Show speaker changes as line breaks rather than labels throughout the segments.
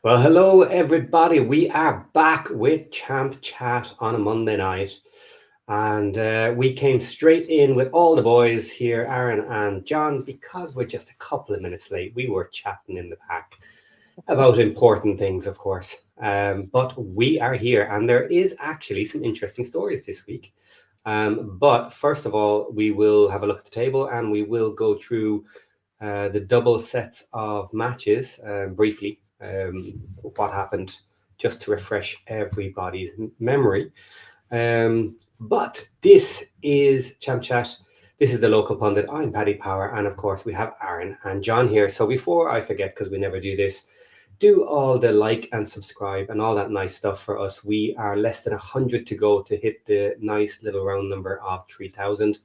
Well, hello, everybody. We are back with Champ Chat on a Monday night. And we came straight in with all the boys here, Aaron and John, because we're just a couple of minutes late. We were chatting in the back about important things, of course. But we are here, and there is actually some interesting stories this week. But first of all, we will have a look at the table and we will go through the double sets of matches briefly. What happened, just to refresh everybody's memory. But this is Champ Chat. This is the local pundit. I'm Paddy Power, and of course we have Aaron and John here. So before I forget, because we never do this, do all the like and subscribe and all that nice stuff for us. We are less than 100 to go to hit the nice little round number of 3,000.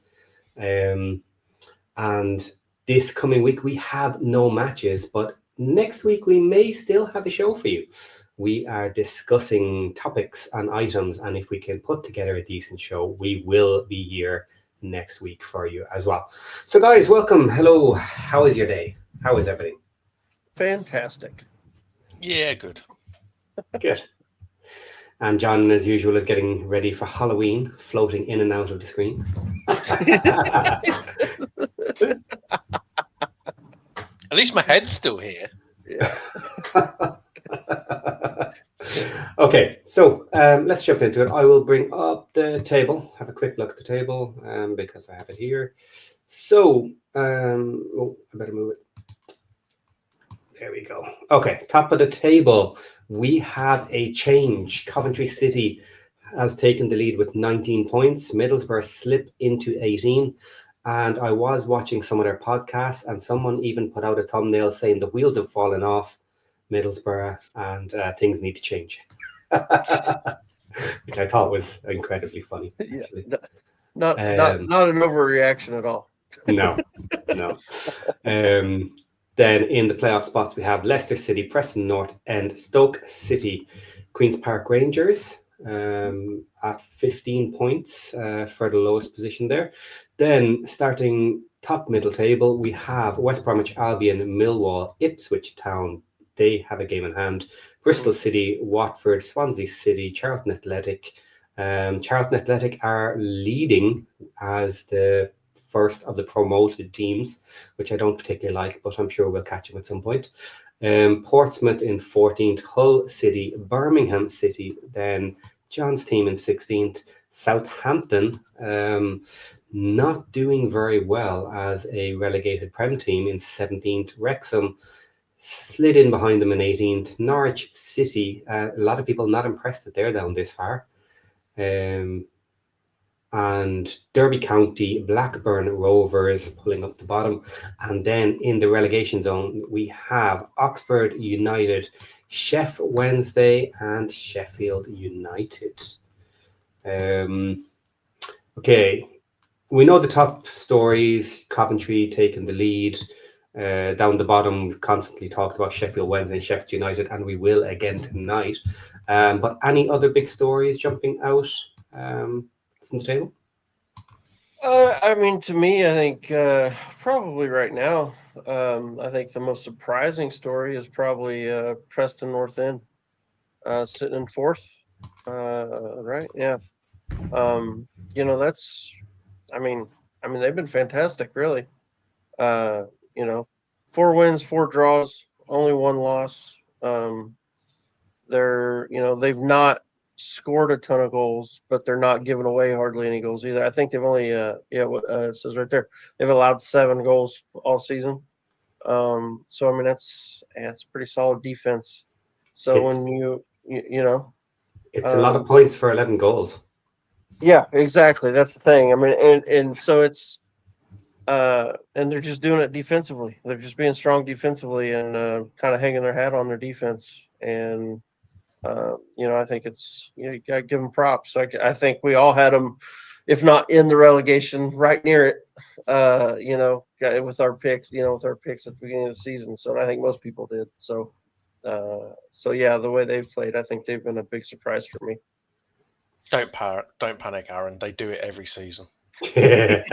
And this coming week we have no matches, but next week we may still have a show for you. We are discussing topics and items, and if we can put together a decent show, we will be here next week for you as well. So guys, welcome. Hello. How is your day? How is everything?
Fantastic.
Yeah, good.
Good. And John, as usual, is getting ready for Halloween, floating in and out of the screen.
At least my head's still here.
Yeah.
Okay, so let's jump into it. I will bring up the table, have a quick look at the table because I have it here. So, I better move it. There we go. Okay, top of the table, we have a change. Coventry City has taken the lead with 19 points. Middlesbrough slipped into 18. And I was watching some of their podcasts, and someone even put out a thumbnail saying the wheels have fallen off Middlesbrough and things need to change, which I thought was incredibly funny. Actually.
Yeah, not an overreaction at all.
No. Then in the playoff spots, we have Leicester City, Preston North End, Stoke City, Queen's Park Rangers at 15 points for the lowest position there. Then starting top middle table, we have West Bromwich Albion, Millwall, Ipswich Town. They have a game in hand. Bristol City, Watford, Swansea City, Charlton Athletic. Charlton Athletic are leading as the first of the promoted teams, which I don't particularly like, but I'm sure we'll catch them at some point. Portsmouth in 14th, Hull City, Birmingham City, then John's team in 16th, Southampton, not doing very well as a relegated Prem team in 17th, Wrexham slid in behind them in 18th, Norwich City, a lot of people not impressed that they're down this far. And Derby County, Blackburn Rovers pulling up the bottom. And then in the relegation zone, we have Oxford United, Sheffield Wednesday, and Sheffield United. Okay, we know the top stories. Coventry taking the lead. Down the bottom, we've constantly talked about Sheffield Wednesday and Sheffield United, and we will again tonight. But any other big stories jumping out from the table?
I mean, to me, I think probably right now, I think the most surprising story is probably Preston North End sitting in fourth. Right? Yeah. That's. I mean, they've been fantastic, really. 4 wins, 4 draws, only 1 loss. They've not scored a ton of goals, but they're not giving away hardly any goals either. I think they've only it says right there, they've allowed 7 goals all season. So I mean that's pretty solid defense. So when
it's a lot of points for 11 goals.
Yeah, exactly. That's the thing. I mean, and so it's and they're just doing it defensively. They're just being strong defensively and kind of hanging their hat on their defense. And I think it's you got to give them props. So I think we all had them, if not in the relegation, right near it. With our picks, at the beginning of the season. So I think most people did. So yeah, the way they've played, I think they've been a big surprise for me.
Don't panic, Aaron. They do it every season. They're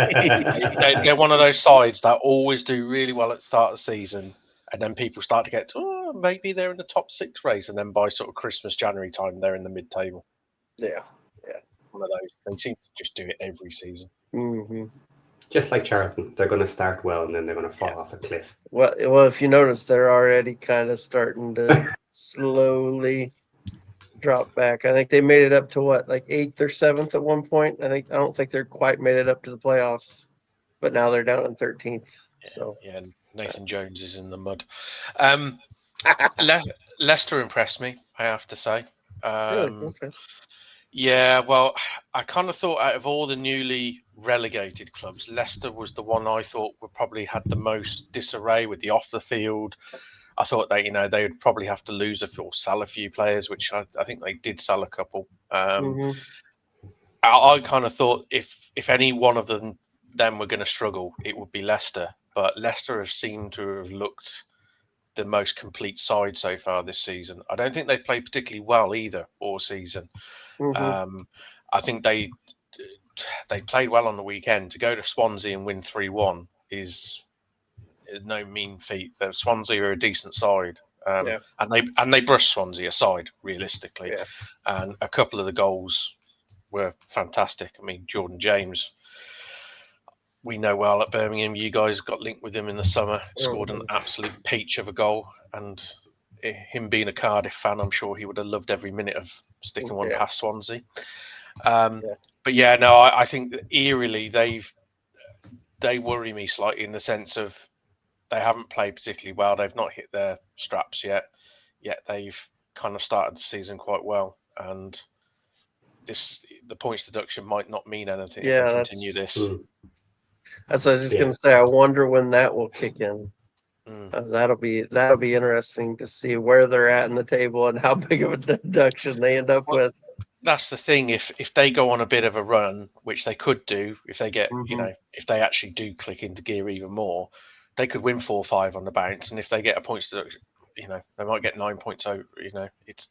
one of those sides that always do really well at the start of the season, and then people start to get, oh, maybe they're in the top 6 race, and then by sort of Christmas, January time, they're in the mid-table.
Yeah.
One of those. They seem to just do it every season.
Mm-hmm.
Just like Charlton, they're going to start well and then they're going to fall off a cliff.
Well, if you notice, they're already kind of starting to slowly drop back. I think they made it up to what, like 8th or 7th at one point. I don't think they're quite made it up to the playoffs, but now they're down in 13th. So
yeah, Nathan Jones is in the mud. Leicester impressed me, I have to say.
Really? Okay.
Yeah, well, I kind of thought out of all the newly relegated clubs, Leicester was the one I thought would probably had the most disarray with the off the field. I thought they would probably have to lose or sell a few players, which I think they did sell a couple. I kind of thought if any one of them were going to struggle, it would be Leicester. But Leicester have seemed to have looked the most complete side so far this season. I don't think they've played particularly well either all season. I think they played well on the weekend. To go to Swansea and win 3-1 is no mean feat. Swansea are a decent side, and they brushed Swansea aside realistically. And a couple of the goals were fantastic. I mean, Jordan James, we know well at Birmingham. You guys got linked with him in the summer. Scored an absolute peach of a goal, and him being a Cardiff fan, I'm sure he would have loved every minute of sticking one past Swansea. But yeah, no, I think that eerily they worry me slightly in the sense of they haven't played particularly well. They've not hit their straps yet they've kind of started the season quite well, and the points deduction might not mean anything if they continue this.
That's what I was just going to say. I wonder when that will kick in. That'll be interesting to see where they're at in the table and how big of a deduction they end up with.
That's the thing. If they go on a bit of a run, which they could do, if they get if they actually do click into gear even more, they could win 4-5 on the bounce. And if they get a points deduction, they might get 9 points out. It's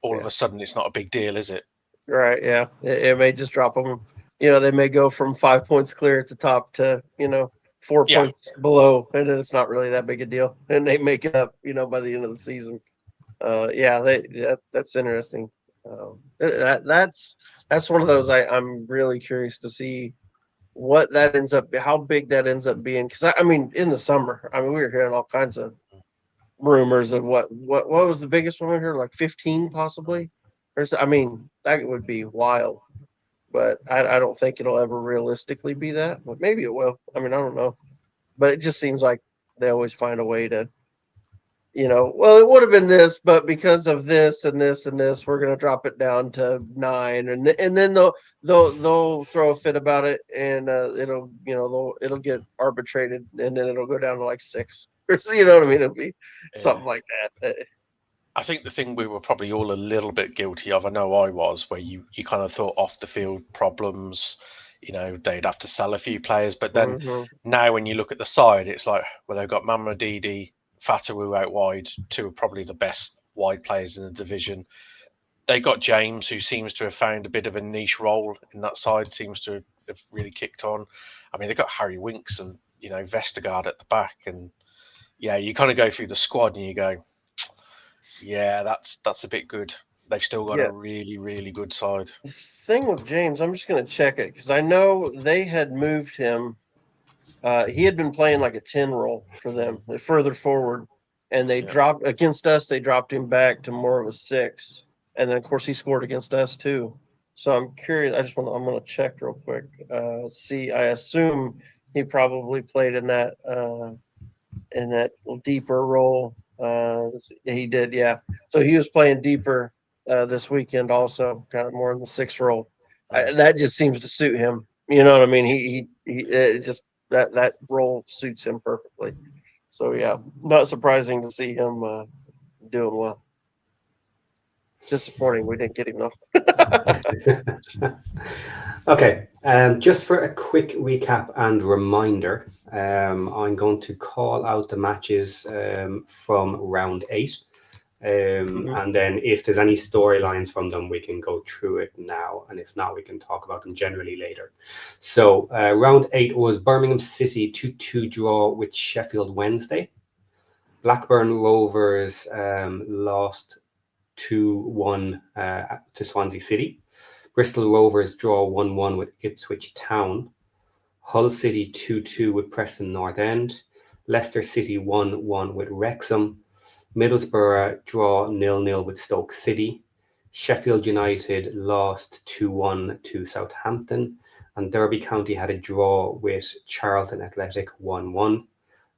all of a sudden it's not a big deal, is it?
Right. Yeah. It may just drop them. They may go from 5 points clear at the top to 4 points below, and then it's not really that big a deal, and they make it up, by the end of the season. That's interesting. That's one of those I'm really curious to see what that ends up, how big that ends up being. Because I mean, in the summer, we were hearing all kinds of rumors of what was the biggest one we heard, like 15 possibly. That would be wild. But I don't think it'll ever realistically be that. But maybe it will. I don't know. But it just seems like they always find a way to, well, it would have been this, but because of this and this and this, we're going to drop it down to 9, and then they'll throw a fit about it, and it'll get arbitrated, and then it'll go down to like 6. You know what I mean? It'll be something like that.
I think the thing we were probably all a little bit guilty of, I know I was, where you kind of thought off the field problems, they'd have to sell a few players. But then now when you look at the side, it's like, well, they've got Mamadidi, Fatawu out wide, 2 of probably the best wide players in the division. They got James, who seems to have found a bit of a niche role in that side, seems to have really kicked on. They got Harry Winks and, Vestergaard at the back. And you kind of go through the squad and you go, yeah, that's a bit good. They've still got a really, really good side.
The thing with James, I'm just going to check it because I know they had moved him. He had been playing like a 10 role for them, further forward, and they dropped against us. They dropped him back to more of a 6, and then of course he scored against us too. So I'm curious. I'm going to check real quick. See, I assume he probably played in that deeper role. He did, yeah. So he was playing deeper this weekend, also kind of more in the 6 role. That just seems to suit him. You know what I mean? He just that role suits him perfectly. So yeah, not surprising to see him doing well. Disappointing we didn't get him though.
Okay, just for a quick recap and reminder, I'm going to call out the matches from round 8. And then if there's any storylines from them, we can go through it now. And if not, we can talk about them generally later. So round 8 was Birmingham City 2-2 draw with Sheffield Wednesday. Blackburn Rovers lost 2-1 to Swansea City. Bristol Rovers draw 1-1 with Ipswich Town. Hull City 2-2 with Preston North End. Leicester City 1-1 with Wrexham. Middlesbrough draw 0-0 with Stoke City. Sheffield United lost 2-1 to Southampton. And Derby County had a draw with Charlton Athletic 1-1.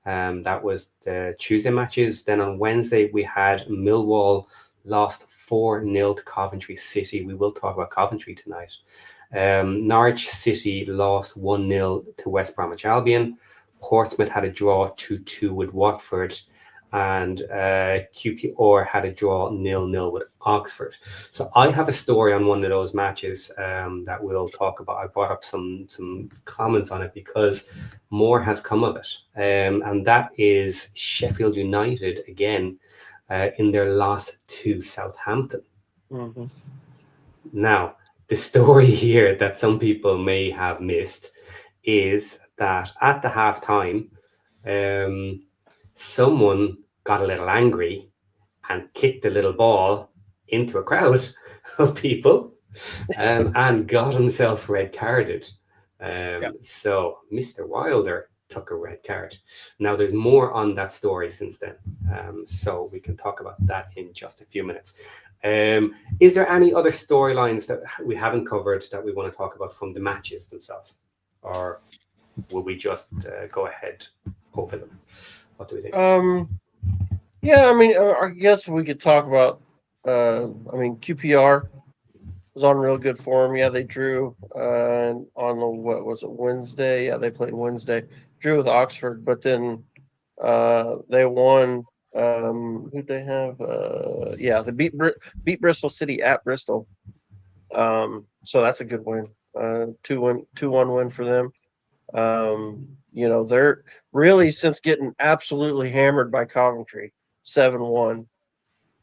That was the Tuesday matches. Then on Wednesday, we had Millwall lost 4-0 to Coventry City. We will talk about Coventry tonight. Norwich City lost 1-0 to West Bromwich Albion. Portsmouth had a draw 2-2 with Watford. And QPR had a draw 0-0 with Oxford. So I have a story on one of those matches that we'll talk about. I brought up some comments on it because more has come of it. And that is Sheffield United again in their loss to Southampton.
Mm-hmm.
Now, the story here that some people may have missed is that at the halftime, someone got a little angry and kicked a little ball into a crowd of people and got himself red carded. So Mr. Wilder took a red card. Now there's more on that story since then. So we can talk about that in just a few minutes. Is there any other storylines that we haven't covered that we want to talk about from the matches themselves? Or will we just go ahead over them? What do we think?
Yeah, I mean, I guess we could talk about. QPR was on real good form. Yeah, they drew on what was it, Wednesday? Yeah, they played Wednesday. Drew with Oxford, but then they won. Who'd they have? They beat Bristol City at Bristol. So that's a good win. 2-1 win for them. They're really, since getting absolutely hammered by Coventry 7-1,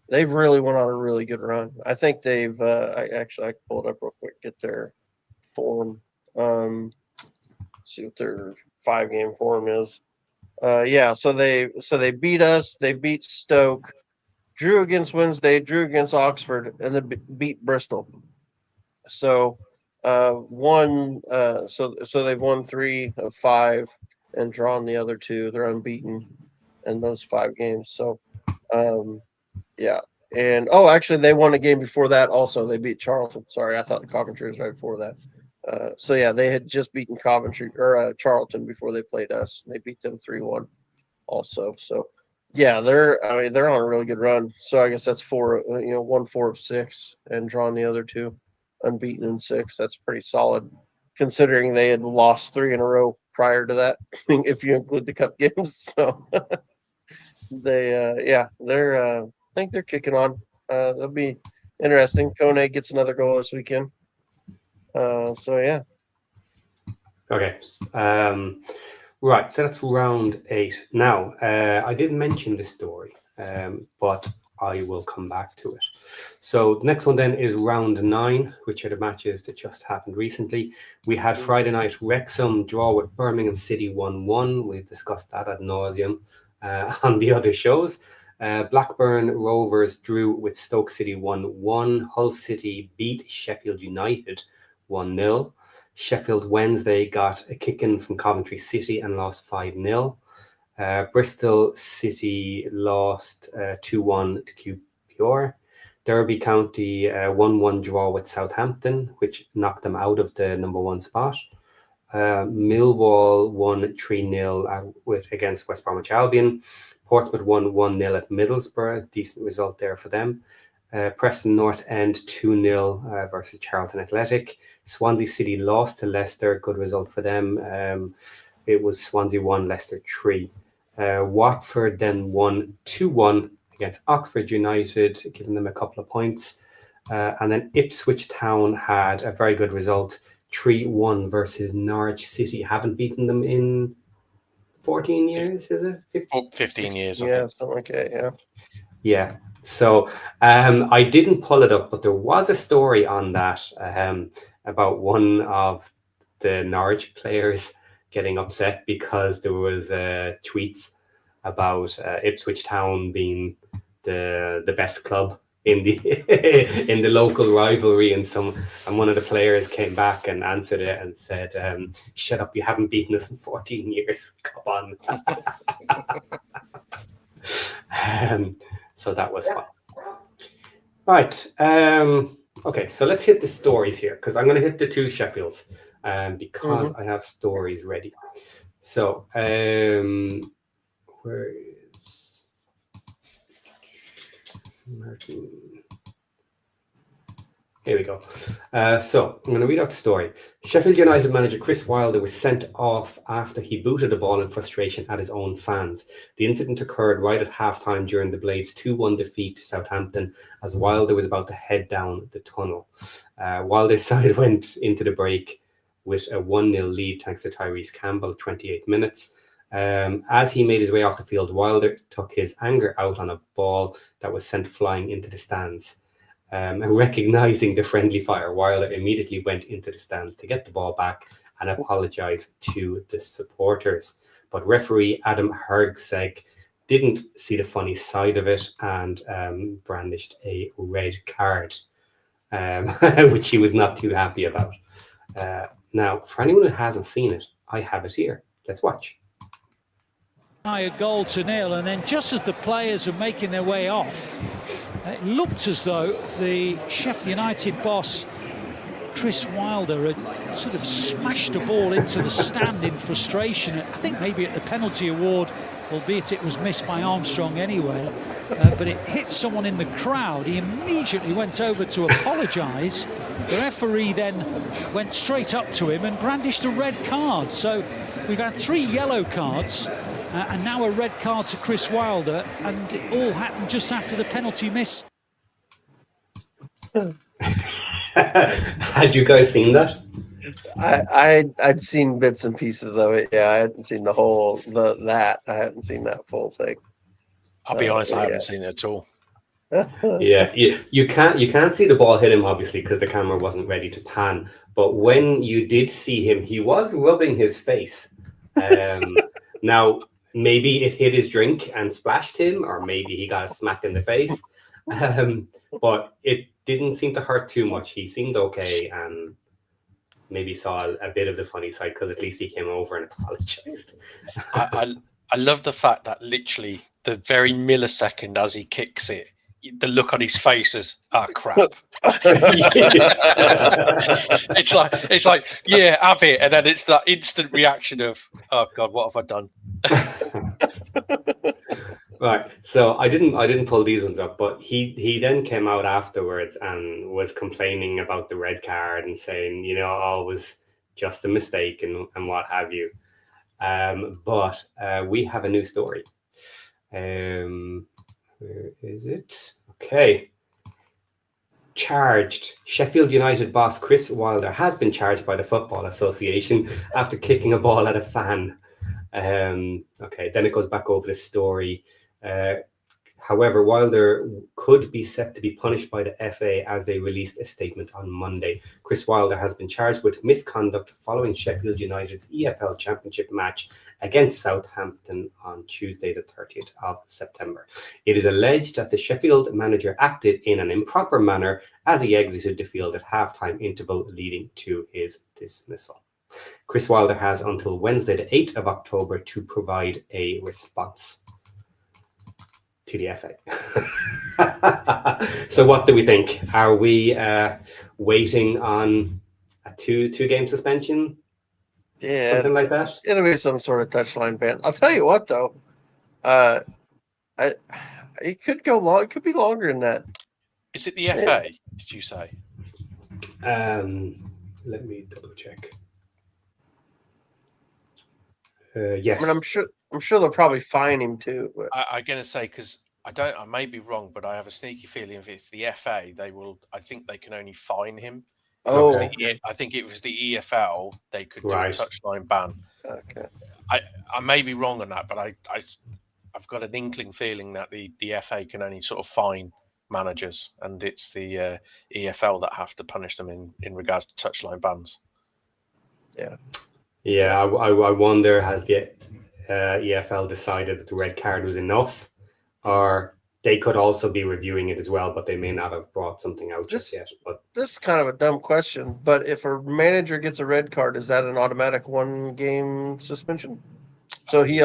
they've really went on a really good run. I think they've I pulled up real quick, get their form. See what their 5-game form is. So they beat us, they beat Stoke, drew against Wednesday, drew against Oxford, and then beat Bristol. So so they've won 3 of 5 and drawn the other 2. They're unbeaten in those 5 games. So and actually they won a game before that also. They beat Charlton. Sorry, I thought the Coventry was right before that. They had just beaten Coventry or Charlton before they played us. They beat them 3-1 also. So yeah, they're on a really good run. So I guess that's 4 of 6 and drawn the other 2. Unbeaten in 6. That's pretty solid, considering they had lost 3 in a row prior to that, if you include the cup games. So they're I think they're kicking on. That'll be interesting. Kone gets another goal this weekend.
Okay. Right. So that's round 8. Now, I didn't mention this story, but I will come back to it. So the next one then is round 9, which are the matches that just happened recently. We had Friday night Wrexham draw with Birmingham City 1-1. We've discussed that ad nauseum on the other shows. Blackburn Rovers drew with Stoke City 1-1. Hull City beat Sheffield United 1-0. Sheffield Wednesday got a kick-in from Coventry City and lost 5-0. Bristol City lost 2-1 to QPR. Derby County 1-1 draw with Southampton, which knocked them out of the number 1 spot. Millwall won 3-0 against West Bromwich Albion. Portsmouth won 1-0 at Middlesbrough. Decent result there for them. Preston North End 2-0 versus Charlton Athletic. Swansea City lost to Leicester. Good result for them. It was Swansea 1, Leicester 3. Watford then won 2-1 against Oxford United, giving them a couple of points. And then Ipswich Town had a very good result, 3-1 versus Norwich City. Haven't beaten them in 14 years, is it?
15 years.
Yeah, something like that, yeah.
Yeah. So I didn't pull it up, but there was a story on that about one of the Norwich players getting upset because there was tweets about Ipswich Town being the best club in the in the local rivalry, and one of the players came back and answered it and said, "Shut up! You haven't beaten us in 14 years. Come on." So that was fun. Right. Okay. So let's hit the stories here, because I'm going to hit the two Sheffields, because I have stories ready. So where is Martin? Here we go. So I'm going to read out the story. Sheffield United manager Chris Wilder was sent off after he booted a ball in frustration at his own fans. The incident occurred right at halftime during the Blades' 2-1 defeat to Southampton, as Wilder was about to head down the tunnel. Wilder's side went into the break with a 1-0 lead thanks to Tyrese Campbell at 28 minutes. As he made his way off the field, Wilder took his anger out on a ball that was sent flying into the stands. Recognizing the friendly fire, Wilder immediately went into the stands to get the ball back and apologize to the supporters. But referee Adam Hergseg didn't see the funny side of it and brandished a red card, which he was not too happy about. Now, for anyone who hasn't seen it, I have it here. Let's watch.
A goal to nil, and then just as the players are making their way off, it looked as though the Sheffield United boss, Chris Wilder, had sort of smashed a ball into the stand in frustration. I think maybe at the penalty award, albeit it was missed by Armstrong anyway, but it hit someone in the crowd. He immediately went over to apologise. The referee then went straight up to him and brandished a red card. So we've had 3 yellow cards. And now a red card to Chris Wilder, and it all happened just after the penalty miss.
Had you guys seen that?
I'd seen bits and pieces of it. Yeah, I hadn't seen the whole I hadn't seen that full thing.
I'll be honest, I haven't seen it at all.
Yeah, you can't see the ball hit him, obviously, because the camera wasn't ready to pan. But when you did see him, he was rubbing his face. Now, maybe it hit his drink and splashed him, or maybe he got a smack in the face. But it didn't seem to hurt too much. He seemed okay, and maybe saw a bit of the funny side, because at least he came over and apologized.
I love the fact that literally the very millisecond as he kicks it, the look on his face is, crap. It's like, yeah, have it, and then it's that instant reaction of, oh God, what have I done?
Right. So I didn't pull these ones up, but he then came out afterwards and was complaining about the red card and saying, it was just a mistake and what have you. But we have a new story. Where is it? Okay. Charged. Sheffield United boss Chris Wilder has been charged by the Football Association after kicking a ball at a fan. Okay, then it goes back over the story. However, Wilder could be set to be punished by the FA as they released a statement on Monday. Chris Wilder has been charged with misconduct following Sheffield United's EFL Championship match against Southampton on Tuesday, the 30th of September. It is alleged that the Sheffield manager acted in an improper manner as he exited the field at halftime interval, leading to his dismissal. Chris Wilder has until Wednesday, the 8th of October, to provide a response to the FA. So what do we think? Are we waiting on a two-game suspension?
Yeah,
something like that?
It'll be some sort of touchline ban. I'll tell you what, though. It could go long. It could be longer than that.
Is it the FA, did you say?
Let me double check. Yes.
I mean, I'm sure they'll probably fine him too. But
I'm going to say, because I may be wrong, but I have a sneaky feeling if it's the FA, I think they can only fine him.
Oh,
I think it was the EFL, they could do a
Right.
touchline ban.
okay.
I may be wrong on that, but I've got an inkling feeling that the FA can only sort of fine managers, and it's the EFL that have to punish them in regards to touchline bans.
Yeah.
Yeah, I wonder, has the EFL decided that the red card was enough, or they could also be reviewing it as well, but they may not have brought something out just yet. But
this is kind of a dumb question, but if a manager gets a red card, is that an automatic 1-game suspension? So he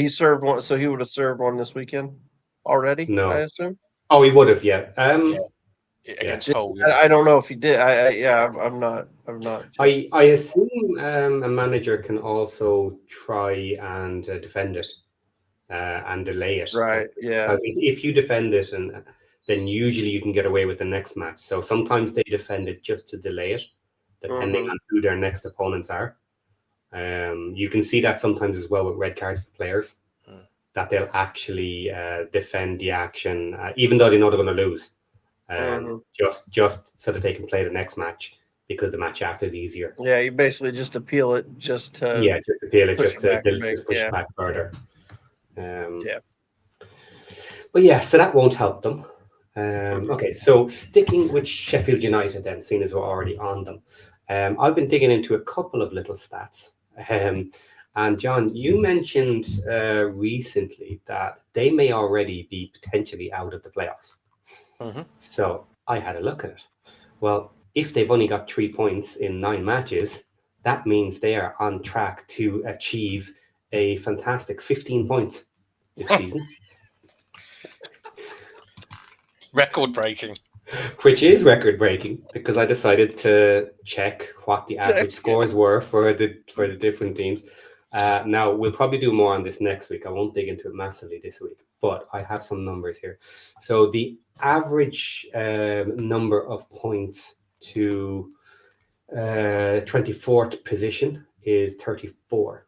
served one. So he would have served one this weekend already.
No.
I assume.
Oh, he would have, yeah.
Against Hull.
I don't know if he did. I'm not.
I assume a manager can also try and defend it and delay it.
Right. Yeah.
Because if you defend it, and then usually you can get away with the next match. So sometimes they defend it just to delay it, depending on who their next opponents are. You can see that sometimes as well with red cards for players, that they'll actually defend the action, even though they know they're going to lose, just so that they can play the next match because the match after is easier.
Yeah, you basically just appeal it just to
push it back further.
Yeah.
But yeah, so that won't help them. Okay, so sticking with Sheffield United then, seeing as we're already on them, I've been digging into a couple of little stats. And John, you mentioned recently that they may already be potentially out of the playoffs. So I had a look at it. Well, if they've only got 3 points in 9 matches, that means they are on track to achieve a fantastic 15 points this season.
Record breaking.
Which is record breaking, because I decided to check what the average scores were for the different teams. Now we'll probably do more on this next week. I won't dig into it massively this week, but I have some numbers here. So the average number of points to 24th position is 34.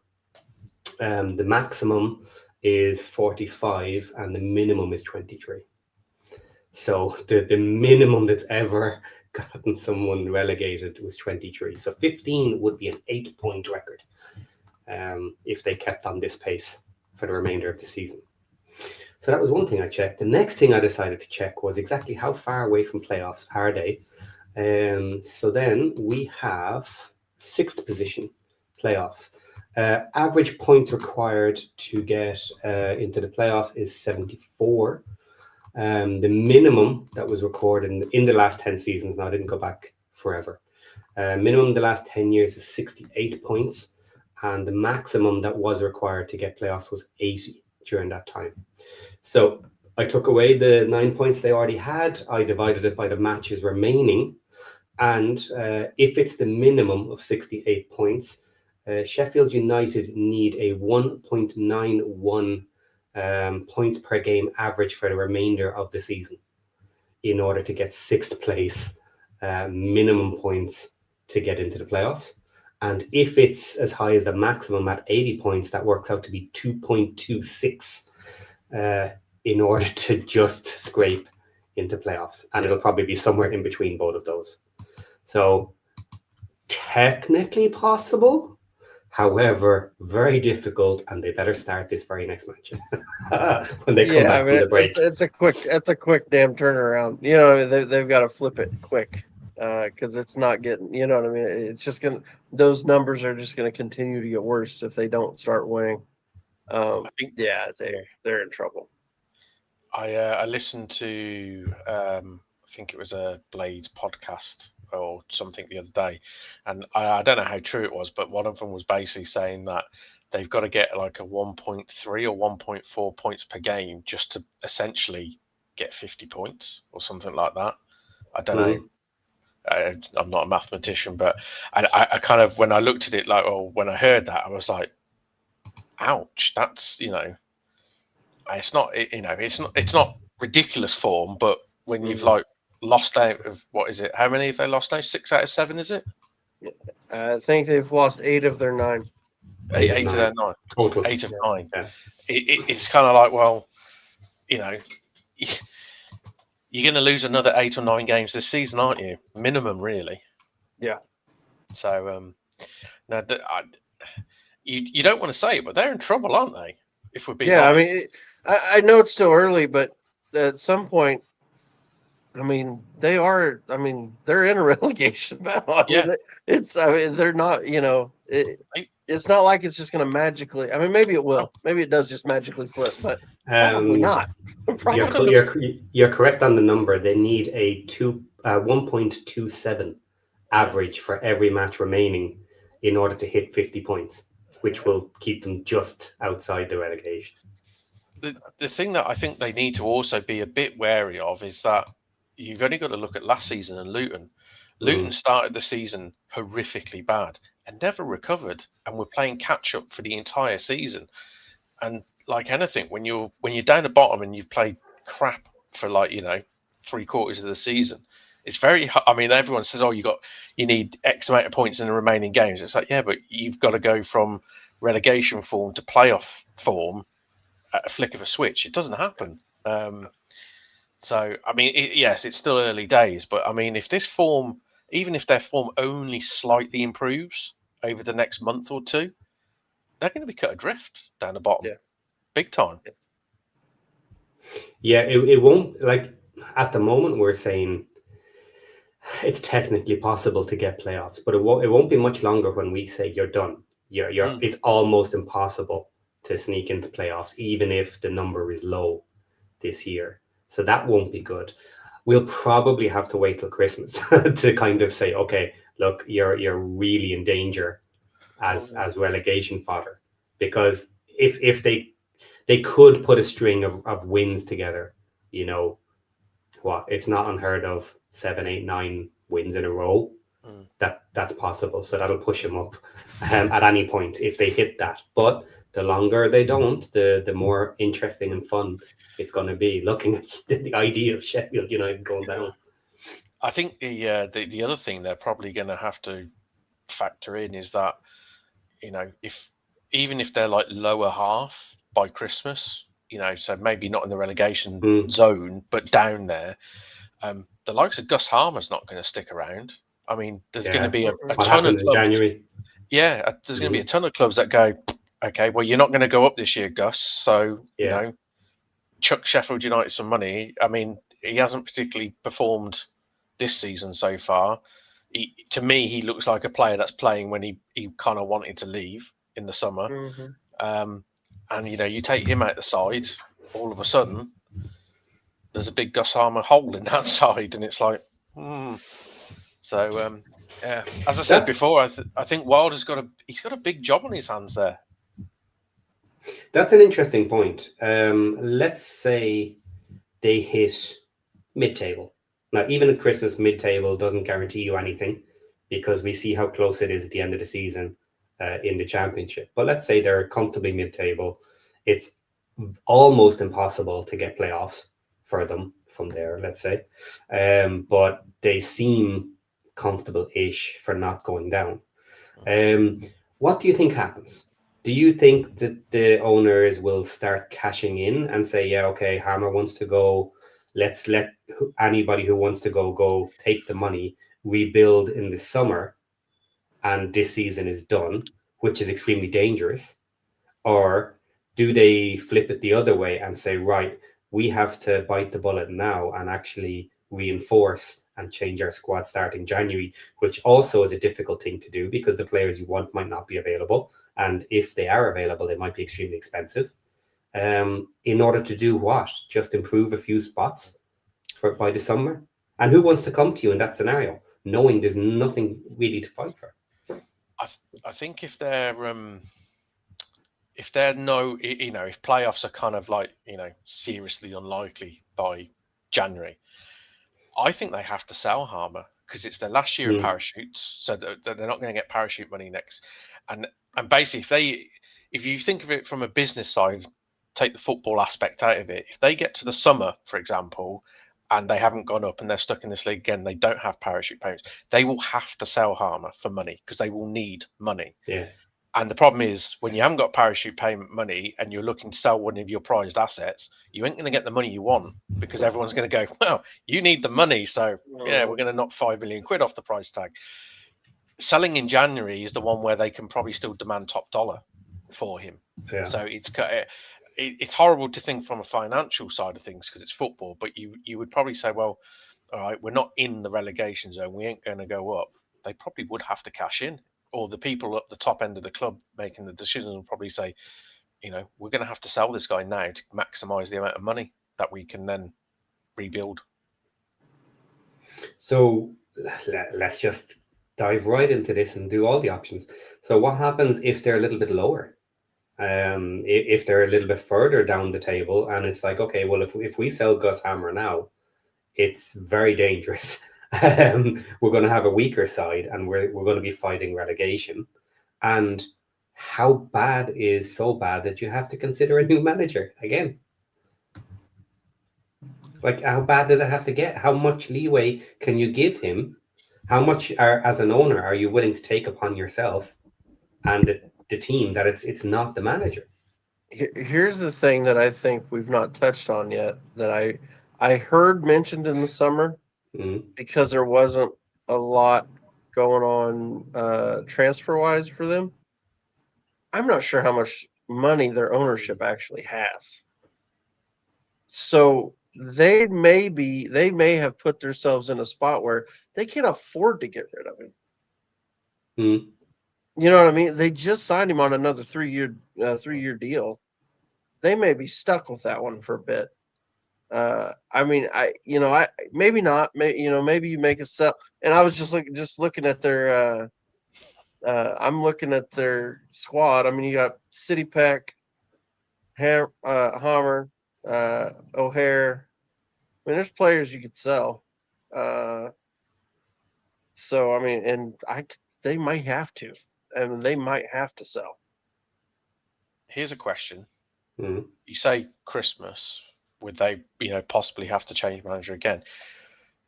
The maximum is 45 and the minimum is 23. So the minimum that's ever gotten someone relegated was 23. So 15 would be an 8-point record if they kept on this pace for the remainder of the season. So that was one thing I checked. The next thing I decided to check was exactly how far away from playoffs are they. So then we have 6th position playoffs. Average points required to get into the playoffs is 74. The minimum that was recorded in the last 10 seasons, now I didn't go back forever, minimum the last 10 years is 68 points, and the maximum that was required to get playoffs was 80 during that time. So I took away the 9 points they already had, I divided it by the matches remaining, and if it's the minimum of 68 points, Sheffield United need a 1.91 points per game average for the remainder of the season in order to get 6th place minimum points to get into the playoffs. And if it's as high as the maximum at 80 points, that works out to be 2.26 in order to just scrape into playoffs. And it'll probably be somewhere in between both of those. So technically possible. However, very difficult, and they better start this very next match when they come back from the break.
It's a quick damn turnaround. You know, they've got to flip it quick because it's not getting. You know what I mean? It's just those numbers are just gonna continue to get worse if they don't start winning. I think they're in trouble.
I listened to I think it was a Blade podcast or something the other day, and I don't know how true it was, but one of them was basically saying that they've got to get like a 1.3 or 1.4 points per game just to essentially get 50 points or something like that. I don't know. I'm not a mathematician, but I kind of, when I looked at it, like, oh, when I heard that, I was like, ouch, that's, you know, it's not, you know, it's not ridiculous form, but when you've like lost out of, what is it? How many have they lost now? 6 out of 7, is it?
I think they've lost 8 of their 9.
8 of their 9.
Total.
8 of 9.
Yeah.
It's kind of like, well, you know, you're going to lose another 8 or 9 games this season, aren't you? Minimum, really.
Yeah.
So, now you don't want to say it, but they're in trouble, aren't they? If we're being honest.
I mean, I know it's still early, but at some point, I mean, they're in a relegation battle. I mean, they're not, you know. it's not like it's just going to magically. I mean, maybe it will. Maybe it does just magically flip, but probably not. Probably.
You're correct on the number. They need a 1.27 average for every match remaining in order to hit 50 points, which will keep them just outside the relegation.
The thing that I think they need to also be a bit wary of is that you've only got to look at last season and Luton. Luton started the season horrifically bad and never recovered, and were playing catch up for the entire season. And like anything, when you're down the bottom and you've played crap for 3/4 of the season, it's very. I mean, everyone says, "Oh, you need X amount of points in the remaining games." It's like, yeah, but you've got to go from relegation form to playoff form at a flick of a switch. It doesn't happen. So, I mean, yes, it's still early days, but I mean, if this form, even if their form only slightly improves over the next month or two, they're going to be cut adrift down the bottom, big time.
Yeah, it won't, like, at the moment we're saying it's technically possible to get playoffs, but it won't be much longer when we say you're done. It's almost impossible to sneak into playoffs, even if the number is low this year. So that won't be good. We'll probably have to wait till Christmas to kind of say, okay, look, you're really in danger as relegation fodder, because if they could put a string of wins together, it's not unheard of, 7, 8, 9 wins in a row. That's possible. So that'll push them up at any point if they hit that. But the longer they don't, the more interesting and fun it's going to be looking at the idea of Sheffield United going down.
I think the other thing they're probably going to have to factor in is that, even if they're like lower half by Christmas, so maybe not in the relegation zone, but down there, the likes of Gus Harmer's not going to stick around. I mean, there's going to be a ton of clubs
in January.
Yeah, there's going to be a ton of clubs that go, okay, well, you're not going to go up this year, Gus. So, chuck Sheffield United some money. I mean, he hasn't particularly performed this season so far. To me, he looks like a player that's playing when he kind of wanted to leave in the summer. And, you take him out the side, all of a sudden, there's a big Gus Harmer hole in that side. And it's like, So, as I said before, I think Wilder's he's got a big job on his hands there.
That's an interesting point. Let's say they hit mid-table. Now, even at Christmas, mid-table doesn't guarantee you anything, because we see how close it is at the end of the season in the championship. But let's say they're comfortably mid-table. It's almost impossible to get playoffs for them from there, let's say. But they seem comfortable-ish for not going down. What do you think happens? Do you think that the owners will start cashing in and say, yeah, okay, Hammer wants to go, let's let anybody who wants to go, take the money, rebuild in the summer, and this season is done, which is extremely dangerous? Or do they flip it the other way and say, right, we have to bite the bullet now and actually reinforce and change our squad starting January, which also is a difficult thing to do because the players you want might not be available. And if they are available, they might be extremely expensive. In order to do what? Just improve a few spots by the summer? And who wants to come to you in that scenario, knowing there's nothing really to fight for?
I think if playoffs are kind of like, seriously unlikely by January, I think they have to sell Harmer because it's their last year of parachutes, so they're not going to get parachute money next. And basically, if you think of it from a business side, take the football aspect out of it. If they get to the summer, for example, and they haven't gone up and they're stuck in this league again, they don't have parachute payments. They will have to sell Harmer for money because they will need money.
Yeah.
And the problem is when you haven't got parachute payment money and you're looking to sell one of your prized assets, you ain't going to get the money you want because everyone's going to go, well, you need the money. So, yeah, we're going to knock £5 million off the price tag. Selling in January is the one where they can probably still demand top dollar for him.
Yeah.
So it's horrible to think from a financial side of things because it's football, but you would probably say, well, all right, we're not in the relegation zone. We ain't going to go up. They probably would have to cash in or the people at the top end of the club making the decisions will probably say, we're going to have to sell this guy now to maximise the amount of money that we can then rebuild.
So let's just dive right into this and do all the options. So what happens if they're a little bit lower? If they're a little bit further down the table, and it's like, okay, well, if we sell Gus Hammer now, it's very dangerous. We're going to have a weaker side, and we're going to be fighting relegation. And how bad is so bad that you have to consider a new manager again? Like, how bad does it have to get? How much leeway can you give him? How much, as an owner, are you willing to take upon yourself and the team that it's not the manager?
Here's the thing that I think we've not touched on yet that I heard mentioned in the summer, because there wasn't a lot going on transfer-wise for them. I'm not sure how much money their ownership actually has. So they may have put themselves in a spot where they can't afford to get rid of him. You know what I mean? They just signed him on another 3-year deal. They may be stuck with that one for a bit. I maybe not. Maybe you make a sell. And I was just looking at their. I'm looking at their squad. I mean, you got City Peck, Hammer, O'Hare. I mean, there's players you could sell. So I mean, and they might have to. And they might have to sell.
Here's a question. You say Christmas, would they, possibly have to change manager again?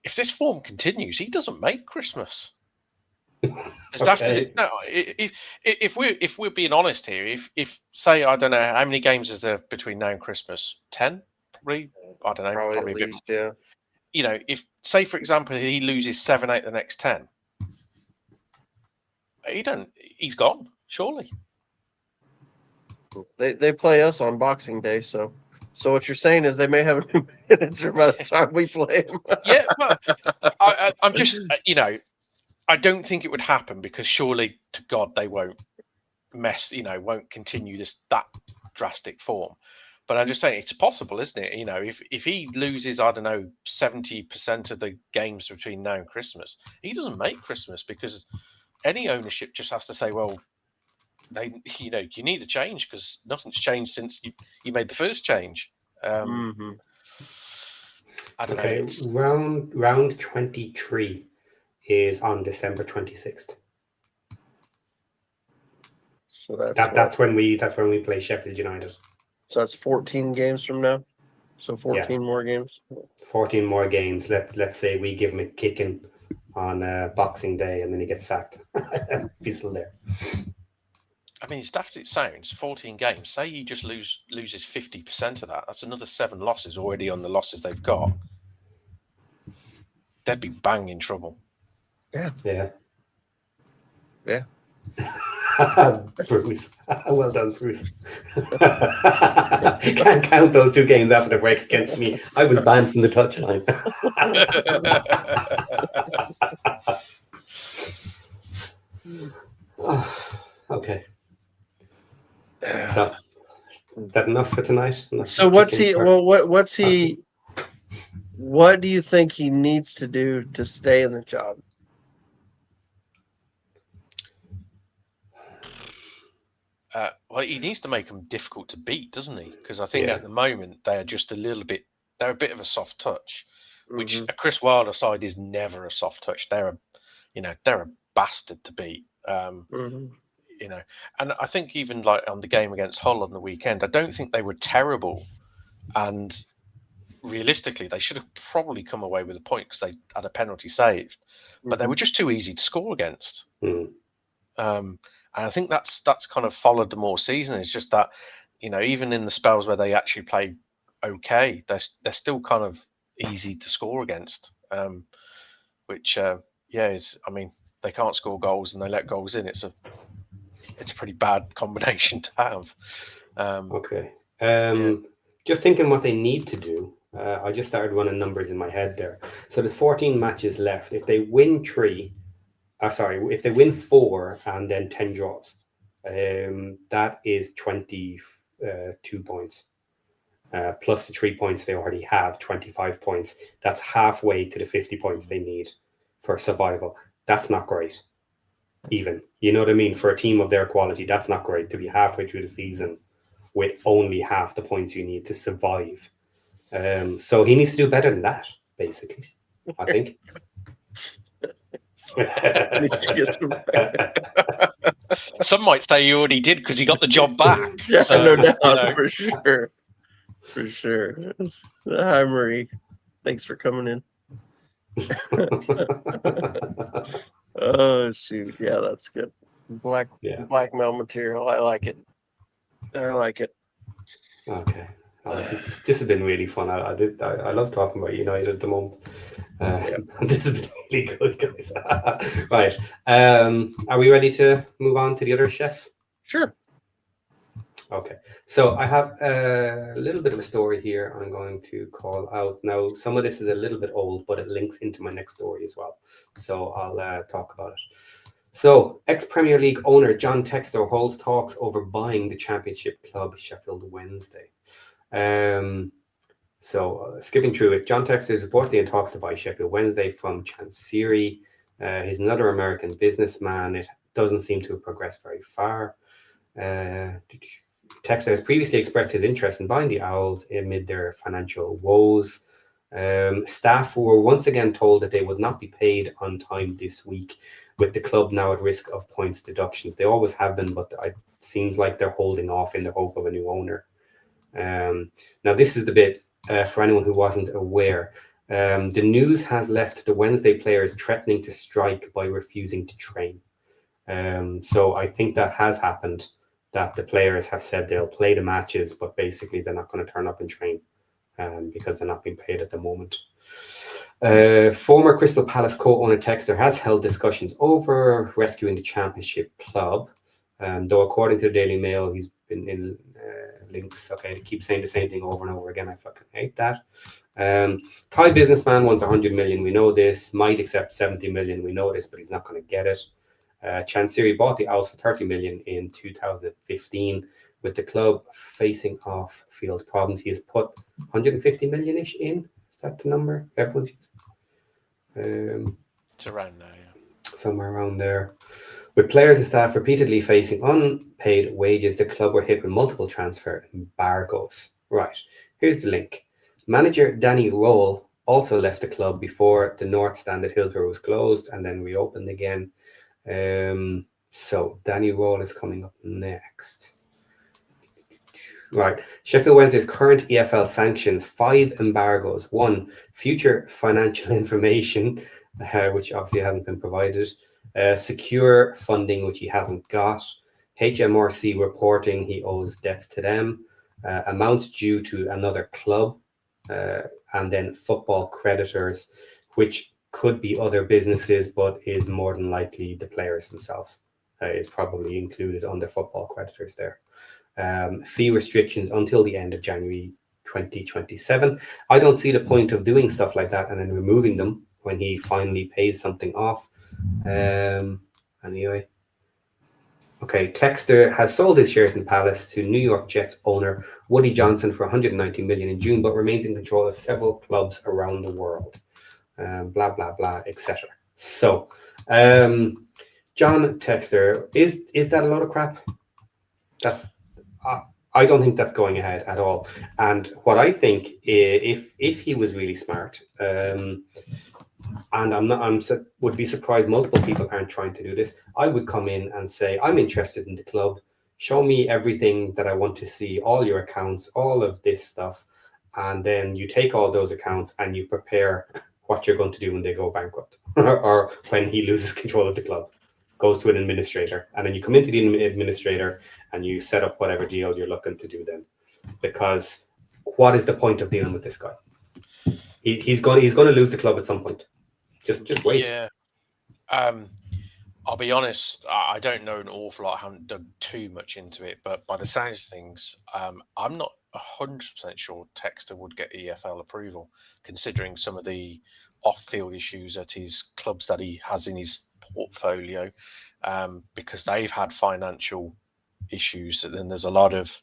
If this form continues, he doesn't make Christmas. As daft as it, no, if we're being honest here, if say, I don't know, how many games is there between now and Christmas? 10? Probably, I don't know. Probably
at least, yeah.
If, say, for example, he loses 7 out of the next 10, he's gone, surely.
They play us on Boxing Day, so what you're saying is they may have a new manager by the time we play them.
Yeah, well, I'm just, I don't think it would happen, because surely to God they won't won't continue that drastic form. But I'm just saying it's possible, isn't it? If he loses, I don't know, 70% of the games between now and Christmas, he doesn't make Christmas, because any ownership just has to say, well, you need a change, because nothing's changed since you made the first change. I don't know.
Round 23 is on December 26th.
So
that's when we play Sheffield United.
So that's 14 games from now. So 14 more games.
14 more games. Let's say we give him a kicking on Boxing Day, and then he gets sacked. He's still there.
I mean, as daft as it sounds, 14 games. Say he just loses 50% of that. That's another 7 losses already on the losses they've got. They'd be bang in trouble.
Yeah.
Bruce. Well done, Bruce. Can't count those 2 games after the break against me. I was banned from the touchline. Okay. So, is that enough for tonight?
So what do you think he needs to do to stay in the job?
Well, he needs to make them difficult to beat, doesn't he? Because I think at the moment they're just they're a bit of a soft touch, which a Chris Wilder side is never a soft touch. They're a bastard to beat. And I think even like on the game against Hull on the weekend, I don't think they were terrible. And realistically, they should have probably come away with a point because they had a penalty saved, but they were just too easy to score against. And I think that's kind of followed them all season. It's just that, even in the spells where they actually play okay, they're still kind of easy to score against. Which is, I mean, they can't score goals and they let goals in. It's a pretty bad combination to have.
Okay. Just thinking what they need to do. I just started running numbers in my head there. So there's 14 matches left. If they win 3, if they win 4 and then 10 draws, that is 22 points. Plus the 3 points they already have, 25 points. That's halfway to the 50 points they need for survival. That's not great. Even, you know what I mean? For a team of their quality, that's not great to be halfway through the season with only half the points you need to survive. So he needs to do better than that, basically, I think.
Needs to get some.
Some might say he already did because he got the job back.
Yeah,
So,
no doubt,
you know.
for sure. For sure. Hi, Marie. Thanks for coming in. Oh, shoot. Yeah, that's good. Blackmail material. I like it.
Okay. This has been really fun. I love talking about United at the moment. This has been really good, guys. Right. Are we ready to move on to the other chef?
Sure.
Okay. So I have a little bit of a story here I'm going to call out. Now, some of this is a little bit old, but it links into my next story as well. So I'll talk about it. So, ex-Premier League owner John Textor holds talks over buying the Championship club Sheffield Wednesday. Skipping through it, John Textor is reportedly in talks to buy Sheffield Wednesday from Chancery. He's another American businessman. It doesn't seem to have progressed very far. Textor has previously expressed his interest in buying the Owls amid their financial woes. Staff were once again told that they would not be paid on time this week, with the club now at risk of points deductions. They always have been, but it seems like they're holding off in the hope of a new owner. Now, this is the bit for anyone who wasn't aware. The news has left the Wednesday players threatening to strike by refusing to train. So I think that has happened, that the players have said they'll play the matches, but basically they're not going to turn up and train because they're not being paid at the moment. Former Crystal Palace co-owner Textor has held discussions over rescuing the Championship club, though according to the Daily Mail, he's been in links. Okay, to keep saying the same thing over and over again, I fucking hate that. Thai businessman wants 100 million. We know this. Might accept 70 million. We know this, but he's not going to get it. Chancery bought the Owls for 30 million in 2015. With the club facing off-field problems, he has put 150 million-ish in. Is that the number everyone's using?
It's around there, yeah.
Somewhere around there. With players and staff repeatedly facing unpaid wages, the club were hit with multiple transfer embargoes. Right, here's the link. Manager Danny Roll also left the club before the North Stand at Hillsborough was closed and then reopened again. So Danny Roll is coming up next. Right. Sheffield Wednesday's current EFL sanctions 5 embargoes. 1, future financial information, which obviously hasn't been provided. Secure funding, which he hasn't got. HMRC reporting he owes debts to them. Amounts due to another club. And then football creditors, which could be other businesses, but is more than likely the players themselves. Is probably included under football creditors there. Fee restrictions until the end of January 2027. I don't see the point of doing stuff like that and then removing them when he finally pays something off. Anyway. Okay, Textor has sold his shares in Palace to New York Jets owner Woody Johnson for 190 million in June, but remains in control of several clubs around the world. Blah, blah, blah, etc. So, John Textor, is that a load of crap? I don't think that's going ahead at all. And what I think, if he was really smart, and I would be surprised multiple people aren't trying to do this, I would come in and say, I'm interested in the club. Show me everything that I want to see, all your accounts, all of this stuff. And then you take all those accounts and you prepare what you're going to do when they go bankrupt or when he loses control of the club, goes to an administrator. And then you come into the administrator and you set up whatever deal you're looking to do then. Because what is the point of dealing with this guy? He's going to lose the club at some point. Just wait.
Yeah. I'll be honest, I don't know an awful lot. I haven't dug too much into it, but by the sounds of things, I'm not 100% sure Textor would get EFL approval, considering some of the off-field issues at his clubs that he has in his portfolio because they've had financial issues. And then there's a lot of,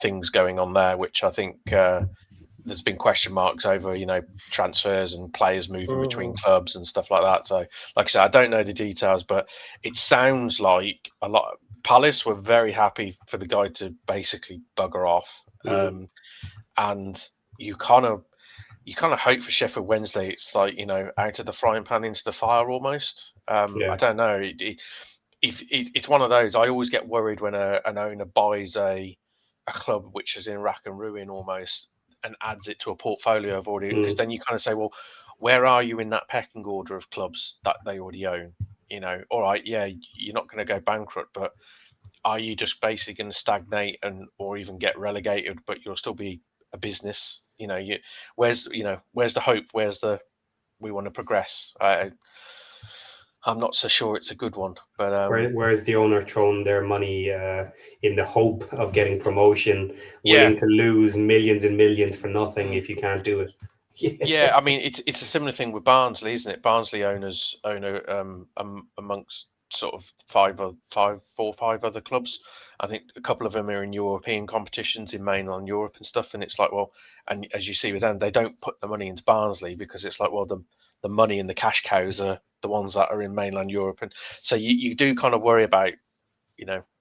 things going on there, which I think there's been question marks over, transfers and players moving between clubs and stuff like that. So, like I said, I don't know the details, but it sounds like a lot. Palace were very happy for the guy to basically bugger off, and you kind of hope for Sheffield Wednesday. It's like, out of the frying pan into the fire almost. I don't know. It's one of those. I always get worried when an owner buys a club which is in rack and ruin almost, and adds it to a portfolio of already, because then you kind of say, well, where are you in that pecking order of clubs that they already own? All right, yeah, you're not going to go bankrupt, but are you just basically going to stagnate or even get relegated, but you'll still be a business? Where's the hope? Where's the we want to progress? I'm not so sure it's a good one, but
where's the owner throwing their money in the hope of getting promotion, willing to lose millions and millions for nothing if you can't do it?
Yeah, I mean it's a similar thing with Barnsley, isn't it? Barnsley own amongst sort of four or five other clubs. I think a couple of them are in European competitions in mainland Europe and stuff. And it's like, well, and as you see with them, they don't put the money into Barnsley because it's like, well, the money and the cash cows are the ones that are in mainland Europe. And so you do kind of worry about,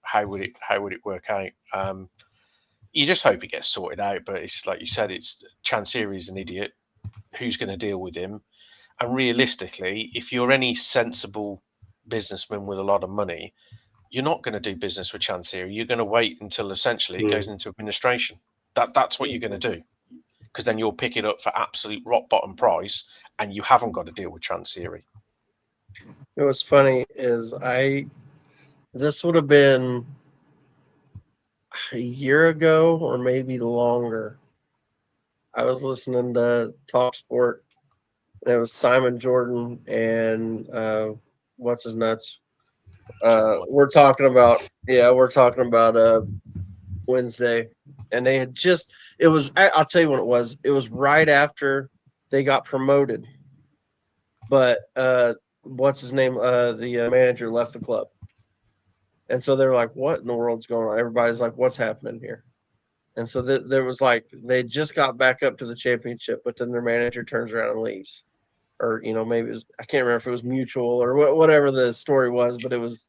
how would it work out? You just hope it gets sorted out. But it's like you said, it's Chansiri an idiot. Who's going to deal with him? And realistically, if you're any sensible businessman with a lot of money, you're not going to do business with Chansiri. You're going to wait until essentially it goes into administration. That's what you're going to do, because then you'll pick it up for absolute rock bottom price, and you haven't got to deal with Chansiri.
What's funny is this would have been a year ago or maybe longer. I was listening to Talk Sport. And it was Simon Jordan and what's his nuts. We're talking about Wednesday, and they had I'll tell you when it was. It was right after they got promoted, but what's his name? The manager left the club, and so they're like, "What in the world's going on?" Everybody's like, "What's happening here?" And so there was like they just got back up to the championship, but then their manager turns around and leaves, or maybe I can't remember if it was mutual or whatever the story was, but it was.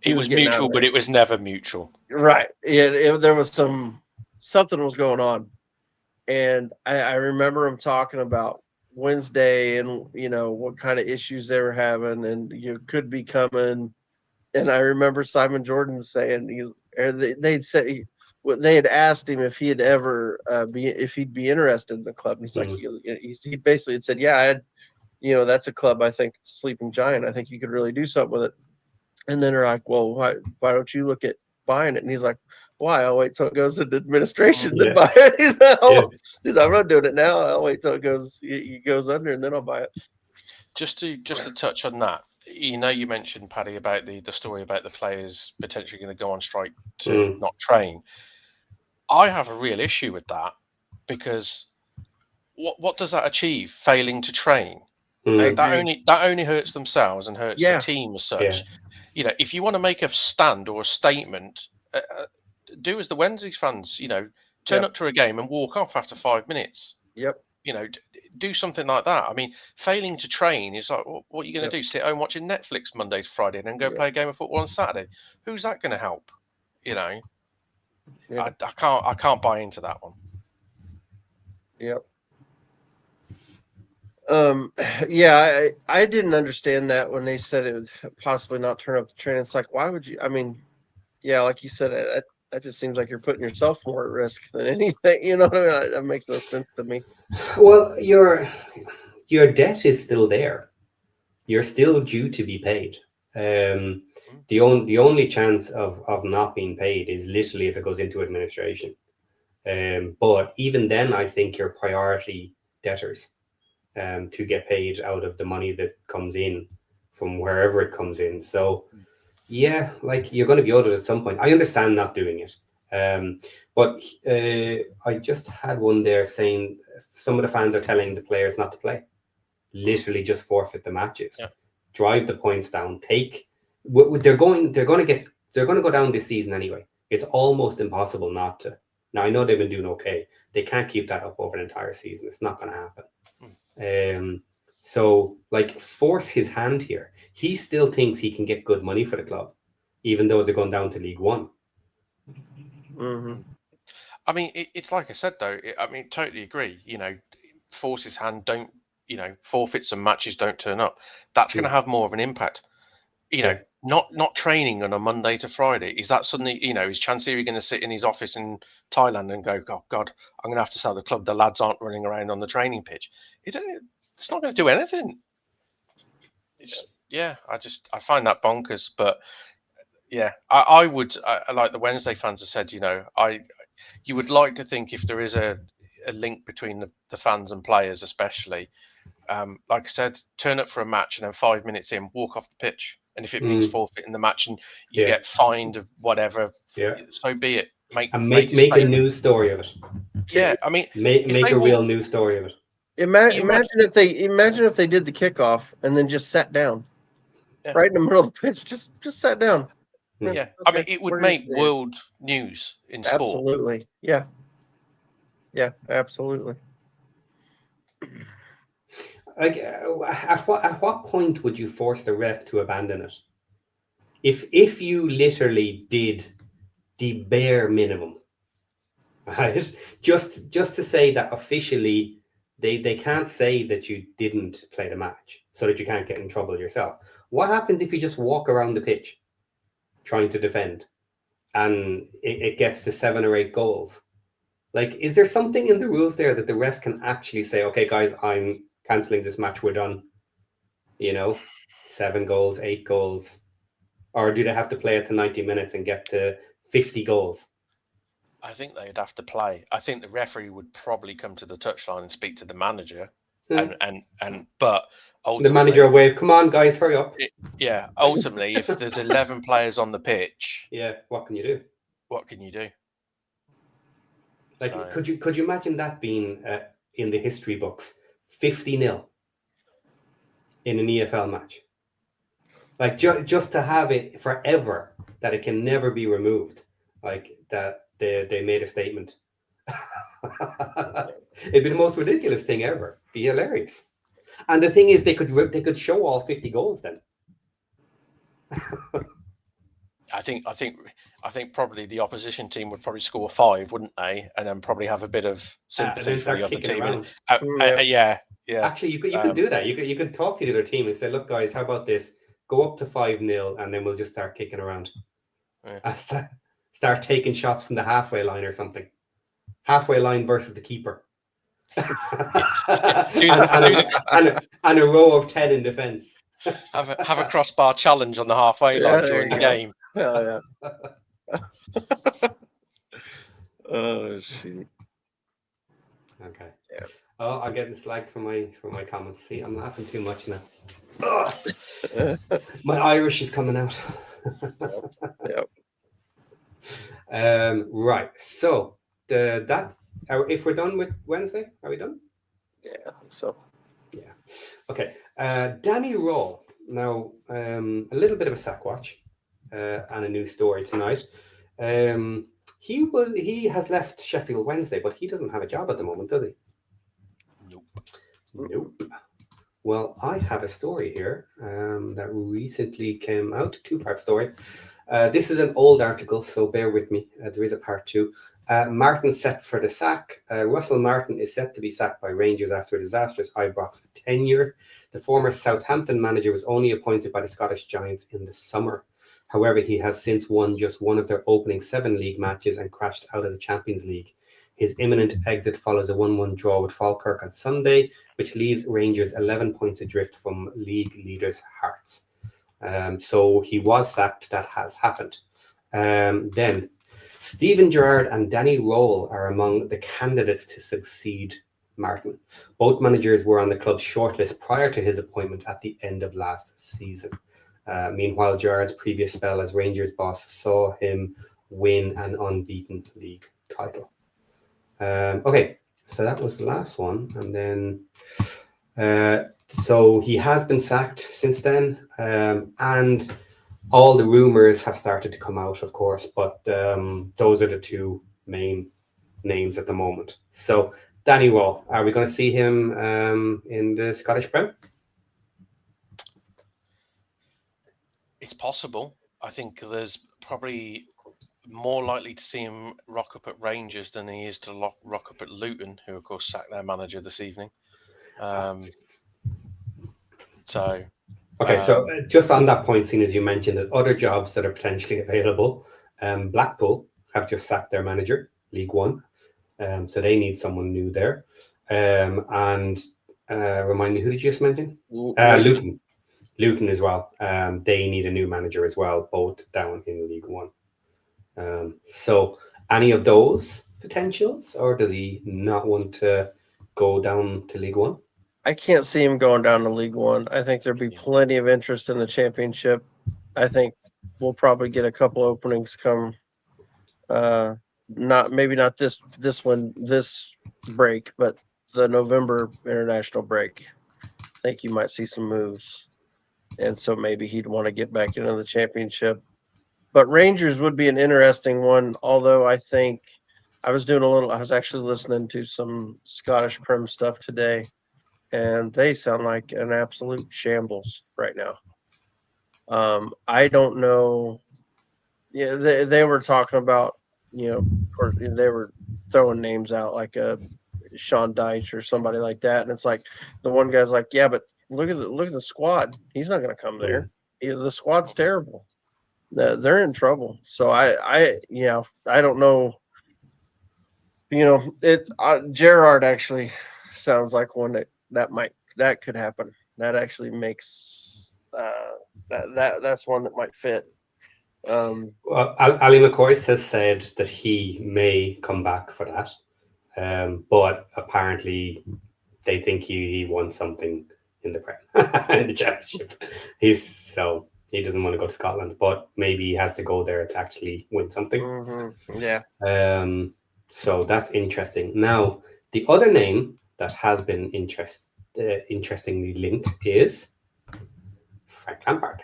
It was mutual, but it was never mutual.
Right. There was something was going on. And I remember him talking about Wednesday and, what kind of issues they were having and you could be coming. And I remember Simon Jordan saying they had asked him if he had ever if he'd be interested in the club. And he's like, he basically had said, yeah, that's a club. I think it's a sleeping giant. I think you could really do something with it. And then they're like, well, why don't you look at buying it? And he's like, why? I'll wait till it goes into administration to buy it. He's like, I'm not doing it now. I'll wait till it goes under and then I'll buy it.
Just to touch on that, you mentioned, Paddy, about the story about the players potentially going to go on strike to not train. I have a real issue with that because what does that achieve? Failing to train. That only hurts themselves and hurts the team as such. If you want to make a stand or a statement, do as the Wednesday fans. Turn up to a game and walk off after 5 minutes.
Yep.
Do something like that. I mean, failing to train is like, what are you going to do? Sit home watching Netflix Monday to Friday and then go play a game of football on Saturday? Who's that going to help? I can't buy into that one.
Yep. I didn't understand that when they said it would possibly not turn up the train. It's like, why would you? I mean, like you said, that just seems like you're putting yourself more at risk than anything. That makes no sense to me.
Well, your debt is still there. You're still due to be paid. The only chance of not being paid is literally if it goes into administration. But even then, I think your priority debtors. To get paid out of the money that comes in from wherever it comes in. So, like you're going to be owed it at some point. I understand not doing it. But I just had one there saying some of the fans are telling the players not to play. Literally just forfeit the matches. drive the points down. They're going to go down this season anyway. It's almost impossible not to. Now I know they've been doing okay. They can't keep that up over an entire season. It's not going to happen. So like force his hand here. He still thinks he can get good money for the club, even though they're going down to League One.
Mm-hmm.
I mean, it's like I said though. I mean, totally agree. Force his hand. Don't forfeits and matches don't turn up. That's going to have more of an impact. Not training on a Monday to Friday. Is that suddenly is Chansiri going to sit in his office in Thailand and go, oh God, I'm going to have to sell the club. The lads aren't running around on the training pitch. It's not going to do anything. I find that bonkers. But yeah, I would like the Wednesday fans have said. You would like to think if there is a link between the fans and players, especially. Like I said, turn up for a match and then 5 minutes in, walk off the pitch. And if it means forfeiting the match and you get fined of whatever, so be it. Make
a news story of it.
Yeah, I mean,
make a real news story of it.
Imagine if they did the kickoff and then just sat down, right in the middle of the pitch, just sat down.
Yeah,
okay,
I mean, it would make world news in sport.
Absolutely, yeah, absolutely.
Like, at what point would you force the ref to abandon it? If you literally did the bare minimum, right? Just to say that officially they can't say that you didn't play the match, so that you can't get in trouble yourself. What happens if you just walk around the pitch trying to defend, and it gets to 7 or 8 goals? Like, is there something in the rules there that the ref can actually say, okay, guys, I'm cancelling this match, we're done? 7 goals, 8 goals. Or do they have to play it to 90 minutes and get to 50 goals?
I think they'd have to play. I think the referee would probably come to the touchline and speak to the manager. But ultimately,
the manager will wave, come on, guys, hurry up.
Ultimately, if there's 11 players on the pitch,
what can you do?
What can you do?
Like, could you imagine that being in the history books, 50-0 in an EFL match? Like, just to have it forever, that it can never be removed, like that they made a statement. It'd be the most ridiculous thing ever. Be hilarious. And the thing is, they could show all 50 goals then.
I think probably the opposition team would probably score 5, wouldn't they? And then probably have a bit of sympathy for the other team. Yeah.
Actually, you could do that. You could talk to the other team and say, look, guys, how about this? Go up to 5-0, and then we'll just start kicking around. Start taking shots from the halfway line or something. Halfway line versus the keeper. and a row of 10 in defence.
Have a crossbar challenge on the halfway line during the game.
Yeah. Oh shit.
Okay.
Yeah.
Oh, I'm getting slagged for my comments. See, I'm laughing too much now. My Irish is coming out.
Yep.
Right. So if we're done with Wednesday, are we done?
Yeah. So.
Yeah. Okay. Danny Raw. Now, a little bit of a sack watch and a new story tonight. He has left Sheffield Wednesday, but he doesn't have a job at the moment, does he? Nope. Well, I have a story here that recently came out, 2-part story. This is an old article, so bear with me. There is a part 2. Martin set for the sack. Russell Martin is set to be sacked by Rangers after a disastrous Ibrox tenure. The former Southampton manager was only appointed by the Scottish Giants in the summer. However, he has since won just one of their opening 7 league matches and crashed out of the Champions League. His imminent exit follows a 1-1 draw with Falkirk on Sunday, which leaves Rangers 11 points adrift from league leaders' Hearts. So he was sacked. That has happened. Then Steven Gerrard and Danny Rowell are among the candidates to succeed Martin. Both managers were on the club's shortlist prior to his appointment at the end of last season. Meanwhile, Gerrard's previous spell as Rangers boss saw him win an unbeaten league title. Okay, so that was the last one. And then So he has been sacked since then, and all the rumors have started to come out, of course, but those are the two main names at the moment. So Danny Raw, are we going to see him in the Scottish Prem?
It's possible. I think there's probably more likely to see him rock up at Rangers than he is to rock up at Luton, who of course sacked their manager this evening. So
just on that point, seeing as you mentioned that other jobs that are potentially available, Blackpool have just sacked their manager, League One, so they need someone new there. And remind me, who did you just mention? Luton as well. They need a new manager as well, both down in League One. So any of those potentials, or does he not want to go down to League One?
I can't see him going down to League One. I think there'd be plenty of interest in the Championship. I think we'll probably get a couple openings come. Maybe not this break, but the November international break. I think you might see some moves, and so maybe he'd want to get back into the Championship. But Rangers would be an interesting one. Although I think I was actually listening to some Scottish Prem stuff today, and they sound like an absolute shambles right now. I don't know. Yeah, they were talking about, of course, they were throwing names out like Sean Dyche or somebody like that, and it's like the one guy's like, yeah, but look at the squad. He's not going to come there. The squad's terrible. They're in trouble. So I don't know. Gerrard actually sounds like one that could happen. That actually makes that's one that might fit.
Well, Ali McCoy has said that he may come back for that, but apparently they think he won something in the Prem in the Championship. He doesn't want to go to Scotland, but maybe he has to go there to actually win something.
Mm-hmm. Yeah.
So that's interesting. Now, the other name that has been interestingly linked is Frank Lampard.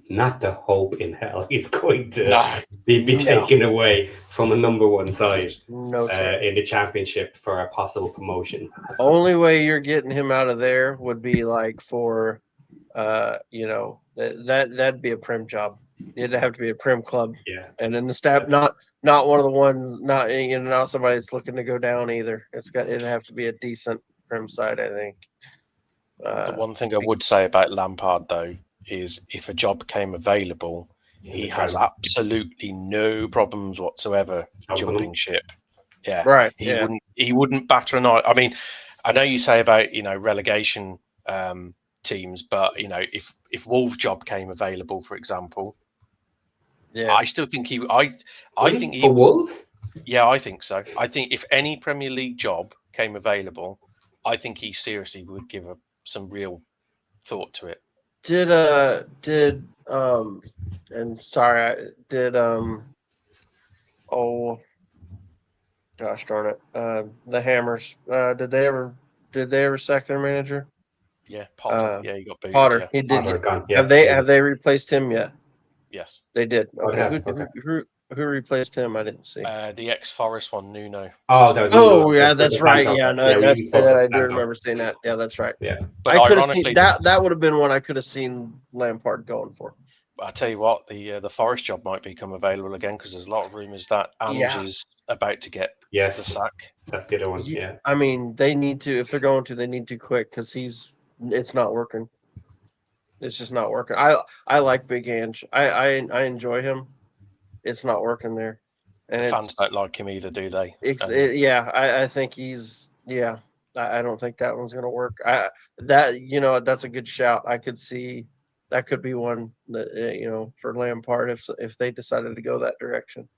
Not the hope in hell he's going to be taken away from a number one side in the Championship for a possible promotion.
Only way you're getting him out of there would be like for that'd be a Prem job. It'd have to be a Prem club.
Yeah.
And then the staff, not one of the ones, not somebody that's looking to go down either. It'd have to be a decent Prem side, I think.
The one thing I would say about Lampard though is if a job came available, he has absolutely no problems whatsoever jumping ship. Yeah.
Right.
He wouldn't batter an eye. I mean, I know you say about, relegation teams, but if Wolves' job came available, for example, I still think I think he
for Wolves.
Yeah, I think so. I think if any Premier League job came available, I think he seriously would give some real thought to it.
Gosh darn it, the Hammers. Did they ever sack their manager?
Yeah, Potter. He got booted.
Potter.
Yeah.
He did.
Potter's gone. Yeah,
Have they replaced him yet?
Yes,
they did.
Okay.
Who replaced him? I didn't see.
The ex-Forest one, Nuno.
Yeah, that's right. Yeah, no, I do remember seeing that. Yeah, that's right.
Yeah,
but
I could have seen that would have been one I could have seen Lampard going for.
I tell you what, the Forest job might become available again because there's a lot of rumours that Ange is about to get the sack.
That's the other one. Yeah.
I mean, they need to, if they're going to, they need to quick because it's not working. It's just not working. I like Big Ange. I enjoy him. It's not working there. And
fans don't like him either, do they?
I think he's I don't think that one's gonna work. That's a good shout. I could see that could be one that for Lampard if they decided to go that direction.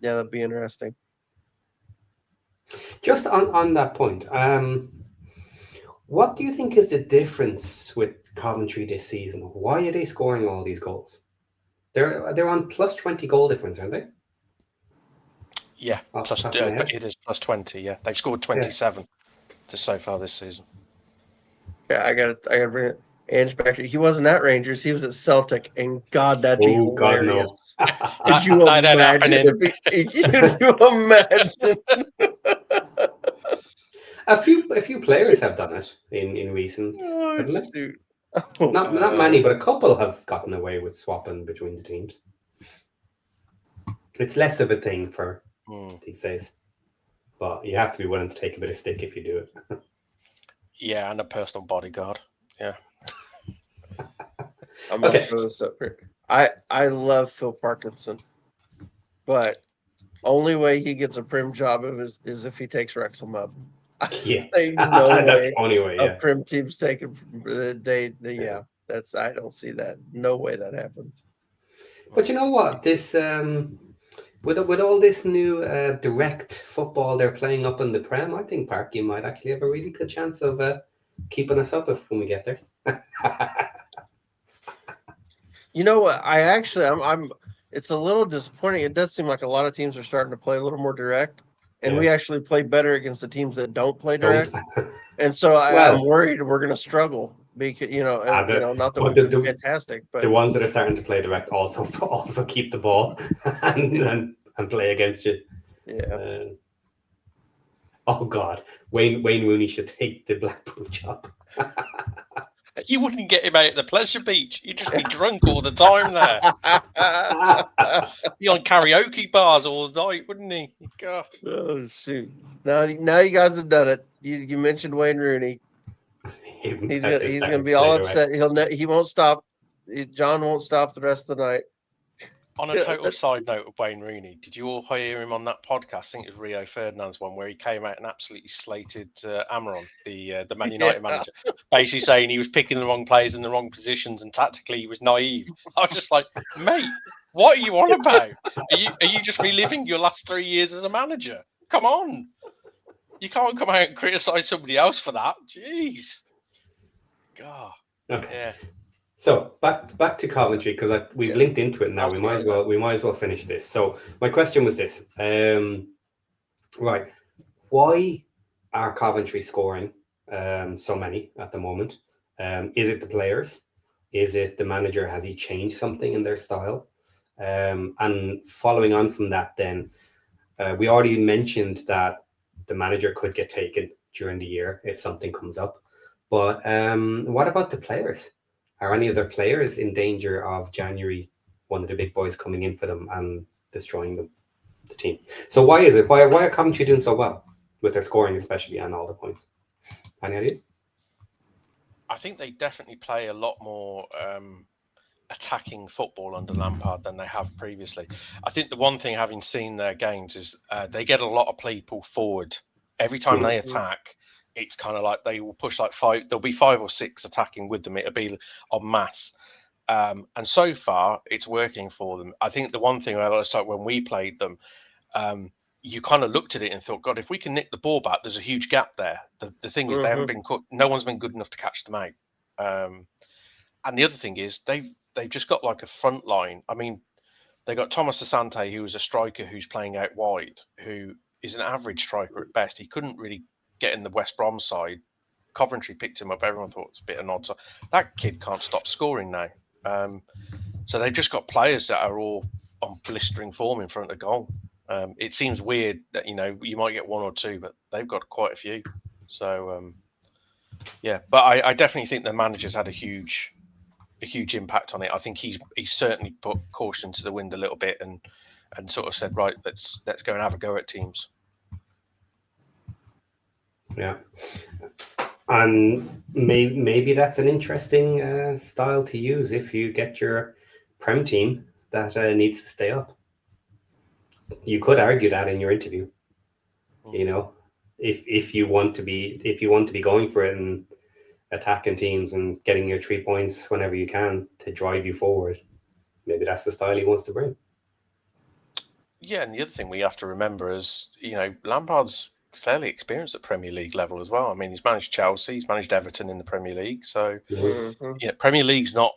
That'd be interesting.
Just on that point, what do you think is the difference with Coventry this season? Why are they scoring all these goals? They're on plus 20 goal difference, aren't they?
Yeah,
Off
plus
the top of my head.
it is plus 20. Yeah, they've scored 27 just so far this season.
Yeah, I gotta bring it. Ange back. He wasn't at Rangers. He was at Celtic, and God, that'd be
Oh God, no!
hilarious. Could you
That ain't
imagine
happening.
Could you imagine?
A few players have done it in recent,
Oh
haven't they?
shoot! Oh,
Not many, but a couple have gotten away with swapping between the teams. It's less of a thing for these days, but you have to be willing to take a bit of stick if you do it.
Yeah, and a personal bodyguard. Yeah.
I'm gonna throw this up here. I love Phil Parkinson, but only way he gets a prim job is if he takes Wrexham up.
Yeah,
Ain't no
that's
way
the only way.
a
Yeah,
prim team's taking yeah. That's I don't see that. No way that happens.
but you know what? This with all this new direct football they're playing up in the Prem, I think Parky might actually have a really good chance of keeping us up when we get there.
You know what? I'm. It's a little disappointing. It does seem like a lot of teams are starting to play a little more direct, and we actually play better against the teams that don't play direct. And so I'm worried we're going to struggle because not that we're fantastic, but
the ones that are starting to play direct also keep the ball and play against you.
Yeah.
Oh God, Wayne Rooney should take the Blackpool job.
You wouldn't get him out at the pleasure beach. You'd just be drunk all the time there. Be on karaoke bars all the night, wouldn't he? God.
Oh shoot! Now you guys have done it. You mentioned Wayne Rooney. He's gonna be all upset. He won't stop. John won't stop the rest of the night.
On a total side note of Wayne Rooney, did you all hear him on that podcast? I think it was Rio Ferdinand's one where he came out and absolutely slated Amaron, the Man United manager, basically saying he was picking the wrong players in the wrong positions and tactically he was naive. I was just like, mate, what are you on about? Are you just reliving your last 3 years as a manager? Come on, you can't come out and criticise somebody else for that. Jeez, God.
Okay.
Yeah.
So back to Coventry because we've linked into it now. We might as well finish this. So my question was this: right, why are Coventry scoring so many at the moment? Is it the players? Is it the manager? Has he changed something in their style? And following on from that, then we already mentioned that the manager could get taken during the year if something comes up. But what about the players? Are any of their players in danger of January, one of the big boys coming in for them and destroying the team? So why is it? Why are Coventry doing so well with their scoring, especially, and all the points? Any ideas?
I think they definitely play a lot more attacking football under Lampard than they have previously. I think the one thing, having seen their games, is they get a lot of people forward. Every time they attack, it's kind of like they will push like five. There'll be 5 or 6 attacking with them. It'll be en masse. And so far, it's working for them. I think the one thing I noticed, like when we played them, you kind of looked at it and thought, God, if we can nick the ball back, there's a huge gap there. The thing is, they haven't been caught. No one's been good enough to catch them out. And the other thing is, they've just got like a front line. I mean, they got Thomas Asante, who is a striker who's playing out wide, who is an average striker at best. He couldn't really get in the West Brom side. Coventry picked him up. Everyone thought it's a bit of an odd. So that kid can't stop scoring now. So they've just got players that are all on blistering form in front of goal. It seems weird that you might get 1 or 2, but they've got quite a few. So but I definitely think the manager's had a huge impact on it. I think he's certainly put caution to the wind a little bit and sort of said, right, let's go and have a go at teams.
Yeah, and maybe that's an interesting style to use if you get your Prem team that needs to stay up. You could argue that in your interview. If you want to be going for it and attacking teams and getting your 3 points whenever you can to drive you forward, maybe that's the style he wants to bring. Yeah,
and the other thing we have to remember is, Lampard's fairly experienced at Premier League level as well. I mean, he's managed Chelsea, he's managed Everton in the Premier League, so Premier League's not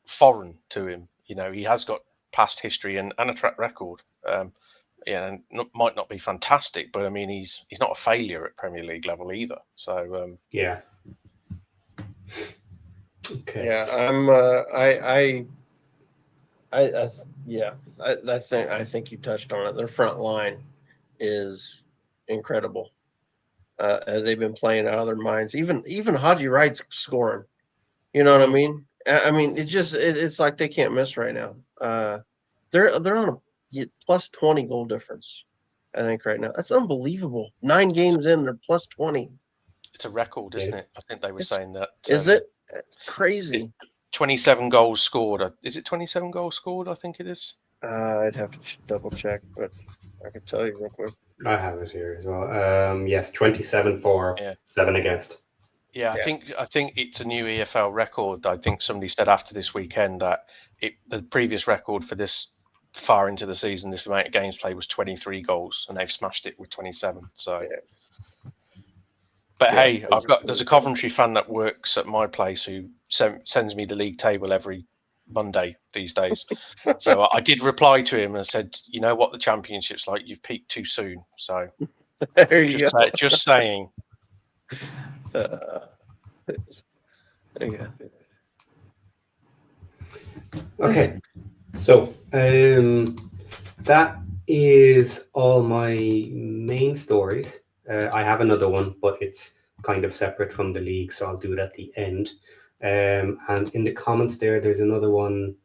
foreign to him. He has got past history and a track record. yeah, might not be fantastic, but I mean, he's not a failure at Premier League level either. So
Yeah. Okay.
Yeah, I think you touched on it. Their front line is incredible. They've been playing out of their minds. Even Haji Wright's scoring. You know what I mean? I mean, it's like they can't miss right now. They're on a plus 20 goal difference, I think, right now. That's unbelievable. 9 games in, they're plus 20.
it's a record, isn't it? I think they were saying that.
Is it? Crazy.
27 goals scored. Is it 27 goals scored? I think it is.
I'd have to double check, but I can tell you real quick.
I have it here as well. Yes, 27 for, 7 against.
Yeah, I think it's a new EFL record. I think somebody said after this weekend that the previous record for this far into the season, this amount of games played, was 23 goals, and they've smashed it with 27. So, but hey, there's a Coventry fan that works at my place who sends me the league table every Monday these days. So I did reply to him and said, you know what the championship's like, you've peaked too soon. So
there you go.
Just saying.
Okay, so that is all my main stories. I have another one, but it's kind of separate from the league, so I'll do it at the end. And in the comments there's another one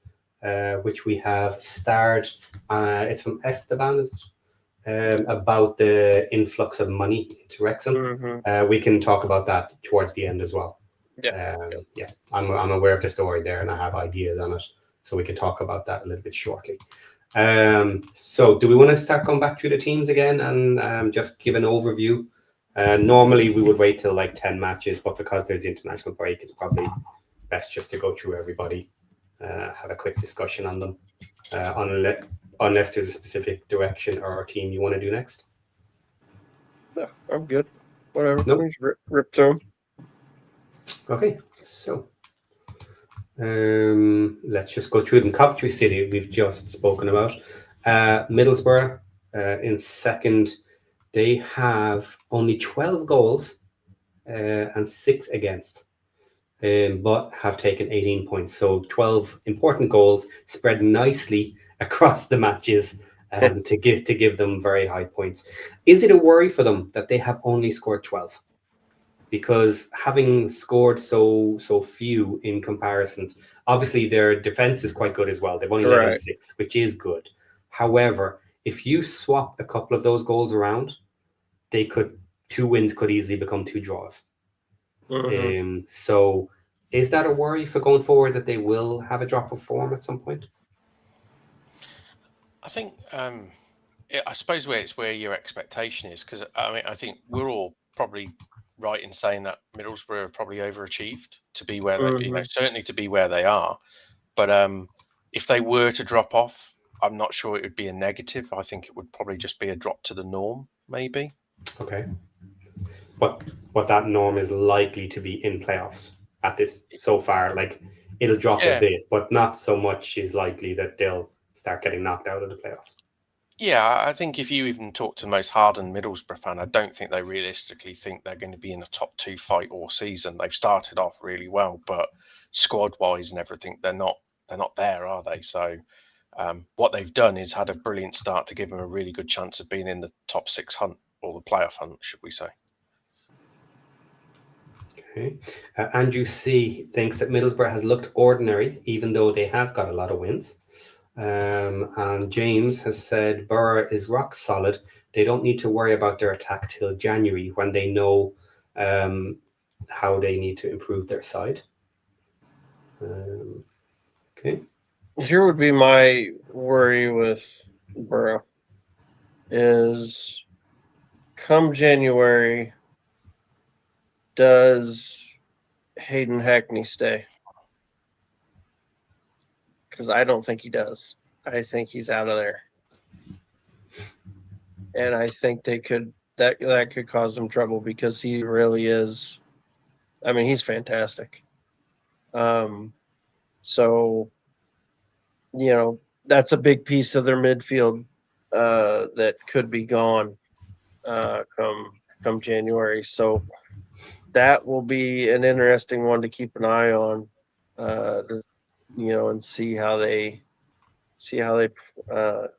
which we have starred. It's from Esteban, is it? About the influx of money into Wrexham. We can talk about that towards the end as well. I'm aware of the story there, and I have ideas on it, so we can talk about that a little bit shortly. So do we want to start going back through the teams again and just give an overview? Normally we would wait till like 10 matches, but because there's the international break, it's probably best just to go through everybody, have a quick discussion on them, unless there's a specific direction or team you want to do next.
No, I'm good. Whatever.
Nope.
Rip to them.
Okay, so let's just go through them. Coventry City, we've just spoken about. Middlesbrough in second. They have only 12 goals and 6 against, but have taken 18 points. So 12 important goals spread nicely across the matches to give them very high points. Is it a worry for them that they have only scored 12? Because having scored so few in comparison, obviously their defense is quite good as well. They've only let in 6, which is good. However, if you swap a couple of those goals around, 2 wins could easily become 2 draws. So is that a worry for going forward, that they will have a drop of form at some point?
I think I suppose where your expectation is, because I mean I think we're all probably right in saying that Middlesbrough are probably overachieved to be where they, certainly to be where they are. But if they were to drop off, I'm not sure it would be a negative. I think it would probably just be a drop to the norm, maybe.
Okay. But that norm is likely to be in playoffs at this so far. Like, it'll drop a bit, but not so much is likely that they'll start getting knocked out of the playoffs.
Yeah, I think if you even talk to the most hardened Middlesbrough fan, I don't think they realistically think they're going to be in a top 2 fight all season. They've started off really well, but squad-wise and everything, they're not there, are they? So what they've done is had a brilliant start to give them a really good chance of being in the top 6 hunt, or the playoff hunt, should we say.
Okay. Andrew C. thinks that Middlesbrough has looked ordinary, even though they have got a lot of wins. And James has said Borough is rock solid. They don't need to worry about their attack till January, when they know how they need to improve their side. Okay.
Here would be my worry with Borough is, come January, does Hayden Hackney stay? Because I don't think he does. I think he's out of there, and I think that could cause them trouble, because he really is. I mean, he's fantastic. So, that's a big piece of their midfield that could be gone come January. So that will be an interesting one to keep an eye on, and see how they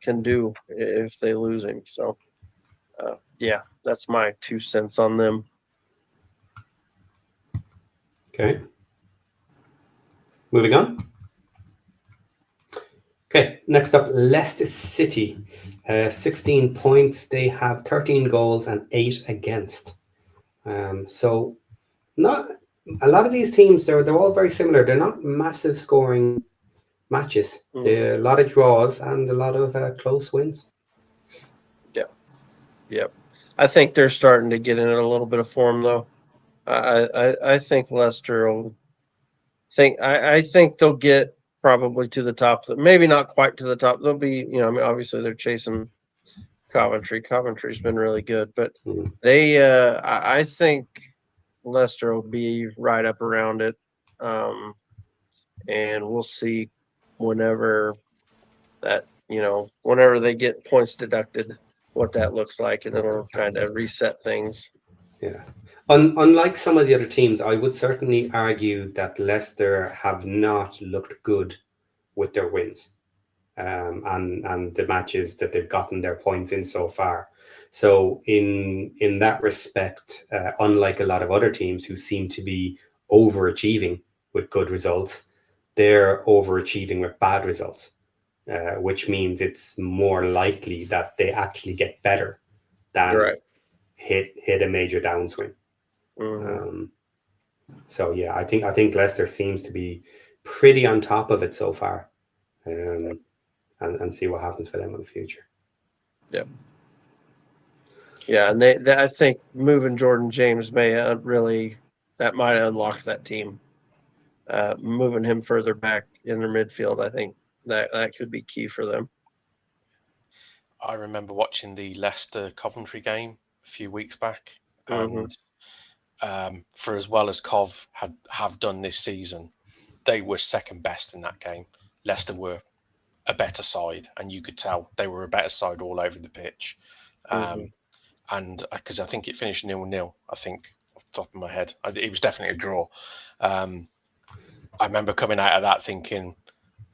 can do if they lose him. So yeah, that's my 2 cents on them.
Okay. Moving on. Okay, next up, Leicester City. 16 points. They have 13 goals and 8 against. So not a lot of these teams, they're all very similar. They're not massive scoring matches. There are a lot of draws and a lot of close wins.
Yep. I think they're starting to get in a little bit of form, though. I think Leicester will I think they'll get probably to the top. Maybe not quite to the top. They'll be, obviously they're chasing Coventry. Coventry's been really good, but I think Leicester will be right up around it. And we'll see whenever they get points deducted, what that looks like, and it'll kind of reset things.
Yeah. Unlike some of the other teams, I would certainly argue that Leicester have not looked good with their wins and the matches that they've gotten their points in so far. So in that respect, unlike a lot of other teams who seem to be overachieving with good results, they're overachieving with bad results, which means it's more likely that they actually get better than hit a major downswing. So yeah, I think Leicester seems to be pretty on top of it so far, and see what happens for them in the future.
Yep. Yeah, and they I think moving Jordan James may that might unlock that team. Moving him further back in their midfield, I think that could be key for them.
I remember watching the Leicester Coventry game a few weeks back, and for as well as Cov have done this season, they were second best in that game. Leicester were a better side, and you could tell they were a better side all over the pitch. And because I think it finished 0-0, I think off the top of my head, it was definitely a draw. I remember coming out of that thinking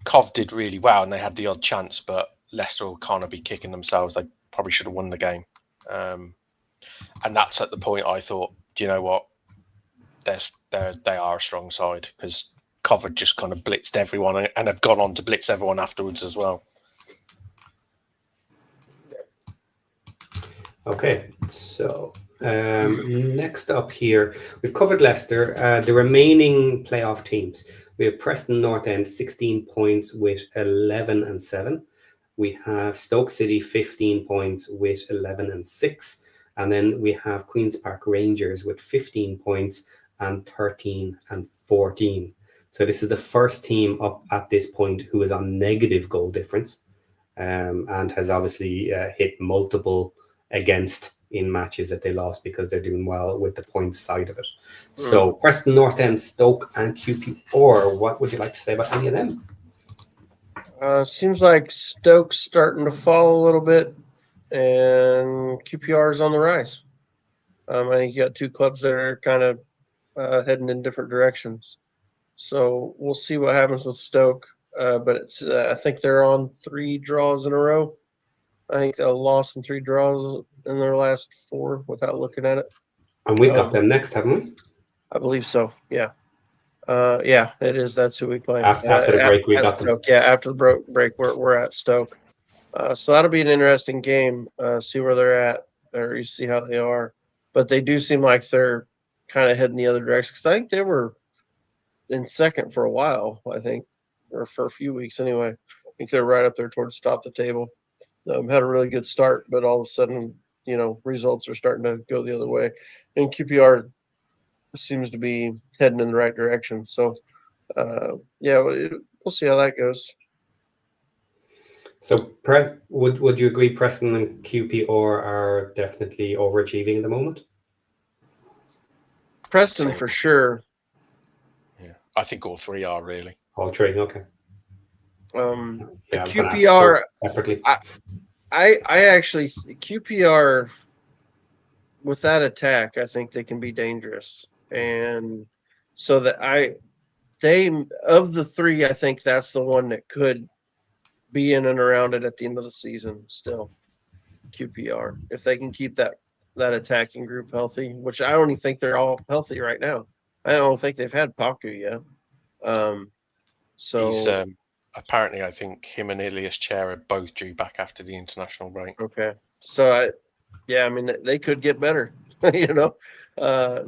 Cov did really well and they had the odd chance, but Leicester will kind of be kicking themselves. They probably should have won the game. And that's at the point I thought, do you know what? They are a strong side, because Cov had just kind of blitzed everyone and have gone on to blitz everyone afterwards as well.
Okay, so next up here, we've covered Leicester. The remaining playoff teams, we have Preston North End, 16 points with 11 and 7. We have Stoke City, 15 points with 11 and 6. And then we have Queen's Park Rangers with 15 points and 13 and 14. So this is the first team up at this point who is on negative goal difference, and has obviously hit multiple against in matches that they lost because they're doing well with the points side of it. So Preston North End, Stoke and QPR, what would you like to say about any of them?
Seems like Stoke's starting to fall a little bit, and QPR is on the rise. I think you got two clubs that are kind of heading in different directions. So we'll see what happens with Stoke. But it's I think they're on 3 draws in a row. I think they'll lost in 3 draws in their last 4 without looking at it.
And we got them next, haven't we?
I believe so. Yeah. Yeah, it is. That's who we play.
After the break, we got them.
Stoke. Yeah, after the break, we're at Stoke. So that'll be an interesting game. See where they're at, or you see how they are. But they do seem like they're kind of heading the other direction, because I think they were in second for a while. I think, or for a few weeks anyway. I think they're right up there towards the top of the table. Had a really good start, but all of a sudden, results are starting to go the other way. And QPR seems to be heading in the right direction. So, yeah, we'll see how that goes.
So, would you agree Preston and QPR are definitely overachieving at the moment?
Preston for sure.
Yeah, I think all 3 are really.
All 3, okay.
QPR, I actually QPR with that attack, I think they can be dangerous, and so they of the three, I think that's the one that could be in and around it at the end of the season. Still, QPR if they can keep that attacking group healthy, which I don't even think they're all healthy right now. I don't think they've had Paku yet. So
He's apparently, I think him and Ilias Chair are both due back after the international break.
okay, so I mean they could get better, you know.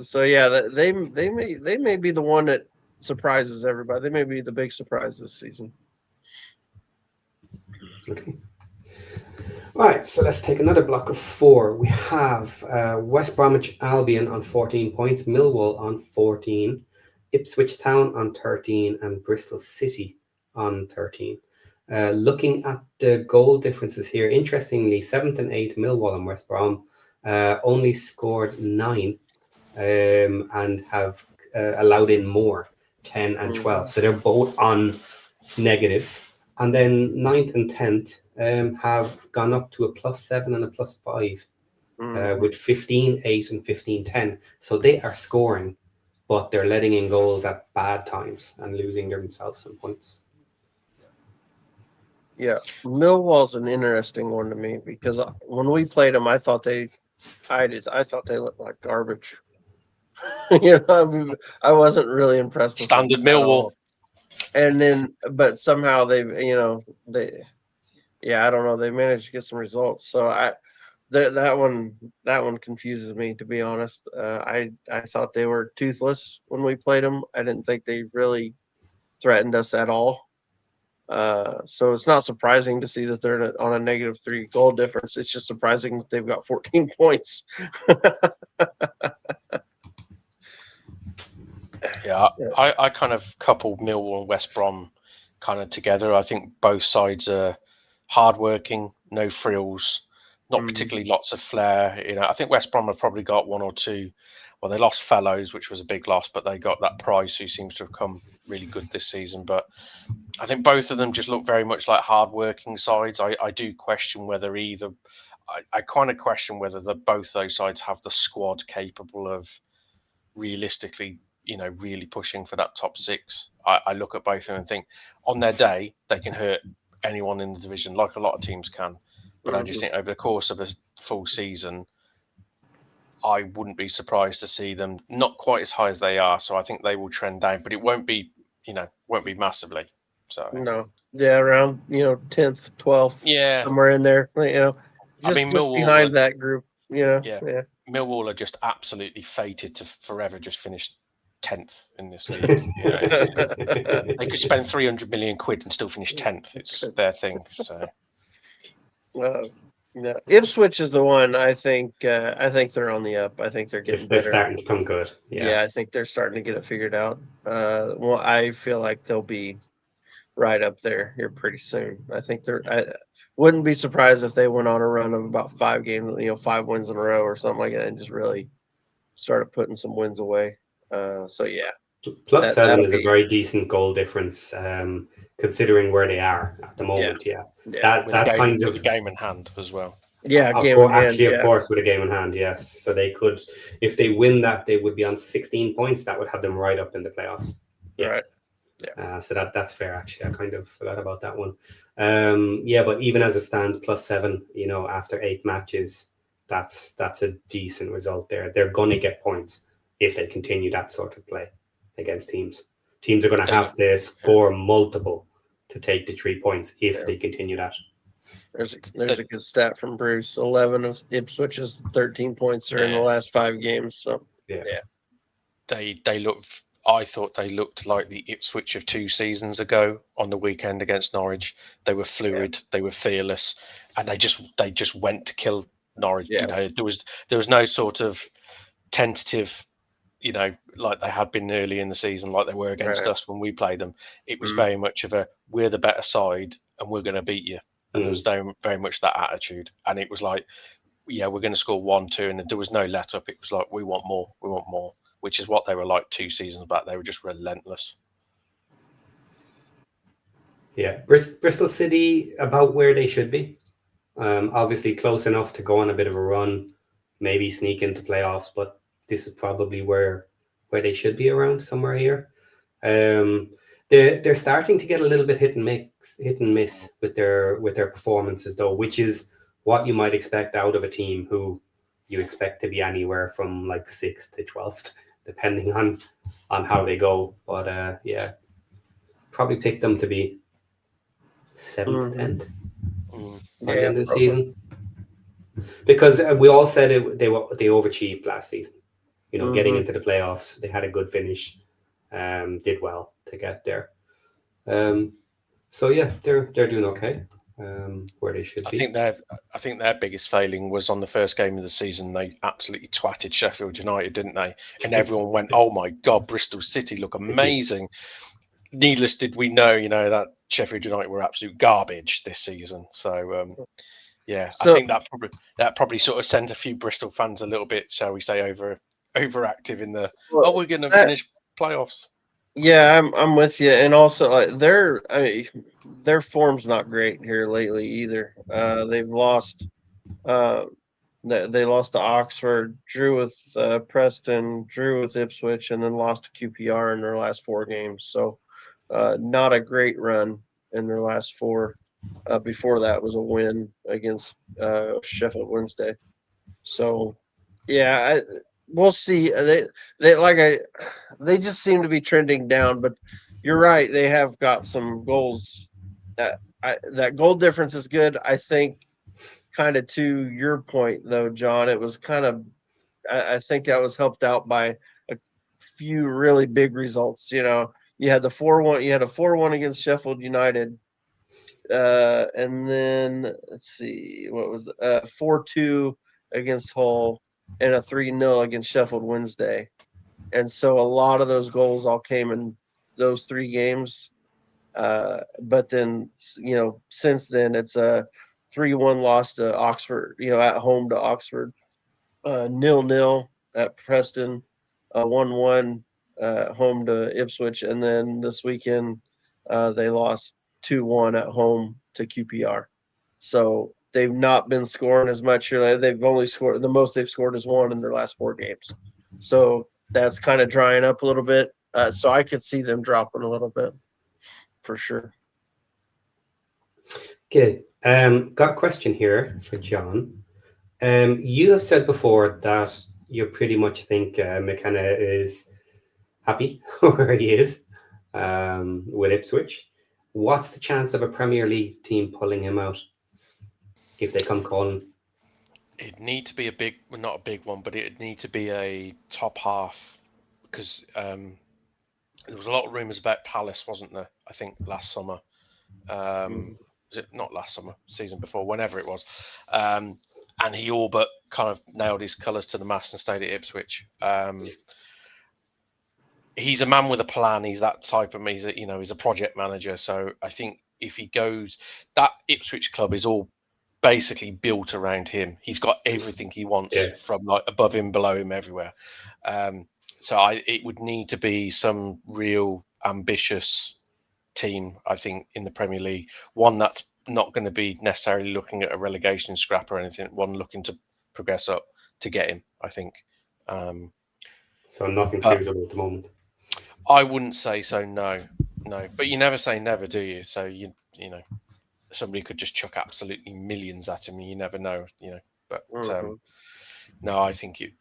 So yeah, they may be the one that surprises everybody. They may be the big surprise this season.
Okay. All right, so let's take another block of 4. We have West Bromwich Albion on 14 points, Millwall on 14, Ipswich Town on 13, and Bristol City on 13. Looking at the goal differences here, interestingly, 7th and 8th, Millwall and West Brom only scored 9 and have allowed in more, 10 and 12. So they're both on negatives. And then 9th and 10th have gone up to a +7 and a +5 with 15-8 and 15-10. So they are scoring, but they're letting in goals at bad times and losing themselves some points.
Yeah, Millwall's an interesting one to me because when we played them, I thought they looked like garbage. You know, I mean, I wasn't really impressed with
Standard
them at
Millwall.
all. And then, but somehow I don't know, they managed to get some results. So that one confuses me, to be honest. I thought they were toothless when we played them. I didn't think they really threatened us at all. So it's not surprising to see that they're on a -3 goal difference. It's just surprising that they've got 14 points.
Yeah, I kind of coupled Millwall and West Brom kind of together. I think both sides are hardworking, no frills, not particularly lots of flair. You know, I think West Brom have probably got 1 or 2. Well, they lost Fellows, which was a big loss, but they got that Price, who seems to have come really good this season. But I think both of them just look very much like hard-working sides. I do question whether either. I kind of question whether both those sides have the squad capable of realistically, really pushing for that top 6. I look at both of them and think on their day they can hurt anyone in the division, like a lot of teams can. But I just think over the course of a full season, I wouldn't be surprised to see them not quite as high as they are. So I think they will trend down, but it won't be massively. So
no, yeah, around 10th, 12th,
yeah,
somewhere in there. Just
Millwall
behind that group. Yeah.
Millwall are just absolutely fated to forever just finish 10th in this league. They could spend 300 million quid and still finish 10th. It's their thing. So.
Yeah, Ipswich is the one. I think they're on the up. I think they're getting better.
They're starting to come good.
Yeah, I think they're starting to get it figured out. Well, I feel like they'll be right up there here pretty soon. I think I wouldn't be surprised if they went on a run of about 5 games, 5 wins in a row or something like that, and just really started putting some wins away. So yeah.
+7 is a very decent goal difference, considering where they are at the moment. Yeah. That kind of
a game in hand as well.
Yeah,
of course, with a game in hand, yes. So they could, if they win that, they would be on 16 points. That would have them right up in the playoffs. Yeah.
Right. Yeah.
So that's fair. Actually, I kind of forgot about that one. But even as it stands, +7, after 8 matches, that's a decent result there. They're going to get points if they continue that sort of play against teams. Teams are going to have to score multiple to take the 3 points if they continue that.
There's a good stat from Bruce. 11 of Ipswich's 13 points are in the last 5 games. So
they look. I thought they looked like the Ipswich of 2 seasons ago on the weekend against Norwich. They were fluid, they were fearless, and they just went to kill Norwich.
Yeah.
There was no sort of tentative, like they had been early in the season, like they were against us when we played them. It was very much of we're the better side and we're going to beat you. And there was very much that attitude. And it was like, we're going to score 1, 2, and there was no let up. It was like, we want more, which is what they were like 2 seasons back. They were just relentless.
Yeah. Bristol City about where they should be. Obviously close enough to go on a bit of a run, maybe sneak into playoffs, but this is probably where they should be, around somewhere here. They're starting to get a little bit hit and miss with their performances, though, which is what you might expect out of a team who you expect to be anywhere from like 6th to 12th, depending on how they go. But yeah, probably pick them to be 7th, 10th by the end of the season, because we all said they overachieved last season. You know, getting into the playoffs, they had a good finish, did well to get there. So yeah, they're doing okay, where they should be.
I think their biggest failing was on the first game of the season. They absolutely twatted Sheffield United, didn't they? And everyone went, "Oh my God, Bristol City look amazing." Needless did we know, that Sheffield United were absolute garbage this season. So yeah, I think that probably sort of sent a few Bristol fans a little bit, shall we say, overactive in the we're going to finish playoffs.
Yeah, I'm with you, and also their form's not great here lately either. They've lost. They lost to Oxford, drew with Preston, drew with Ipswich, and then lost to QPR in their last 4 games. So, not a great run in their last 4. Before that was a win against Sheffield Wednesday. So, yeah, we'll see. They just seem to be trending down. But you're right; they have got some goals. That goal difference is good. I think, kind of to your point though, John, it was kind of. I think that was helped out by a few really big results. You had the 4-1. You had a 4-1 against Sheffield United. And then let's see, what was 4-2 against Hull and a 3-0 against Sheffield Wednesday. And so a lot of those goals all came in those 3 games. But then, since then it's a 3-1 loss to Oxford, at home to Oxford, 0-0 at Preston, 1-1 home to Ipswich, and then this weekend they lost 2-1 at home to QPR. So they've not been scoring as much here. They've only scored, the most they've scored is 1 in their last 4 games. So that's kind of drying up a little bit. So I could see them dropping a little bit for sure.
Okay. Got a question here for John. You have said before that you pretty much think McKenna is happy where he is with Ipswich. What's the chance of a Premier League team pulling him out if they come calling?
It'd need to be not a big one, but it'd need to be a top half, because there was a lot of rumours about Palace, wasn't there? I think last summer. Was it not last summer? Season before, whenever it was. And he all but kind of nailed his colours to the mast and stayed at Ipswich. He's a man with a plan. He's that type of. He's a project manager. So I think if he goes, that Ipswich club is all basically built around him. He's got everything he wants from like above him, below him, everywhere. So it would need to be some real ambitious team, I think, in the Premier League. One that's not going to be necessarily looking at a relegation scrap or anything. One looking to progress up to get him, I think.
So nothing suitable at the moment.
I wouldn't say so. No. But you never say never, do you? So you know, somebody could just chuck absolutely millions at him, and you never know. But no, I think it.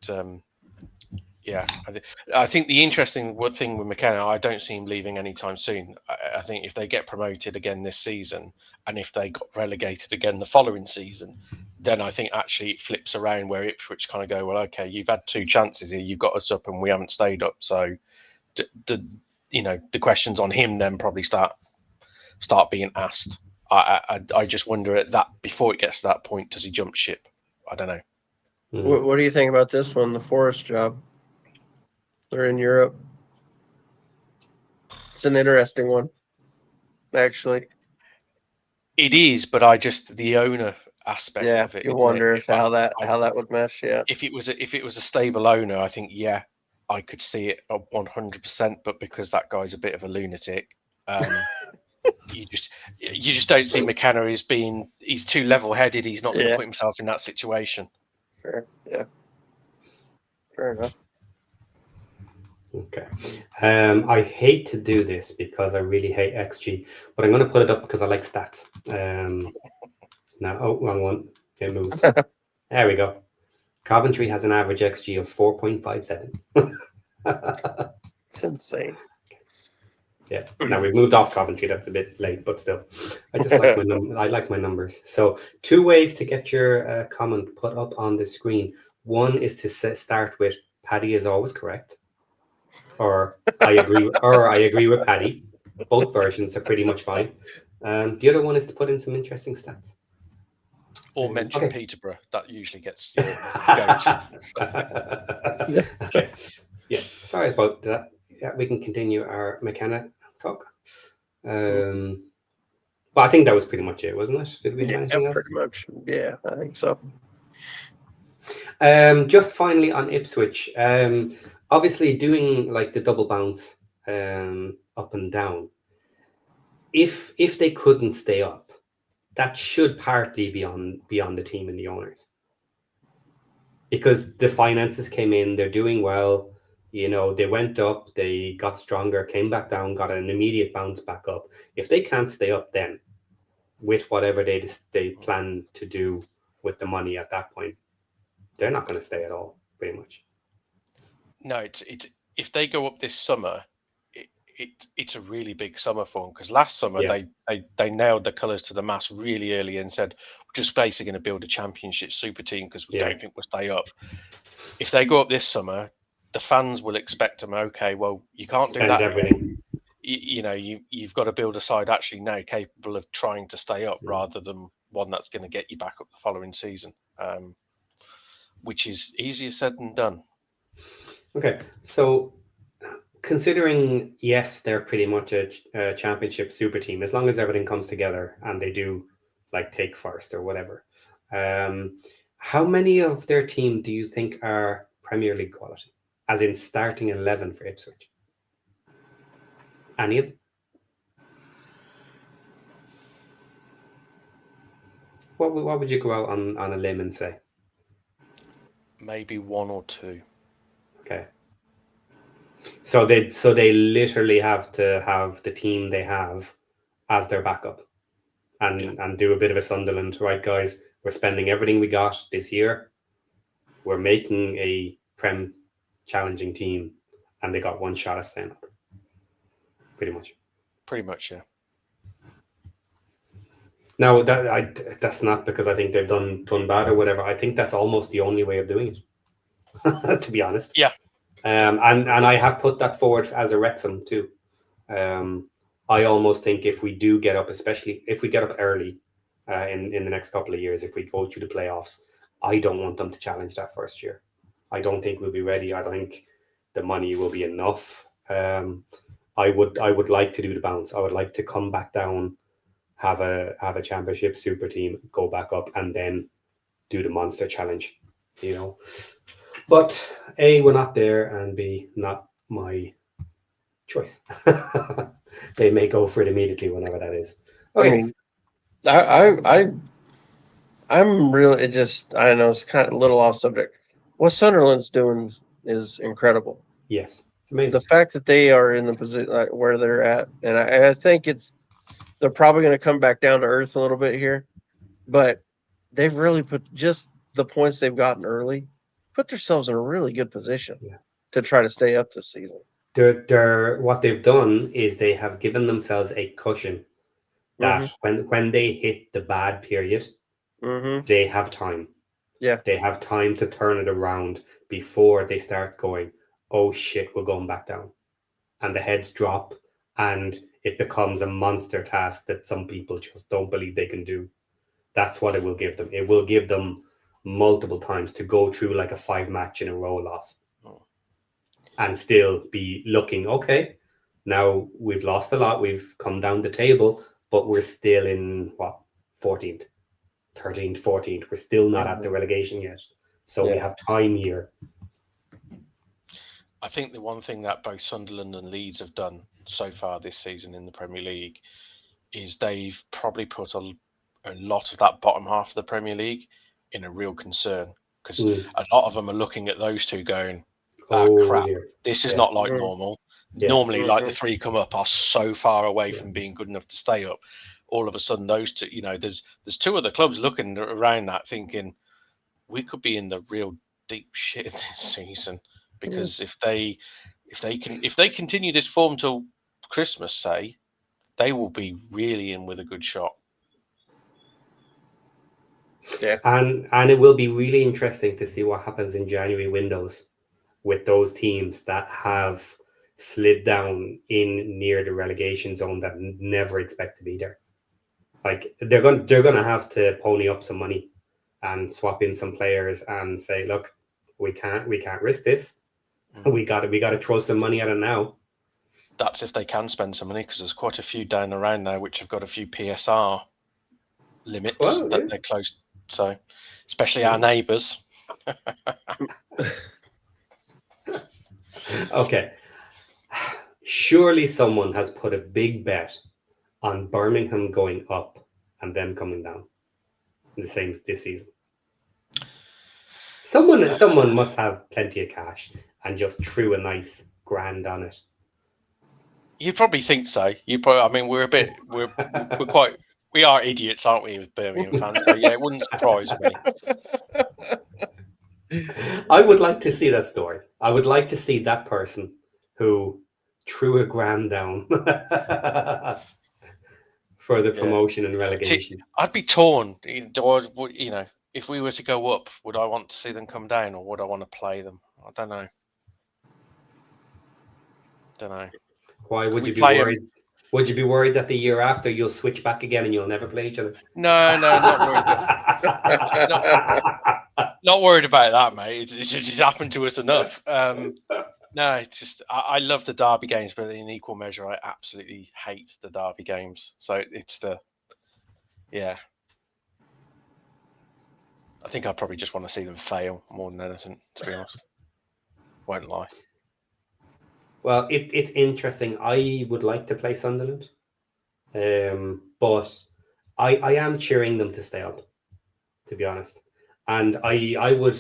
I think the interesting thing with McKenna, I don't see him leaving anytime soon. I think if they get promoted again this season, and if they got relegated again the following season, then I think actually it flips around where Ipswich kind of go, well, okay, you've had 2 chances here, you've got us up, and we haven't stayed up. So, the questions on him then probably start being asked. I just wonder at that, before it gets to that point, does he jump ship? I don't know.
What do you think about this one, the Forest job? They're in Europe. It's an interesting one, actually.
It is, but the owner aspect of it.
You wonder how that would mesh. Yeah.
If it was a stable owner, I think I could see it 100%. But because that guy's a bit of a lunatic, you just don't see McKenna as being. He's too level-headed. He's not going to
Yeah.
put himself in that situation.
Fair. Yeah. Fair enough.
Okay. I hate to do this because I really hate XG, but I'm going to put it up because I like stats. Now, oh, wrong one. It moved. There we go. Coventry has an average XG of 4.57.
It's insane.
Yeah. Now we've moved off Coventry. That's a bit late, but still, I just like I like my numbers. So 2 ways to get your comment put up on the screen. One is to start with Paddy is always correct, or I agree with Paddy. Both versions are pretty much fine. The other one is to put in some interesting stats.
Or mention
okay.
Peterborough. That usually gets your go-to.
Okay. Yeah. Sorry about that. Yeah, we can continue our McKenna talk. But I think that was pretty much it, wasn't it? Did we have anything else?
Pretty much. Yeah, I think so.
Just finally on Ipswich, obviously doing like the double bounce up and down. If they couldn't stay up, that should partly be on the team and the owners, because the finances came in, they're doing well. You know, they went up, they got stronger, came back down, got an immediate bounce back up. If they can't stay up, then with whatever they plan to do with the money at that point, they're not going to stay at all, pretty much.
No, it's if they go up this summer, it's a really big summer for them, because last summer they nailed the colours to the mast really early and said we're just basically going to build a championship super team because we don't think we'll stay up. If they go up this summer, the fans will expect them. Okay, well you can't do that
everything.
You know, you've got to build a side actually now capable of trying to stay up rather than one that's going to get you back up the following season, which is easier said than done.
Okay, so considering, yes, they're pretty much a championship super team, as long as everything comes together and they do like take first or whatever. How many of their team do you think are Premier League quality, as in starting 11 for Ipswich? Any of them? What would you go out on a limb and say?
Maybe 1 or 2.
Okay. So they literally have to have the team they have as their backup, and do a bit of a Sunderland, right, guys? We're spending everything we got this year. We're making a Prem challenging team, and they got one shot at staying up. Pretty much, yeah. Now that's not because I think they've done bad or whatever. I think that's almost the only way of doing it, to be honest.
Yeah.
And I have put that forward as a Wrexham too. I almost think if we do get up, especially if we get up early in the next couple of years, if we go through the playoffs, I don't want them to challenge that first year. I don't think we'll be ready. I don't think the money will be enough. I would like to do the bounce. I would like to come back down, have a championship super team, go back up, and then do the monster challenge. You know, but A, we're not there, and B, not my choice. They may go for it immediately whenever that is. Okay.
I mean, I'm really, I know it's kind of a little off subject. What Sunderland's doing is incredible.
Yes, it's amazing.
The fact that they are in the position where they're at, and I think they're probably going to come back down to earth a little bit here, but they've really put just the points they've gotten early, put themselves in a really good position to try to stay up this season.
What they've done is they have given themselves a cushion that when they hit the bad period, they have time.
Yeah.
They have time to turn it around before they start going, oh shit, we're going back down. And the heads drop and it becomes a monster task that some people just don't believe they can do. That's what it will give them. It will give them multiple times to go through like a 5-match in a row loss. And still be looking, okay, now we've lost a lot, we've come down the table, but we're still in, 14th, 13th, 14th. We're still not at the relegation yet. So we have time here.
I think the one thing that both Sunderland and Leeds have done so far this season in the Premier League is they've probably put a lot of that bottom half of the Premier League in a real concern, because a lot of them are looking at those two going, crap,
dear.
this is
Yeah.
not like normal.
Yeah.
Normally, like the three come up are so far away from being good enough to stay up. All of a sudden, those two, there's two other clubs looking around that thinking we could be in the real deep shit this season, because if they continue this form till Christmas, say, they will be really in with a good shot.
Yeah.
And it will be really interesting to see what happens in January windows with those teams that have slid down in near the relegation zone that never expect to be there. Like they're gonna have to pony up some money and swap in some players and say, look, we can't risk this. We gotta throw some money at it now.
That's if they can spend some money, because there's quite a few down around now which have got a few PSR limits that they're close. So, especially our neighbours.
Okay. Surely someone has put a big bet on Birmingham going up and them coming down in the same this season. Someone must have plenty of cash and just threw a nice grand on it.
You probably think so. I mean, we are idiots, aren't we, with Birmingham fans? So yeah, it wouldn't surprise me.
I would like to see that story. I would like to see that person who threw a grand down for the promotion and relegation.
I'd be torn. If we were to go up, would I want to see them come down, or would I want to play them? I don't know.
Why would you be worried? Would you be worried that the year after you'll switch back again and you'll never play each other?
No, not worried. Not worried about that, mate. It just happened to us enough. No, it's just I love the derby games, but in equal measure, I absolutely hate the derby games. So it's I think I probably just want to see them fail more than anything, to be honest. Won't lie.
Well, it's interesting. I would like to play Sunderland, but I am cheering them to stay up, to be honest. And I would,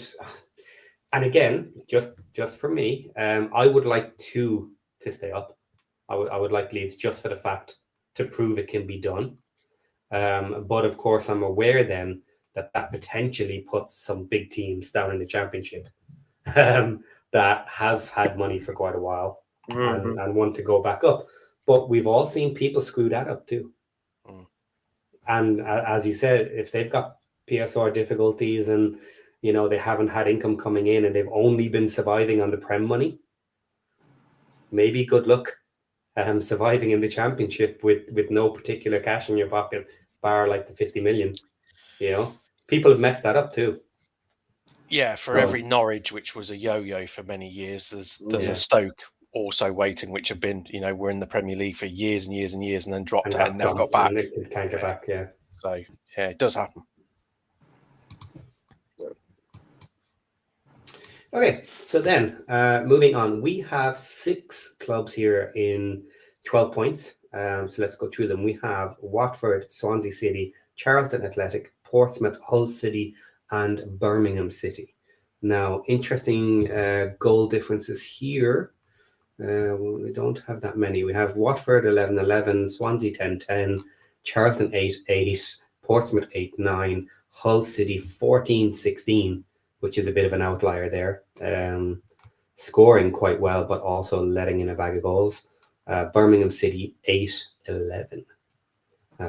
and again, just for me, I would like to stay up. I would like Leeds just for the fact to prove it can be done. But of course, I'm aware then that potentially puts some big teams down in the Championship that have had money for quite a while. And want to go back up. But we've all seen people screw that up too. And as you said, if they've got PSR difficulties and they haven't had income coming in and they've only been surviving on the Prem money, maybe good luck surviving in the Championship with no particular cash in your pocket, bar like the 50 million. People have messed that up too.
Yeah, for every Norwich, which was a yo-yo for many years, there's a Stoke also waiting, which have been, were in the Premier League for years and years and years, and then dropped out and never got back.
It can't get back, yeah.
So yeah, it does happen.
Okay, so then moving on, we have 6 clubs here in 12 points. So let's go through them. We have Watford, Swansea City, Charlton Athletic, Portsmouth, Hull City, and Birmingham City. Now, interesting goal differences here. We don't have that many. We have Watford 11-11, Swansea 10-10, Charlton 8-8, Portsmouth 8-9, Hull City 14-16, which is a bit of an outlier there. Scoring quite well, but also letting in a bag of goals. Birmingham City 8-11,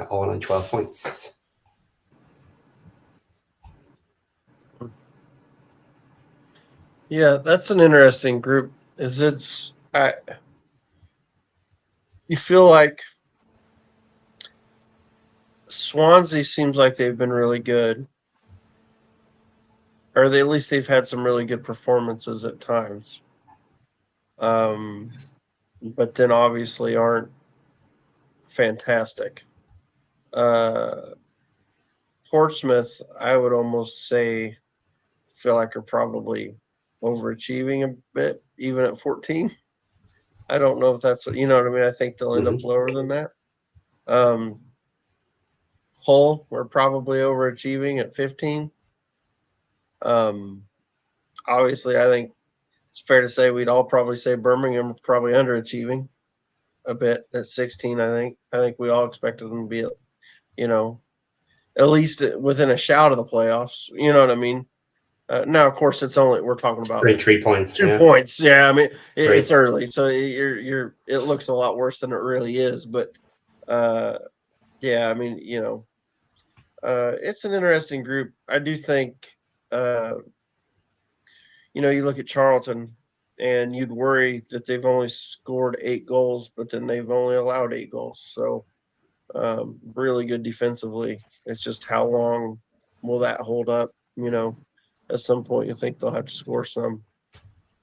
all on 12 points.
Yeah, that's an interesting group. You feel like Swansea seems like they've been really good, or at least they've had some really good performances at times. But then obviously aren't fantastic. Portsmouth, I would almost say, feel like are probably overachieving a bit, even at 14. I don't know if that's what, I think they'll end up lower than that. Hull were probably overachieving at 15. Obviously, I think it's fair to say we'd all probably say Birmingham probably underachieving a bit at 16. I think we all expected them to be, at least within a shout of the playoffs. You know what I mean? Now, of course, we're talking about
Great 3 points.
2 points. Yeah, I mean it's
Great.
early, so it looks a lot worse than it really is. But yeah, I mean it's an interesting group. I do think you look at Charlton, and you'd worry that they've only scored 8 goals, but then they've only allowed 8 goals. So really good defensively. It's just how long will that hold up? At some point you think they'll have to score some.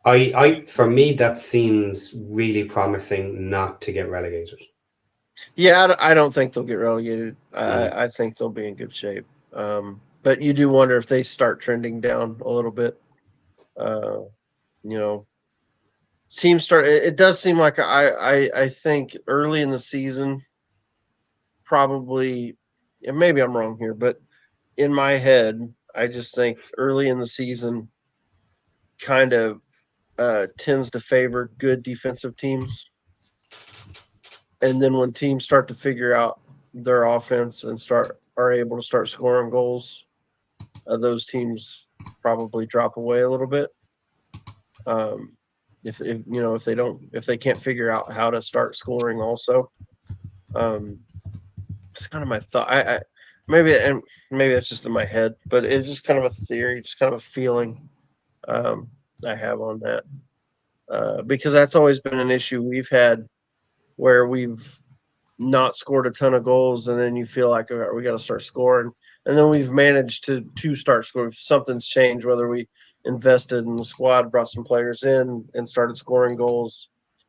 For me, that seems really promising not to get relegated.
Yeah, I don't think they'll get relegated. I think they'll be in good shape. But you do wonder if they start trending down a little bit. Teams start. It does seem like I think early in the season, probably, and maybe I'm wrong here, but in my head, I just think early in the season kind of tends to favor good defensive teams. And then when teams start to figure out their offense and are able to start scoring goals, those teams probably drop away a little bit. If they can't figure out how to start scoring also. It's kind of my thought. Maybe that's just in my head, but it's just kind of a theory, just kind of a feeling I have on that. Because that's always been an issue we've had, where we've not scored a ton of goals, and then you feel like, all right, we got to start scoring, and then we've managed to start scoring. If something's changed, whether we invested in the squad, brought some players in, and started scoring goals.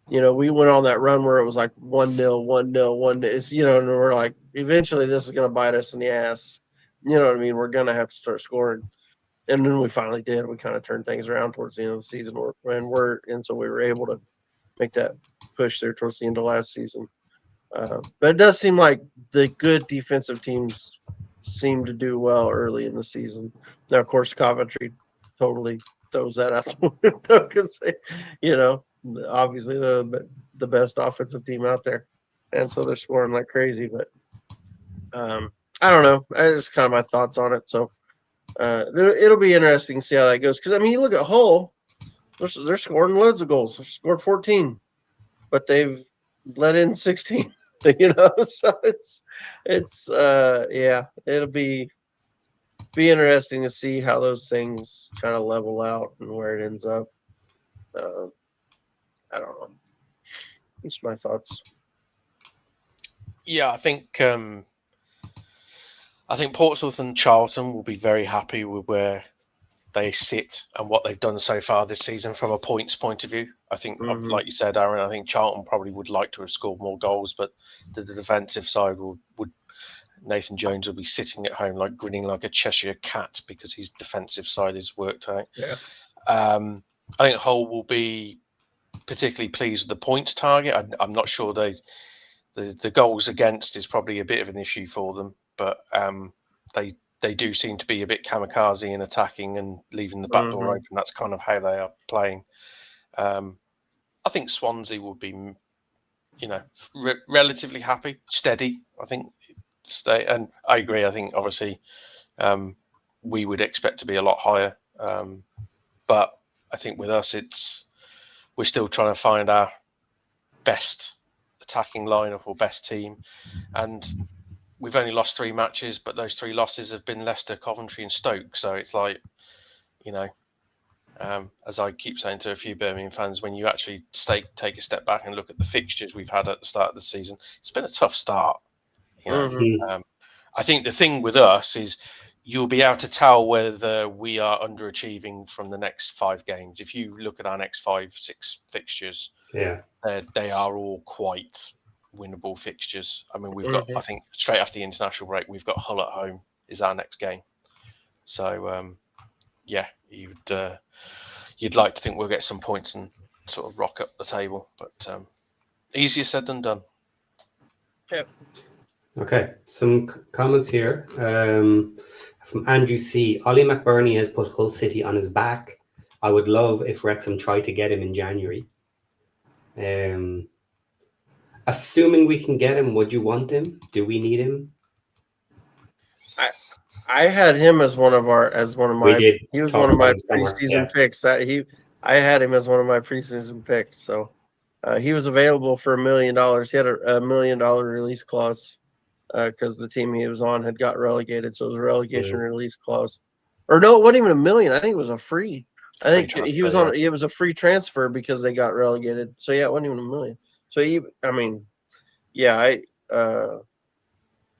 We went on that run where it was like 1-0, 1-0, 1-0. It's, and we're like, eventually this is going to bite us in the ass. You know what I mean? We're going to have to start scoring. And then we finally did. We kind of turned things around towards the end of the season, and so we were able to make that push there towards the end of last season. But it does seem like the good defensive teams seem to do well early in the season. Now, of course, Coventry totally throws that out the window because obviously they're the best offensive team out there, and so they're scoring like crazy. But I don't know. That's kind of my thoughts on it. So it'll be interesting to see how that goes. Because you look at Hull, they're scoring loads of goals. They scored 14, but they've let in 16. So it's it'll be interesting to see how those things kind of level out and where it ends up. I don't know. Just my thoughts.
Yeah, I think Portsmouth and Charlton will be very happy with where they sit and what they've done so far this season from a points point of view. I think, like you said, Aaron, I think Charlton probably would like to have scored more goals, but the defensive side would Nathan Jones will be sitting at home like grinning like a Cheshire cat because his defensive side is worked out.
Yeah.
I think Hull will be particularly pleased with the points target. I'm not sure the goals against is probably a bit of an issue for them, but they do seem to be a bit kamikaze in attacking and leaving the back door open. That's kind of how they are playing. I think Swansea will be, relatively happy, steady. I think stay, and I agree. I think obviously we would expect to be a lot higher, but I think with us, we're still trying to find our best attacking lineup or best team, and we've only lost 3 matches, but those 3 losses have been Leicester, Coventry, and Stoke. So it's like, as I keep saying to a few Birmingham fans, when you actually take a step back and look at the fixtures we've had at the start of the season, it's been a tough start. I think the thing with us is you'll be able to tell whether we are underachieving from the next 5 games. If you look at our next 5-6 fixtures, they are all quite winnable fixtures. I mean, we've got, I think, straight after the international break, we've got Hull at home is our next game. So, you'd like to think we'll get some points and sort of rock up the table, but easier said than done.
Yep.
Okay, some comments here from Andrew C. Ollie McBurney has put Hull City on his back. I would love if Wrexham tried to get him in January. Assuming we can get him, would you want him? Do we need him?
I had him as one of my. He was one of my preseason picks. I had him as one of my preseason picks. So he was available for $1 million. He had a $1 million release clause because the team he was on had got relegated. So it was a relegation release clause. Or no, it wasn't even $1 million. I think it was a free. I think he was on. It was a free transfer because they got relegated. So yeah, it wasn't even $1 million. So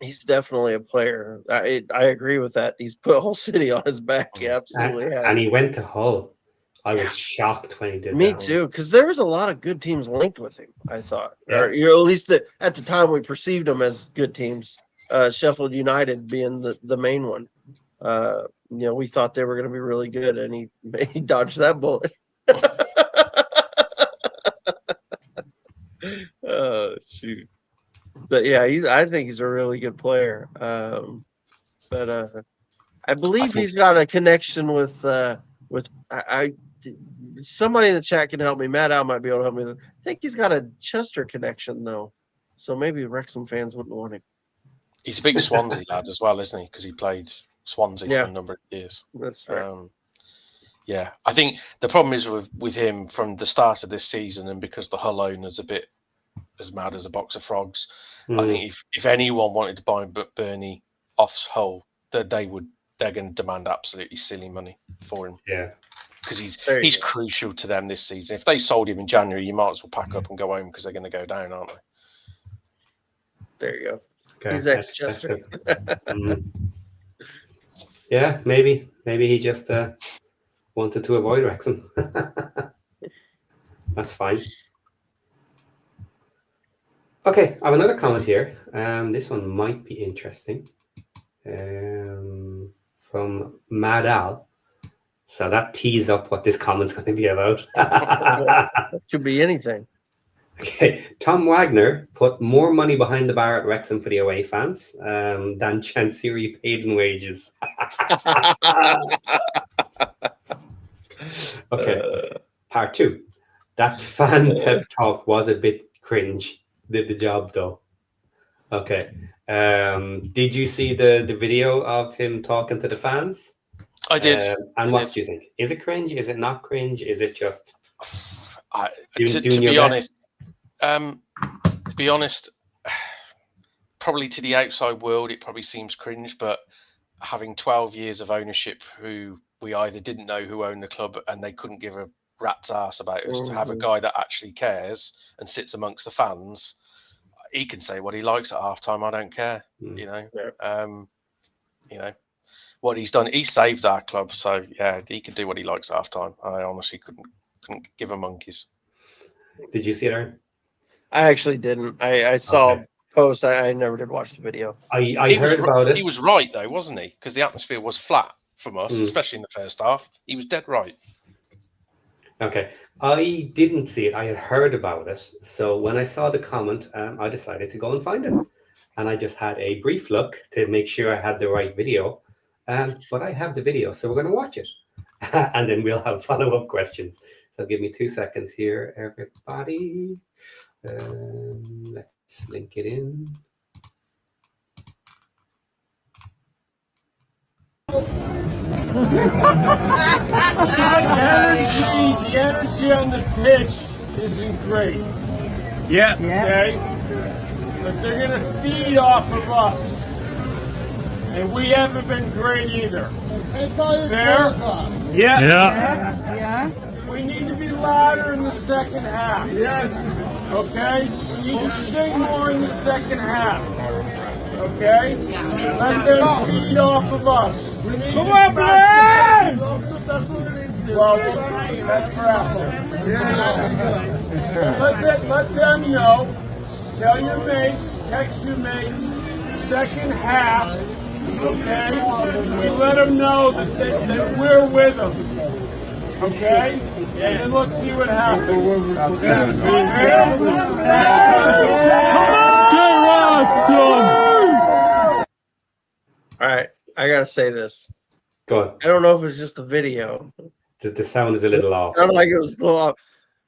he's definitely a player. I agree with that. He's put Hull City on his back. He absolutely has.
And he went to Hull. I was shocked when he did.
Me too, because there was a lot of good teams linked with him. I thought, or at least at the time we perceived them as good teams. Sheffield United being the main one. We thought they were going to be really good, and he dodged that bullet. Oh shoot! But yeah, I think he's a really good player. But I believe he's got a connection with somebody in the chat can help me. Matt Al might be able to help me. I think he's got a Chester connection though, so maybe Wrexham fans wouldn't want him.
He's a big Swansea lad as well, isn't he? Because he played Swansea for a number of years.
That's right.
Yeah, I think the problem is with him from the start of this season, and because the Hull owner's a bit as mad as a box of frogs. I think if anyone wanted to buy Burnley off Hull, they're going to demand absolutely silly money for him.
Yeah,
because he's crucial to them this season. If they sold him in January, you might as well pack up and go home because they're going to go down, aren't they?
There you go. Okay. He's ex-Chester.
Yeah, maybe he just wanted to avoid Wrexham. That's fine. Okay, I have another comment here. This one might be interesting. From Mad Al. So that tees up what this comment's going to be about.
Could be anything.
Okay, Tom Wagner put more money behind the bar at Wrexham for the away fans than Chancery paid in wages. Okay, part 2. That fan pep talk was a bit cringe. Did the job though. Okay. Did you see the video of him talking to the fans?
I did.
And what do you think? Is it cringe? Is it not cringe? Is it just
to be honest? To be honest, probably to the outside world, it probably seems cringe. But having 12 years of ownership, who we either didn't know who owned the club and they couldn't give a rat's ass about us, to have a guy that actually cares and sits amongst the fans, he can say what he likes at halftime. I don't care. You know, what he's done. He saved our club, so yeah, he can do what he likes at halftime. I honestly couldn't give a monkeys.
Did you see it, Aaron?
I actually didn't. I saw a post. I never did watch the video.
I heard about it.
He was right though, wasn't he? Because the atmosphere was flat from us, especially in the first half. He was dead right.
Okay, I didn't see it. I had heard about it. So when I saw the comment, I decided to go and find it. And I just had a brief look to make sure I had the right video. But I have the video, so we're going to watch it. And then we'll have follow-up questions. So give me 2 seconds here, everybody. Let's link it in.
The energy on the pitch isn't great.
Yeah.
Okay? But they're going to feed off of us. And we haven't been great either. Fair?
Yeah.
We need to be louder in the second half.
Yes.
Okay? We need to sing more in the second half. Okay? Let them feed off of us.
Come on, boys!
Well, that's for after. Let them know. Tell your mates, text your mates, second half, okay? We let them know that we're with them, okay? And then let's see what happens. Okay?
Come on! Get right, son!
gotta say this.
Go on.
I don't know if it's just the video.
The sound is a little off.
Sounded like it was a little off.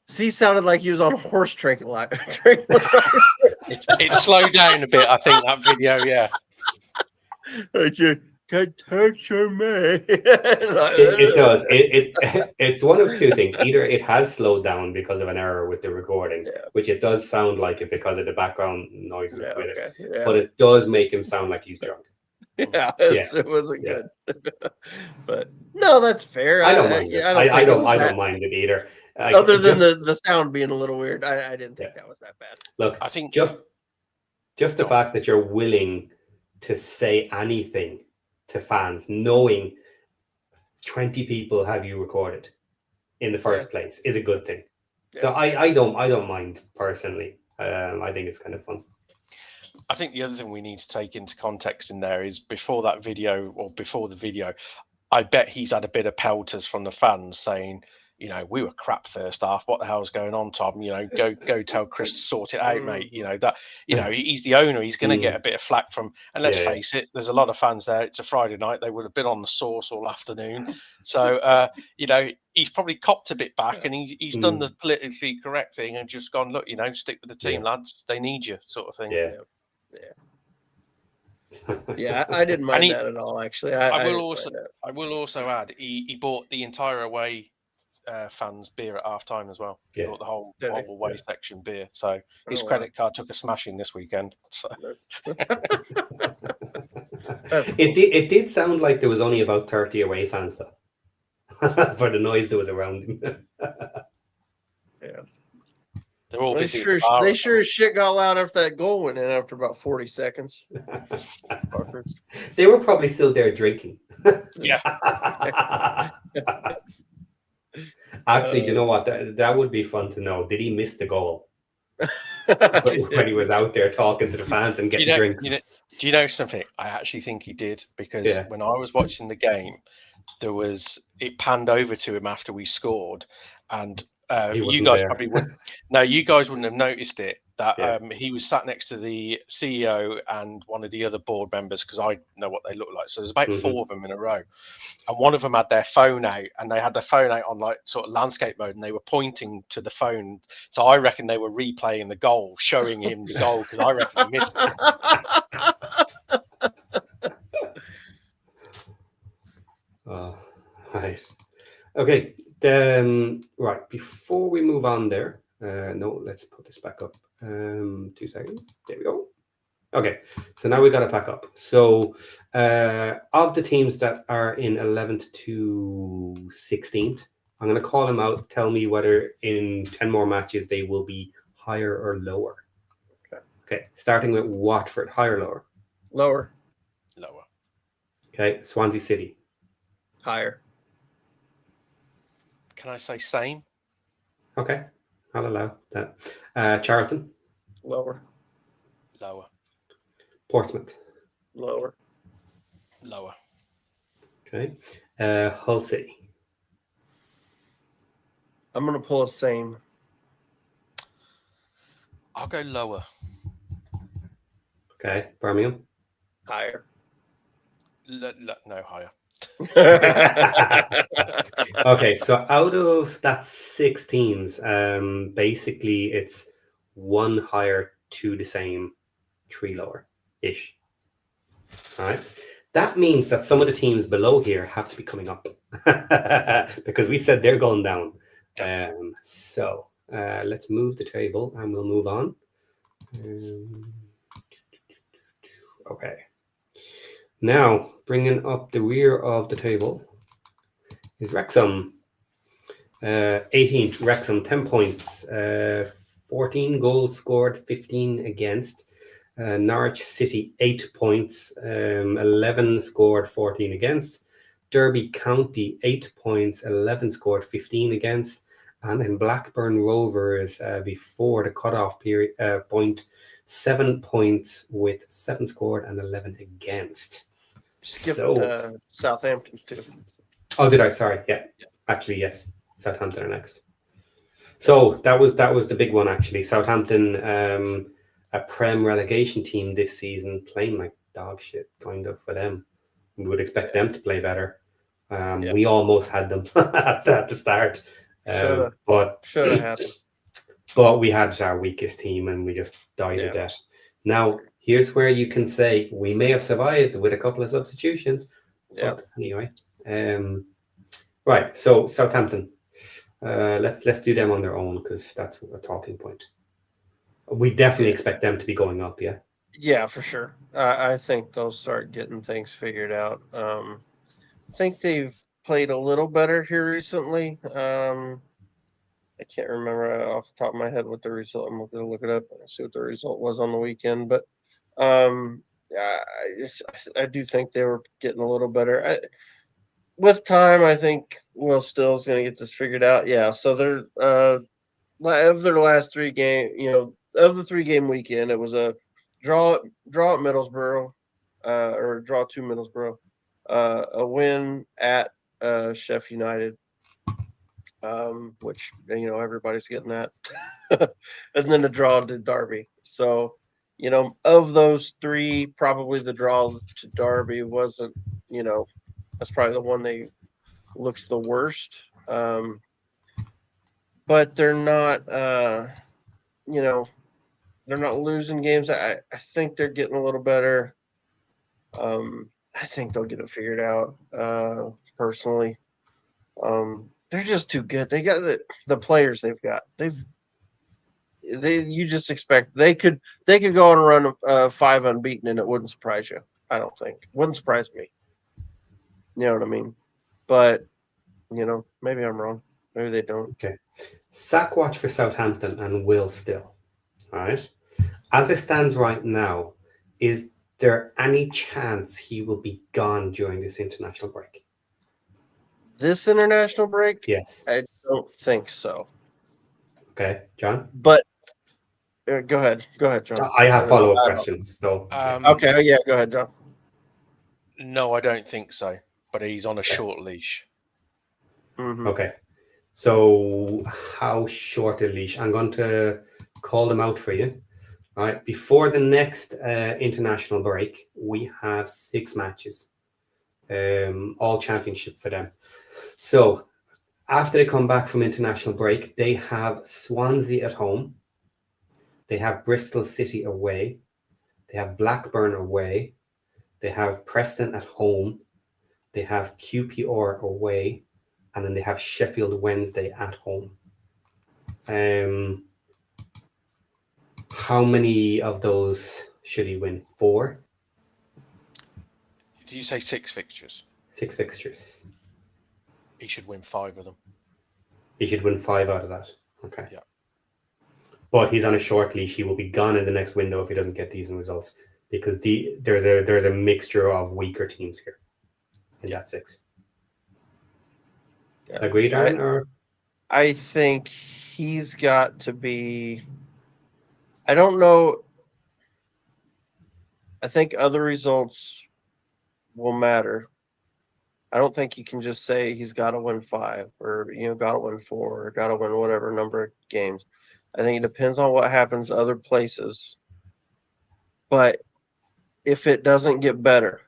C sounded like he was on a horse tranquilizer.
It slowed down a bit, I think, that video, yeah.
Can texture me.
It does. It's one of two things. Either it has slowed down because of an error with the recording, which it does sound like it because of the background noises with it.
Yeah.
But it does make him sound like he's drunk.
It wasn't good. But no, that's fair.
I don't mind it. I don't mind it either.
Other than the sound being a little weird, I didn't think that was that bad.
Look,
I think
just the fact that you're willing to say anything to fans, knowing 20 people have you recorded in the first place, is a good thing. So I don't mind personally. I think it's kind of fun.
I think the other thing we need to take into context in there is before the video, I bet he's had a bit of pelters from the fans saying, you know, we were crap first half. What the hell's going on, Tom? You know, go tell Chris to sort it out, mate. You know, he's the owner. He's going to get a bit of flack from, and let's face it, there's a lot of fans there. It's a Friday night. They would have been on the sauce all afternoon. So, you know, he's probably copped a bit back and he's done the politically correct thing and just gone, look, you know, stick with the team, lads. They need you, sort of thing.
Yeah, I didn't mind that at all, actually. I
will also add, he bought the entire away fans beer at half time as well. He bought the whole away section beer. So his credit card took a smashing this weekend. So.
It did sound like there was only about 30 away fans though, for the noise that was around him.
They're all busy.
They sure as shit got loud after that goal went in after about 40 seconds.
They were probably still there drinking. Actually, do you know what? That would be fun to know. Did he miss the goal when he was out there talking to the fans and getting drinks?
Do you know something? I actually think he did, because when I was watching the game, it panned over to him after we scored, and you guys probably wouldn't. No, you guys wouldn't have noticed it. That he was sat next to the CEO and one of the other board members, because I know what they look like. So there's about 4 of them in a row, and one of them had their phone out, and they had their phone out on like sort of landscape mode, and they were pointing to the phone. So I reckon they were replaying the goal, showing him the goal, because I reckon he missed it.
Right. Okay. Right. Before we move on there, no, let's put this back up. 2 seconds. There we go. Okay. So now we got it back up. So of the teams that are in 11th to 16th, I'm going to call them out. Tell me whether in 10 more matches they will be higher or lower. Okay. Starting with Watford, higher or lower?
Lower.
Lower.
Okay. Swansea City.
Higher.
Can I say same?
Okay, I'll allow that. Charlton.
Lower.
Lower.
Portsmouth.
Lower.
Lower.
Okay. Hull City.
I'm going to pull a same.
I'll go lower.
Okay. Birmingham.
Higher.
No, higher.
Okay, so out of that 6 teams, basically it's 1 higher, 2 the same, 3 lower ish. All right, that means that some of the teams below here have to be coming up because we said they're going down. So let's move the table and we'll move on. Okay. Now, bringing up the rear of the table is Wrexham. 18th, Wrexham, 10 points. 14 goals scored, 15 against. Norwich City, 8 points. 11 scored, 14 against. Derby County, 8 points. 11 scored, 15 against. And then Blackburn Rovers, before the cutoff period point, 7 points with 7 scored and 11 against.
Skipped Southampton too.
Oh, did I? Sorry. Yeah. Actually, yes. Southampton are next. So that was the big one actually. Southampton, a Prem relegation team this season, playing like dog shit, kind of for them. We would expect them to play better.
Yeah.
We almost had them at the start,
Shoulda
but
happened.
but we had our weakest team and we just died a death. Now, here's where you can say we may have survived with a couple of substitutions.
Yeah.
But anyway, right. So Southampton, let's do them on their own because that's a talking point. We definitely expect them to be going up. Yeah.
Yeah, for sure. I think they'll start getting things figured out. I think they've played a little better here recently. I can't remember off the top of my head what the result. I'm going to look it up and see what the result was on the weekend. But I do think they were getting a little better. With time, I think Will Still's going to get this figured out. Yeah, so they're of their last 3 game, of the 3-game weekend, it was a draw at Middlesbrough, or draw to Middlesbrough, a win at Sheffield United, which everybody's getting that, and then a draw to Derby. So, of those 3, probably the draw to Derby wasn't, that's probably the one they looks the worst. But they're not, they're not losing games. I think they're getting a little better. I think they'll get it figured out. Personally, they're just too good. They got the players they've got. You just expect they could go on a run 5 unbeaten and it wouldn't surprise you. I don't think wouldn't surprise me. You know what I mean? But maybe I'm wrong. Maybe they don't.
Okay. Sack watch for Southampton and Will Still. All right. As it stands right now, is there any chance he will be gone during this international break?
This international break?
Yes.
I don't think so.
Okay, John?
But go ahead, John.
I have follow-up questions. So
okay, yeah, go ahead, John.
No, I don't think so. But he's on a short leash.
Mm-hmm.
Okay. So how short a leash? I'm going to call them out for you. All right. Before the next international break, we have 6 matches, all championship for them. So after they come back from international break, they have Swansea at home. They have Bristol City away. They have Blackburn away. They have Preston at home. They have QPR away. And then they have Sheffield Wednesday at home. How many of those should he win? 4?
Did you say 6 fixtures?
6 fixtures.
He should win 5 of them.
He should win 5 out of that. Okay.
Yeah.
But he's on a short leash. He will be gone in the next window if he doesn't get decent results because there's a mixture of weaker teams here in that 6. Yeah. Agreed, Aaron? Or?
I think he's got to be. I don't know. I think other results will matter. I don't think you can just say he's got to win 5 or got to win 4 or got to win whatever number of games. I think it depends on what happens other places. But if it doesn't get better,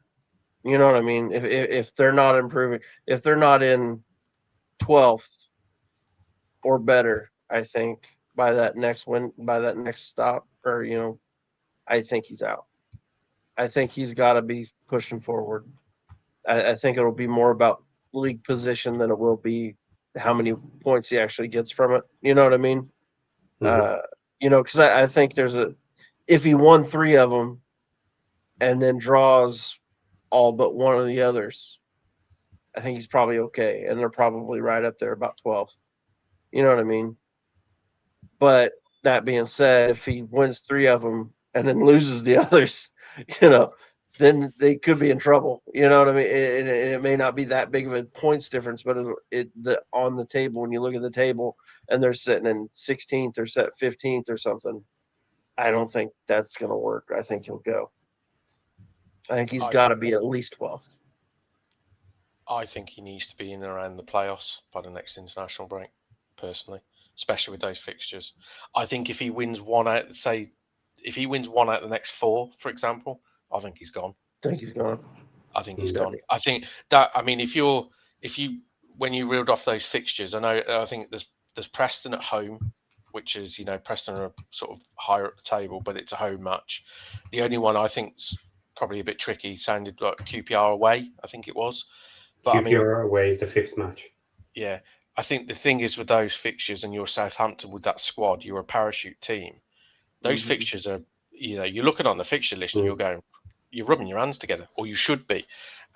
you know what I mean? If they're not improving, if they're not in 12th or better, I think by that next stop, or I think he's out. I think he's got to be pushing forward. I think it'll be more about league position than it will be how many points he actually gets from it. You know what I mean?
Mm-hmm.
Because I think if he won 3 of them and then draws all but one of the others, I think he's probably okay, and they're probably right up there about 12th. You know what I mean? But that being said, if he wins 3 of them and then loses the others, then they could be in trouble. You know what I mean? It may not be that big of a points difference, but on the table, when you look at the table and they're sitting in 16th or set 15th or something, I don't think that's going to work. I think he'll go. I think he's got to be at least 12th.
I think he needs to be in and around the playoffs by the next international break, personally, especially with those fixtures. I think if he wins one out, if he wins one out of the next 4, for example, I think he's gone.
I think he's gone.
I think he's gone. I think that. I mean, if you when you reeled off those fixtures, I think there's Preston at home, which is Preston are sort of higher at the table, but it's a home match. The only one I think's probably a bit tricky sounded like QPR away. I think it was. But
QPR away is the 5th match.
Yeah, I think the thing is with those fixtures and you're Southampton with that squad, you're a parachute team. Those fixtures are, you're looking on the fixture list and you're rubbing your hands together, or you should be.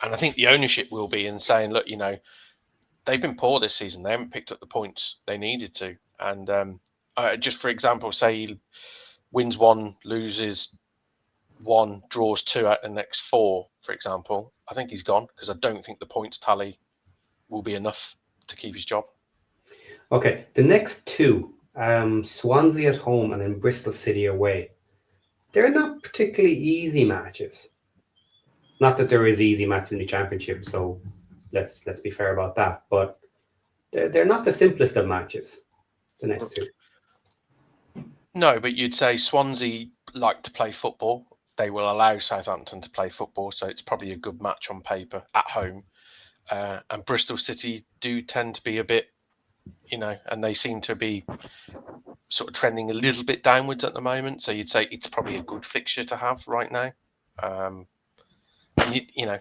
And I think the ownership will be in saying, look, they've been poor this season. They haven't picked up the points they needed to. And just for example, say he wins 1, loses 1, draws 2 out the next 4, for example. I think he's gone because I don't think the points tally will be enough to keep his job.
Okay, the next 2, Swansea at home and then Bristol City away. They're not particularly easy matches. Not that there is easy matches in the Championship, so let's be fair about that. But they're not the simplest of matches, the next 2.
No, but you'd say Swansea like to play football. They will allow Southampton to play football, so it's probably a good match on paper at home. And Bristol City do tend to be a bit, and they seem to be sort of trending a little bit downwards at the moment. So you'd say it's probably a good fixture to have right now. And you're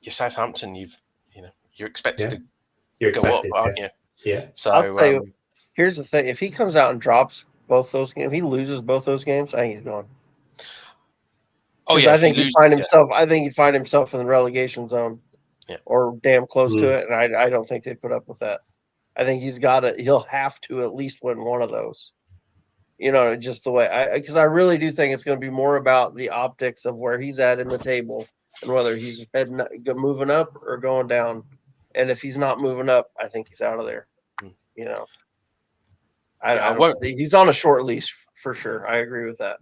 Southampton. You're expected to go up, aren't you?
Yeah.
So
I'll tell you, here's the thing: if he comes out and drops both those games, if he loses both those games, I think he's gone.
Oh yeah,
I think he'd find himself. I think he'd find himself in the relegation zone, or damn close to it. And I don't think they'd put up with that. I think he'll have to at least win one of those. Just the way because I really do think it's going to be more about the optics of where he's at in the table and whether he's moving up or going down. And if he's not moving up, I think he's out of there. I won't. He's on a short leash for sure. I agree with that.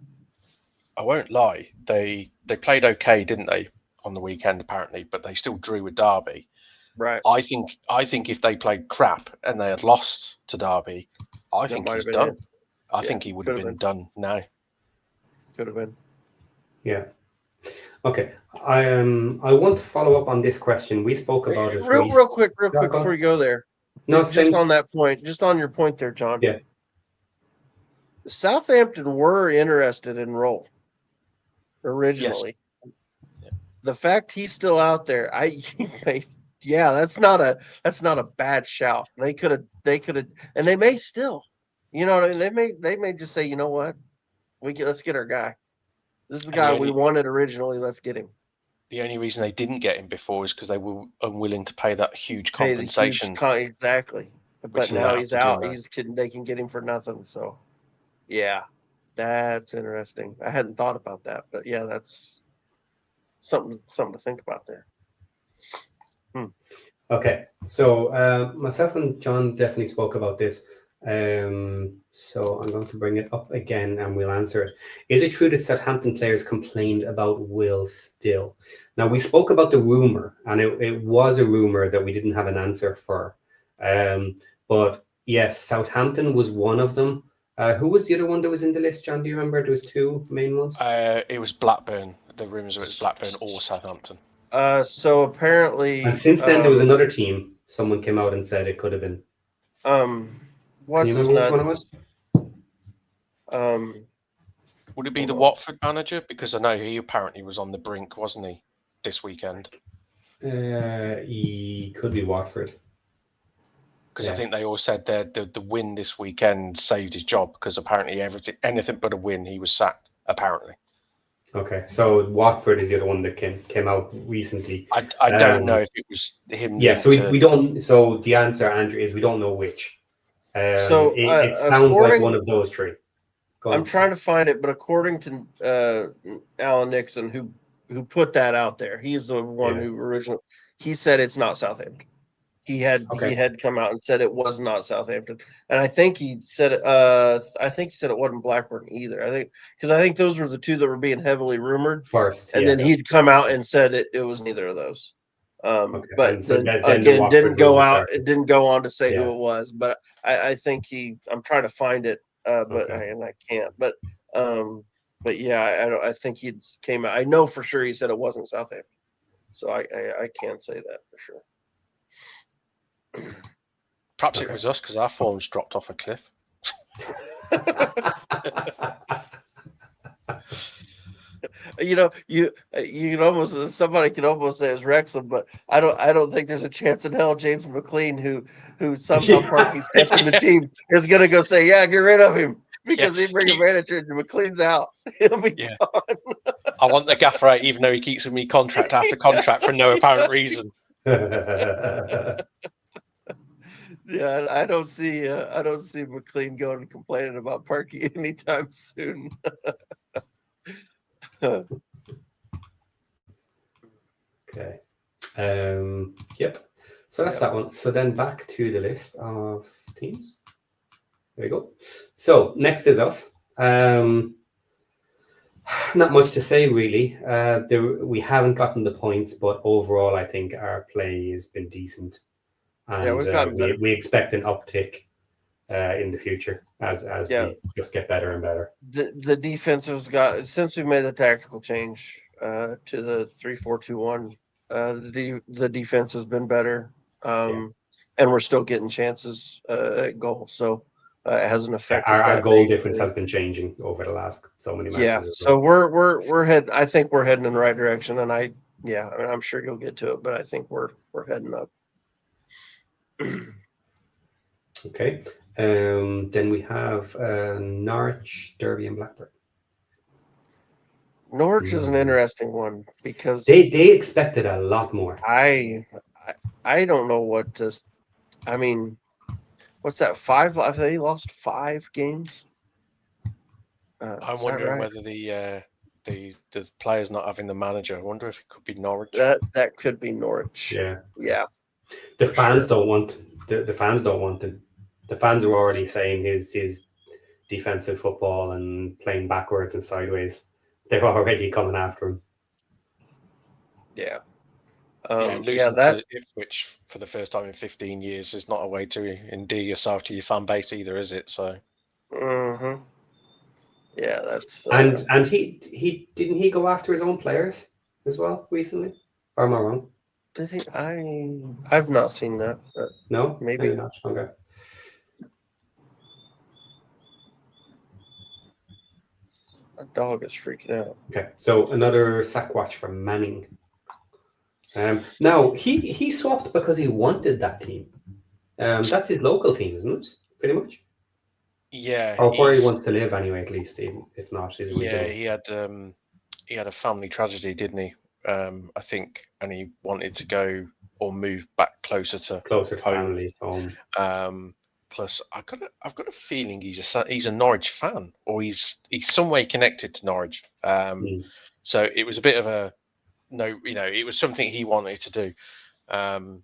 I won't lie. They played okay, didn't they, on the weekend apparently, but they still drew with Derby.
Right.
I think if they played crap and they had lost to Derby, I think he's done. I think he would have been done now.
Could have been.
Yeah. Okay. I want to follow up on this question. We spoke about it.
Real quick before you go there.
No,
just on that point, just on your point there, John.
Yeah.
Southampton were interested in Roll originally.
Yes.
The fact he's still out there, that's not a bad shout. They could have, and they may still, they may just say, you know what, let's get our guy. This is the guy we wanted originally. Let's get him.
The only reason they didn't get him before is because they were unwilling to pay that huge compensation.
Exactly. But now he's out. They can get him for nothing. So, yeah, that's interesting. I hadn't thought about that, but yeah, that's something to think about there.
Okay, so myself and John definitely spoke about this. So I'm going to bring it up again and we'll answer it. Is it true that Southampton players complained about Will Still? Now, we spoke about the rumor, and it was a rumor that we didn't have an answer for. But yes, Southampton was one of them. Who was the other one that was in the list, John? Do you remember? There was 2 main ones.
It was Blackburn. The rumors were it was Blackburn or Southampton.
So apparently,
and since then there was another team. Someone came out and said it could have been.
What's his nuts?
Would it be the Watford manager? Because I know he apparently was on the brink, wasn't he, this weekend?
He could be Watford.
Because I think they all said that the win this weekend saved his job, because apparently anything but a win, he was sacked, apparently.
Okay, so Watford is the other one that came out recently.
I don't know if it was him.
Yeah, so we don't. So the answer, Andrew, is we don't know which.
So
it sounds like one of those 3.
I'm trying to find it, but according to Alan Nixon, who put that out there, he is the one who originally. He said it's not Southampton. He had come out and said it was not Southampton, and I think he said it. I think he said it wasn't Blackburn either. I think those were the 2 that were being heavily rumored
first,
and then he'd come out and said it was neither of those. But
so
then
again,
didn't go out. It didn't go on to say who it was. But I think I'm trying to find it, but I can't. But yeah, I think he came out. I know for sure he said it wasn't Southampton. So I can't say that for sure.
Perhaps it
Okay.
was us because our form's dropped off a cliff.
You can almost somebody can almost say it's Wrexham, but I don't think there's a chance in hell James McLean, who somehow Parky's kept in the team, is gonna go say, yeah, get rid of him because he bring a manager and McLean's out. He'll be gone.
I want the gaffer out, even though he keeps me contract after contract for no apparent reason.
Yeah, I don't see McLean going and complaining about Parky anytime soon.
Okay. Yep. So that's that one. So then back to the list of teams. There you go. So next is us. Not much to say really. We haven't gotten the points, but overall, I think our play has been decent, and
we've gotten better.
we expect an uptick in the future as we just get better and better.
The defense has got, since we made the tactical change to the 3-4-2-1. The defense has been better, and we're still getting chances at goal. So it hasn't affected
our goal difference has been changing over the last so many matches.
Yeah, so we're heading. I think we're heading in the right direction, and I'm sure you'll get to it, but I think we're heading up.
Okay. Then we have Norwich, Derby, and Blackburn.
Norwich is an interesting one because
they expected a lot more.
I don't know what to. I mean, what's that? 5? They lost 5 games.
I'm wondering whether the players not having the manager. I wonder if it could be Norwich.
That could be Norwich. Yeah.
The fans don't want. The fans don't want him. The fans are already saying his defensive football and playing backwards and sideways. They're already coming after him.
Yeah.
Losing to Ipswich for the first time in 15 years is not a way to endear yourself to your fan base either, is it? So.
Mm-hmm. Yeah, that's.
And he didn't he go after his own players as well recently? Or am I wrong?
Did he? I've not seen that.
No,
maybe
not. Okay.
Our dog is freaking out.
Okay, so another sack watch from Manning. Now he swapped because he wanted that team. That's his local team, isn't it? Pretty much.
Yeah.
Or where he wants to live anyway, at least, if not his original.
Yeah, he had a family tragedy, didn't he? I think, and he wanted to go or move back closer to
family home.
Plus, I've got a feeling he's a Norwich fan, or he's some way connected to Norwich. So it was a bit of a it was something he wanted to do. And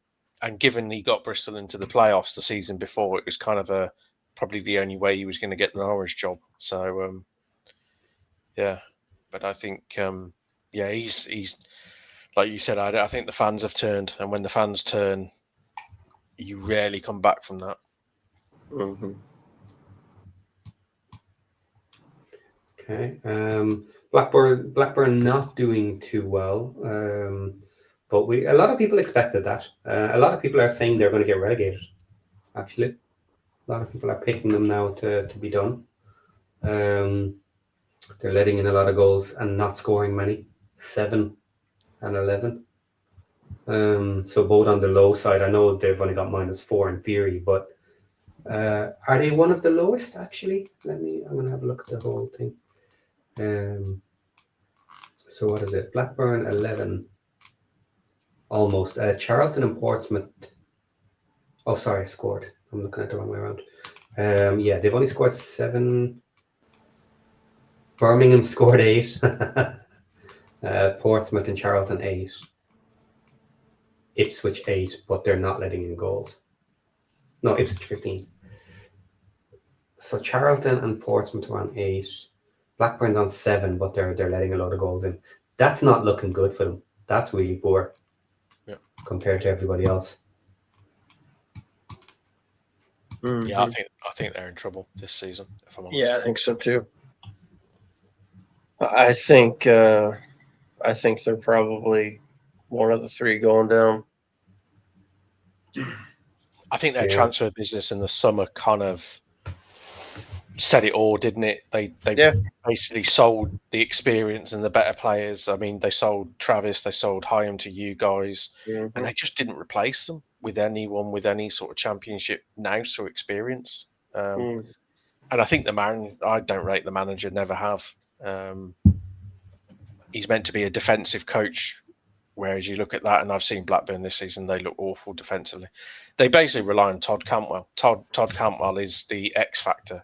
given he got Bristol into the playoffs the season before, it was kind of probably the only way he was going to get the Norwich job. So but I think he's like you said. I think the fans have turned, and when the fans turn, you rarely come back from that.
Mm-hmm.
Okay. Blackburn not doing too well, but a lot of people expected that. A lot of people are saying they're going to get relegated. Actually, a lot of people are picking them now to be done. They're letting in a lot of goals and not scoring many, 7 and 11. So both on the low side. I know they've only got -4 in theory, but are they one of the lowest actually? I'm going to have a look at the whole thing. So what is it? Blackburn 11, almost. Charlton and Portsmouth. Oh, sorry, scored. I'm looking at the wrong way around. They've only scored 7. Birmingham scored 8. Portsmouth and Charlton 8. Ipswich 8, but they're not letting in goals. No, Ipswich 15. So Charlton and Portsmouth are on 8. Blackburn's on 7, but they're letting a lot of goals in. That's not looking good for them. That's really poor compared to everybody else.
Mm-hmm.
Yeah, I think they're in trouble this season, if I'm honest.
Yeah, I think so too. I think they're probably one of the three going down.
I think their
Yeah.
transfer business in the summer kind of said it all, didn't it? They
Yeah.
basically sold the experience and the better players. I mean, they sold Travis, they sold Hyam to you guys,
Mhm.
and they just didn't replace them with anyone with any sort of championship nous or experience.
Mm.
And I think I don't rate the manager, never have. He's meant to be a defensive coach, whereas you look at that, and I've seen Blackburn this season, they look awful defensively. They basically rely on Todd Cantwell. Todd Cantwell is the X factor,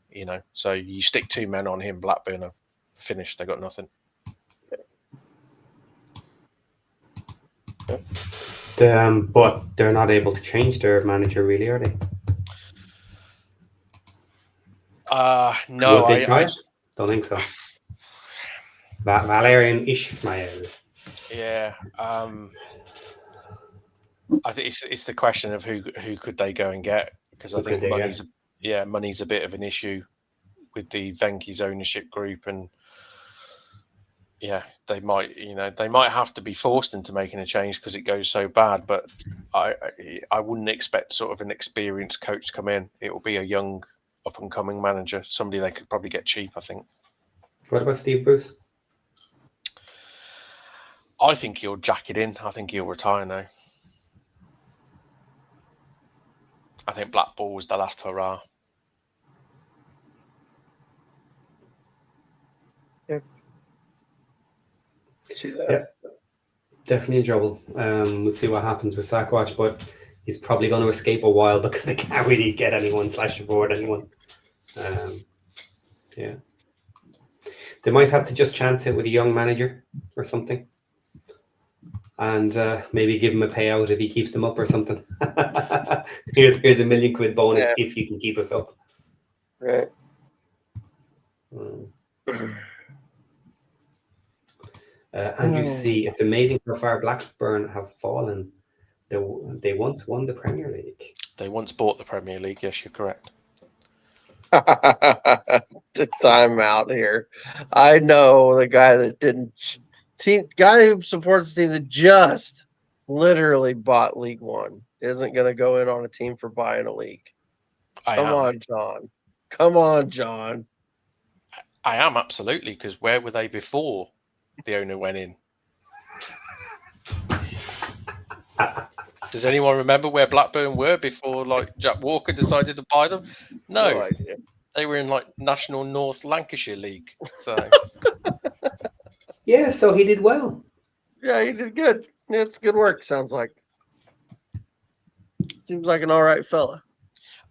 you know. So you stick two men on him, Blackburn are finished. They got nothing.
But they're not able to change their manager, really, are they?
No,
Would they try it? Don't think so. Valerian Ismail.
Yeah. I think it's the question of who could they go and get, because I think money's a bit of an issue with the Venky's ownership group, and yeah, they might have to be forced into making a change because it goes so bad. But I wouldn't expect sort of an experienced coach to come in. It will be a young up and coming manager, somebody they could probably get cheap, I think.
What about Steve Bruce?
I think he'll jack it in. I think he'll retire now. I think Blackpool was the last hurrah.
See that?
Yeah, definitely in trouble. We'll see what happens with Sackwatch, but he's probably going to escape a while because they can't really get anyone / aboard anyone. Yeah, they might have to just chance it with a young manager or something, and maybe give him a payout if he keeps them up or something. here's $1 million bonus if you can keep us up.
Right.
Andrew C. It's amazing how far Blackburn have fallen. They once won the Premier League.
They once bought the Premier League. Yes, you're correct.
The timeout here. I know the guy that guy who supports the team that just literally bought League One isn't going to go in on a team for buying a league. Come on, John. Come on, John.
I am, absolutely, because where were they before the owner went in? Does anyone remember where Blackburn were before, like, Jack Walker decided to buy them? No
idea.
They were in like National North Lancashire League. So
yeah, so he did well.
Yeah, he did good. It's good work. Sounds like. Seems like an all right fella.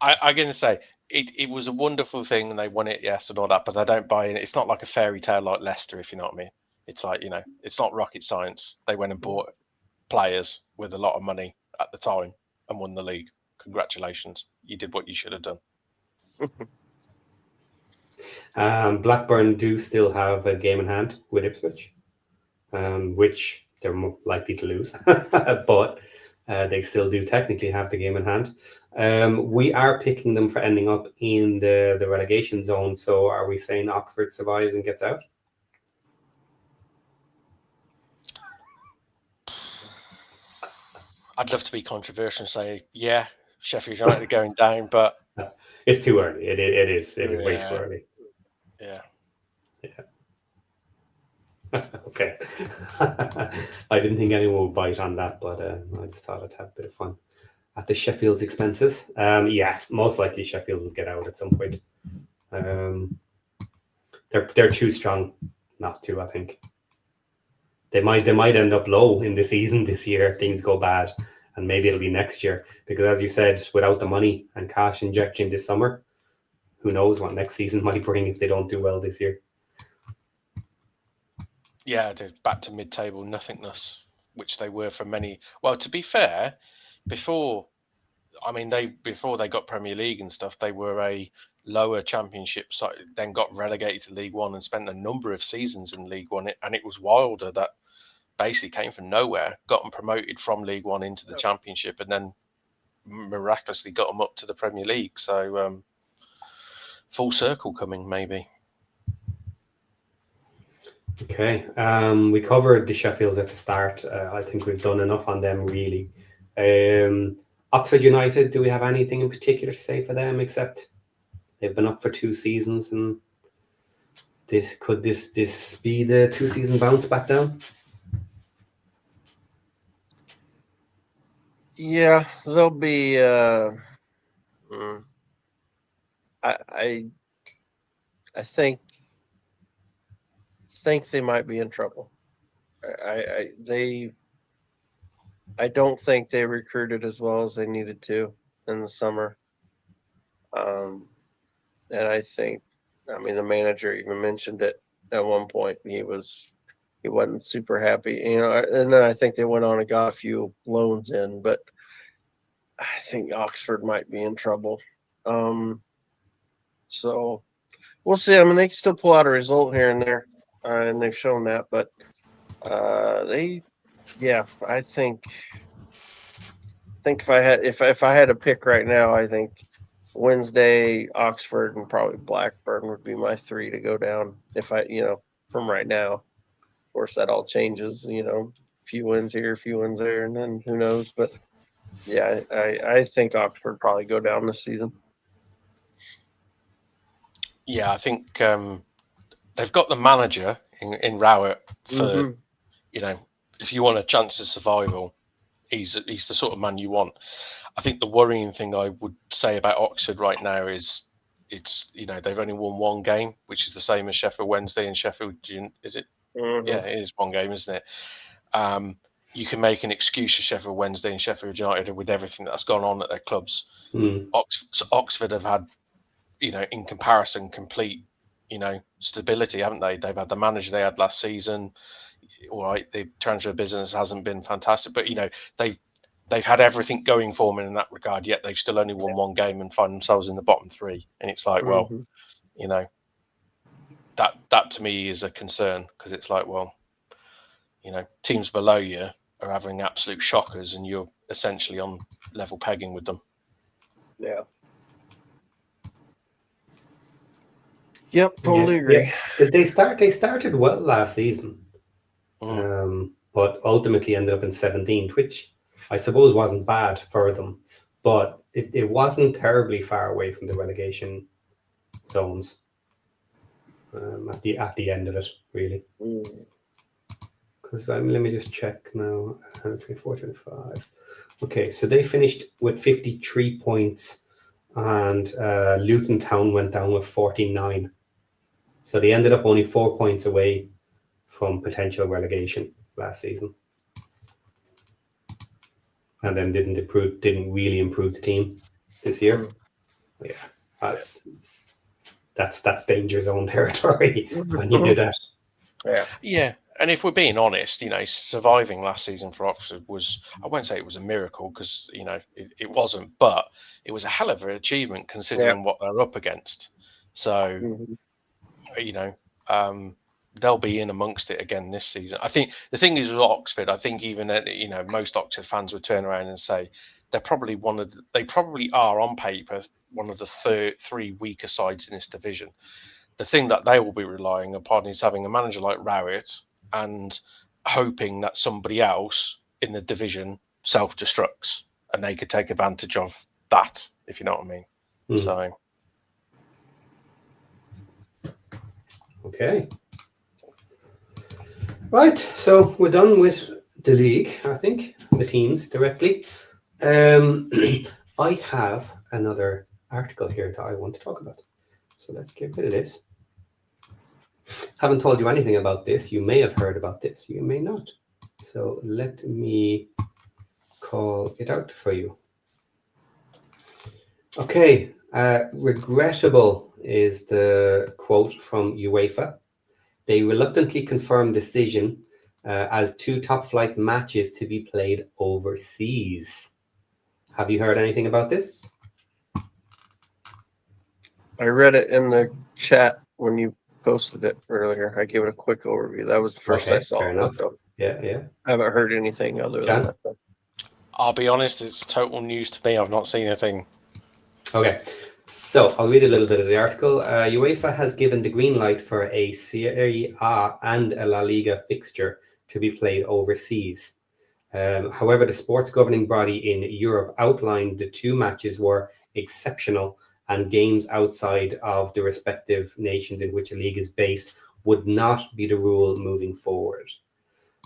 I'm going to say it was a wonderful thing, and they won it, yes, and all that. But I don't buy it. It's not like a fairy tale like Leicester, if you know what I mean. It's like, you know, it's not rocket science. They went and bought players with a lot of money at the time and won the league. Congratulations. You did what you should have done.
Blackburn do still have a game in hand with Ipswich, which they're more likely to lose, but they still do technically have the game in hand. We are picking them for ending up in the relegation zone. So are we saying Oxford survives and gets out?
I'd love to be controversial and say, yeah, Sheffield United are going down, but
it's too early. It is way too early.
Yeah.
Okay. I didn't think anyone would bite on that, but I just thought I'd have a bit of fun at the Sheffield's expenses. Yeah, most likely Sheffield will get out at some point. They're too strong not to, I think. They might end up low in the season this year if things go bad, and maybe it'll be next year, because as you said, without the money and cash injection this summer, who knows what next season might bring if they don't do well this year.
Yeah, they're back to mid-table nothingness, which they were for many. Well, to be fair, before they got Premier League and stuff, they were a lower championship side, then got relegated to League One and spent a number of seasons in League One. And it was Wilder that basically came from nowhere, got them promoted from League One into the Championship, and then miraculously got them up to the Premier League. So full circle coming, maybe.
Okay. We covered the Sheffields at the start. I think we've done enough on them, really. Oxford United, do we have anything in particular to say for them, except they've been up for 2 seasons, and could this be the 2-season bounce back down?
Yeah, they'll be. I think they might be in trouble. I don't think they recruited as well as they needed to in the summer. And I think, the manager even mentioned it at one point. He wasn't super happy, and then I think they went on and got a few loans in, but I think Oxford might be in trouble. So we'll see. They can still pull out a result here and there, and they've shown that, but I think if I had to pick right now, I think Wednesday, Oxford, and probably Blackburn would be my 3 to go down. If from right now, of course that all changes. A few wins here, a few wins there, and then who knows? But yeah, I think Oxford probably go down this season.
Yeah, I think they've got the manager in Rowett for if you want a chance of survival, he's the sort of man you want. I think the worrying thing I would say about Oxford right now is they've only won 1 game, which is the same as Sheffield Wednesday and Sheffield. Is it?
Mm-hmm.
Yeah, it is 1 game, isn't it? You can make an excuse for Sheffield Wednesday and Sheffield United with everything that's gone on at their clubs. Oxford have had, in comparison, complete, stability, haven't they? They've had the manager they had last season. All right, the transfer business hasn't been fantastic, but they've had everything going for them in that regard. Yet they've still only won 1 game and find themselves in the bottom 3. And it's like, well, that to me is a concern, because it's like, well, teams below you are having absolute shockers, and you're essentially on level pegging with them.
Yeah. Yep, totally agree.
Yeah. They started well last season, but ultimately ended up in 17th, which I suppose wasn't bad for them, but it wasn't terribly far away from the relegation zones at the end of it, really. Because let me just check now. 24, 25. Okay, so they finished with 53 points, and Luton Town went down with 49. So they ended up only 4 points away from potential relegation last season, and then didn't really improve the team this year. Yeah, that's danger zone territory when you do that.
Yeah. And if we're being honest, surviving last season for Oxford was, I won't say it was a miracle, because, it wasn't, but it was a hell of an achievement considering what they're up against. So, they'll be in amongst it again this season. I think the thing is with Oxford, I think even, most Oxford fans would turn around and say they're probably they probably are on paper one of the 3 weaker sides in this division. The thing that they will be relying upon is having a manager like Rowett and hoping that somebody else in the division self-destructs, and they could take advantage of that, if you know what I mean. So,
okay, right. So we're done with the league. I think the teams directly. I have another article here that I want to talk about. So let's get rid of this. Haven't told you anything about this. You may have heard about this. You may not. So let me call it out for you. Okay. Regrettable is the quote from UEFA. They reluctantly confirmed decision as 2 top-flight matches to be played overseas. Have you heard anything about this?
I read it in the chat when you posted it earlier. I gave it a quick overview. That was the first I saw.
Fair enough. Yeah.
I haven't heard anything other than that.
I'll be honest, it's total news to me. I've not seen a thing.
Okay. So I'll read a little bit of the article. UEFA has given the green light for a Serie A and a La Liga fixture to be played overseas. However, the sports governing body in Europe outlined the two matches were exceptional and games outside of the respective nations in which a league is based would not be the rule moving forward.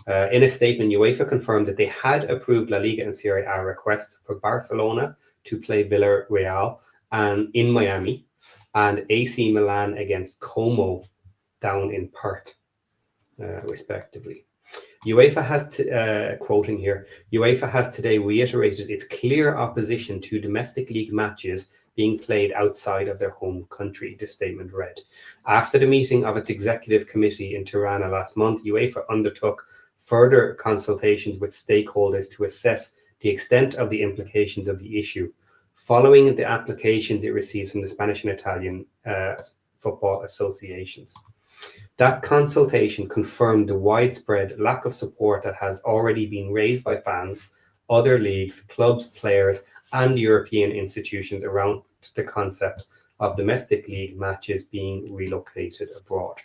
In a statement, UEFA confirmed that they had approved La Liga and Serie A requests for Barcelona to play Villarreal and in Miami, and AC Milan against Como down in Perth, respectively. UEFA has, quoting here, UEFA has today reiterated its clear opposition to domestic league matches being played outside of their home country, the statement read. After the meeting of its executive committee in Tirana last month, UEFA undertook further consultations with stakeholders to assess the extent of the implications of the issue, following the applications it receives from the Spanish and Italian football associations. That consultation confirmed the widespread lack of support that has already been raised by fans, other leagues, clubs, players, and European institutions around the concept of domestic league matches being relocated abroad.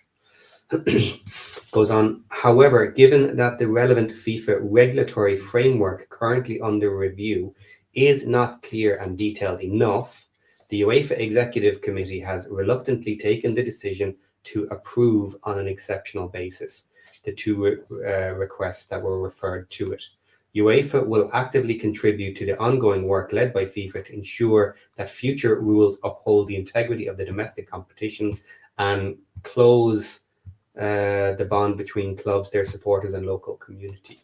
Goes on, however, given that the relevant FIFA regulatory framework currently under review is not clear and detailed enough, the UEFA Executive Committee has reluctantly taken the decision to approve on an exceptional basis the two requests that were referred to it. UEFA will actively contribute to the ongoing work led by FIFA to ensure that future rules uphold the integrity of the domestic competitions and close the bond between clubs, their supporters, and local community.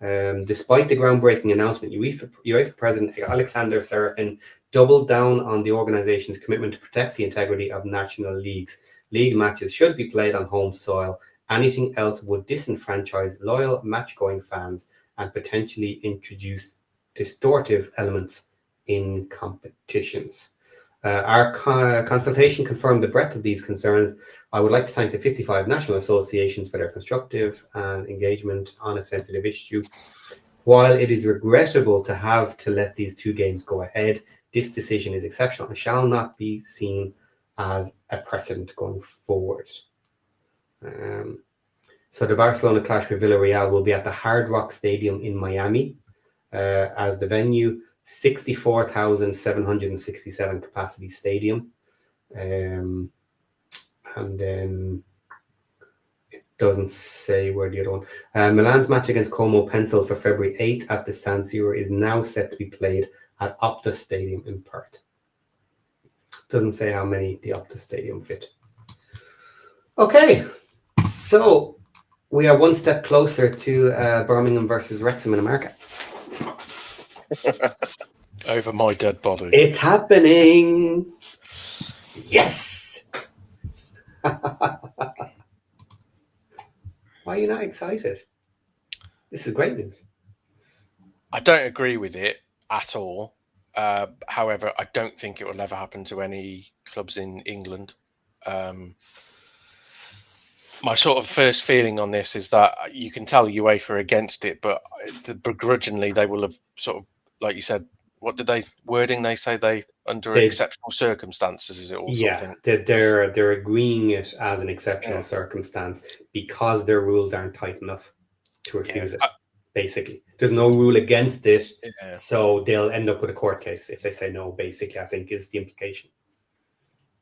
Despite the groundbreaking announcement, UEFA President Alexander Serafin doubled down on the organization's commitment to protect the integrity of national leagues. League matches should be played on home soil. Anything else would disenfranchise loyal match-going fans and potentially introduce distortive elements in competitions. Our consultation confirmed the breadth of these concerns. I would like to thank the 55 national associations for their constructive and engagement on a sensitive issue. While it is regrettable to have to let these two games go ahead, this decision is exceptional and shall not be seen as a precedent going forward. So the Barcelona clash with Villarreal will be at the Hard Rock Stadium in Miami as the venue. 64,767 capacity stadium. And then it doesn't say where the other one. Milan's match against Como, penciled for February 8th at the San Siro, is now set to be played at Optus Stadium in Perth. Doesn't say how many the Optus Stadium fit. Okay, so we are one step closer to Birmingham versus Wrexham in America.
Over my dead body.
It's happening. Yes. Why are you not excited? This is great news.
I don't agree with it at all. However, I don't think it will ever happen to any clubs in England. My sort of first feeling on this is that you can tell UEFA are against it, but begrudgingly they will have sort of, like you said, what did they say they under exceptional circumstances, is it all sort of thing?
They're agreeing it as an exceptional circumstance because their rules aren't tight enough to refuse it. Basically, there's no rule against it, so they'll end up with a court case if they say no. Basically, I think is the implication.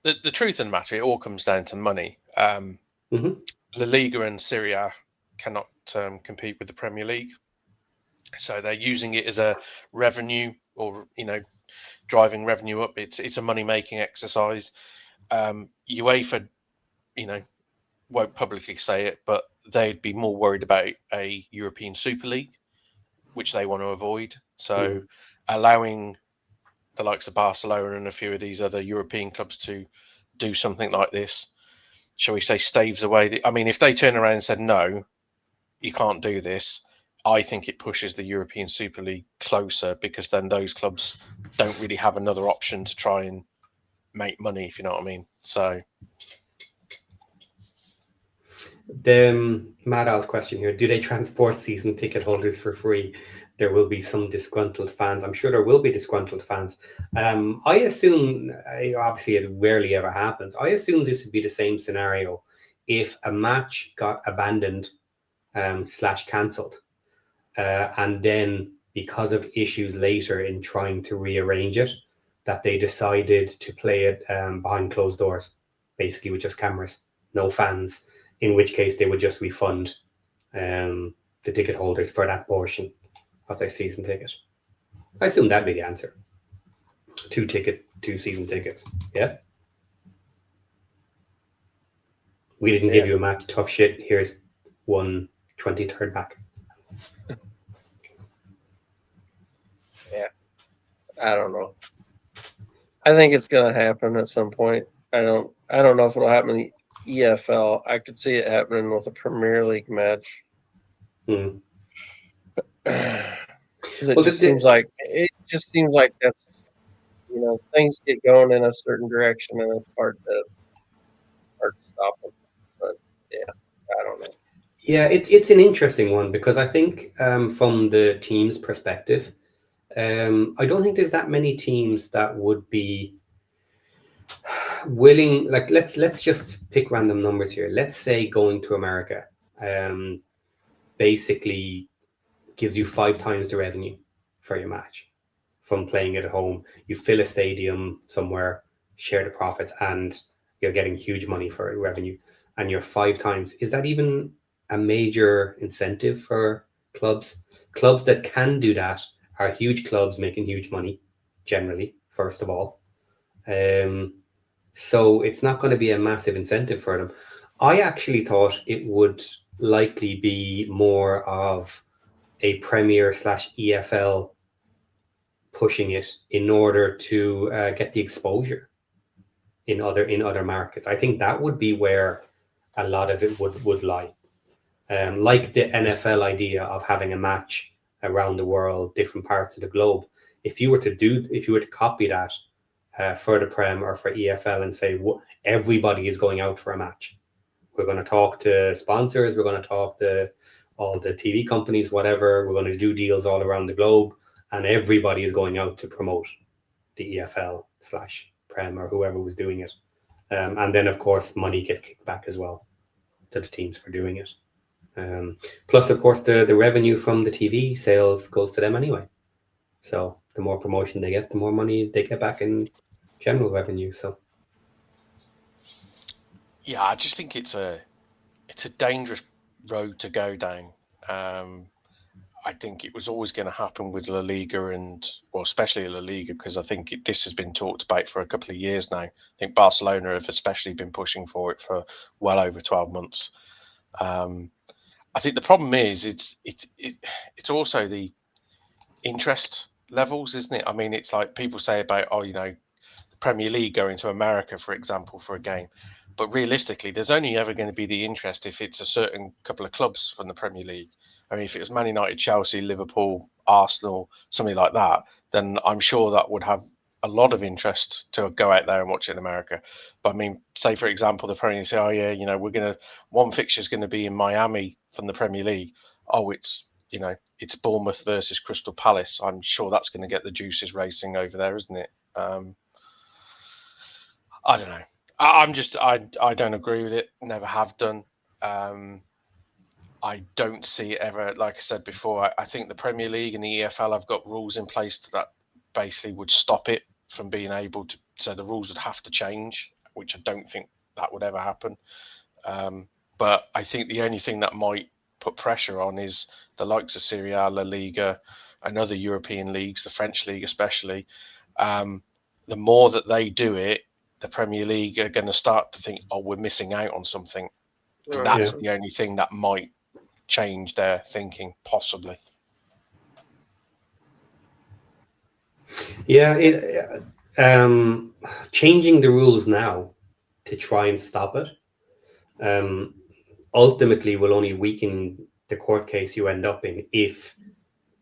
The truth of the matter, it all comes down to money. La Liga and Serie A cannot compete with the Premier League, so they're using it as a revenue, or driving revenue up. It's a money making exercise. UEFA, won't publicly say it, but they'd be more worried about a European Super League, which they want to avoid. So allowing the likes of Barcelona and a few of these other European clubs to do something like this, shall we say, staves away. If they turn around and said, no, you can't do this, I think it pushes the European Super League closer, because then those clubs don't really have another option to try and make money, if you know what I mean. So
The Mad Al's question here: do they transport season ticket holders for free? There will be some disgruntled fans. I'm sure there will be disgruntled fans. I assume, obviously, it rarely ever happens. I assume this would be the same scenario if a match got abandoned / cancelled, and then because of issues later in trying to rearrange it, that they decided to play it behind closed doors, basically with just cameras, no fans, in which case they would just refund the ticket holders for that portion of their season ticket. I assume that'd be the answer. 2 season tickets. Yeah. We didn't give you a match. Tough shit. Here's 1/23 back.
Yeah. I don't know. I think it's gonna happen at some point. I don't know if it'll happen in the EFL. I could see it happening with a Premier League match. It just seems like that's, things get going in a certain direction and it's hard to stop them. But yeah, I don't know.
Yeah, it's an interesting one because I think from the team's perspective, I don't think there's that many teams that would be willing. Like let's just pick random numbers here. Let's say going to America basically gives you 5 times the revenue for your match from playing it at home. You fill a stadium somewhere, share the profits, and you're getting huge money for revenue. And you're 5 times. Is that even a major incentive for clubs? Clubs that can do that are huge clubs making huge money, generally, first of all. So it's not going to be a massive incentive for them. I actually thought it would likely be more of a Premier / EFL pushing it in order to get the exposure in other markets. I think that would be where a lot of it would lie. Like the NFL idea of having a match around the world, different parts of the globe. If you were to copy that for the Prem or for EFL and say everybody is going out for a match, we're going to talk to sponsors, we're going to talk to all the TV companies, whatever. We're going to do deals all around the globe, and everybody is going out to promote the EFL / Prem or whoever was doing it. And then, of course, money gets kicked back as well to the teams for doing it. Plus, of course, the revenue from the TV sales goes to them anyway. So the more promotion they get, the more money they get back in general revenue. So
yeah, I just think it's a dangerous road to go down. I think it was always going to happen with La Liga especially La Liga, because I think this has been talked about for a couple of years now. I think Barcelona have especially been pushing for it for well over 12 months. I think the problem is it's also the interest levels, isn't it? I mean, it's like people say about, the Premier League going to America, for example, for a game. But realistically, there's only ever going to be the interest if it's a certain couple of clubs from the Premier League. I mean, if it was Man United, Chelsea, Liverpool, Arsenal, something like that, then I'm sure that would have a lot of interest to go out there and watch it in America. But I mean, say, for example, the Premier League say, one fixture is going to be in Miami from the Premier League. It's Bournemouth versus Crystal Palace. I'm sure that's going to get the juices racing over there, isn't it? I don't know. I don't agree with it. Never have done. I don't see it ever. Like I said before, I think the Premier League and the EFL have got rules in place that basically would stop it from being able to. So the rules would have to change, which I don't think that would ever happen. But I think the only thing that might put pressure on is the likes of Serie A, La Liga, and other European leagues, the French league especially. The more that they do it, the Premier League are going to start to think, we're missing out on something. That's the only thing that might change their thinking, possibly.
Yeah, changing the rules now to try and stop it ultimately will only weaken the court case you end up in if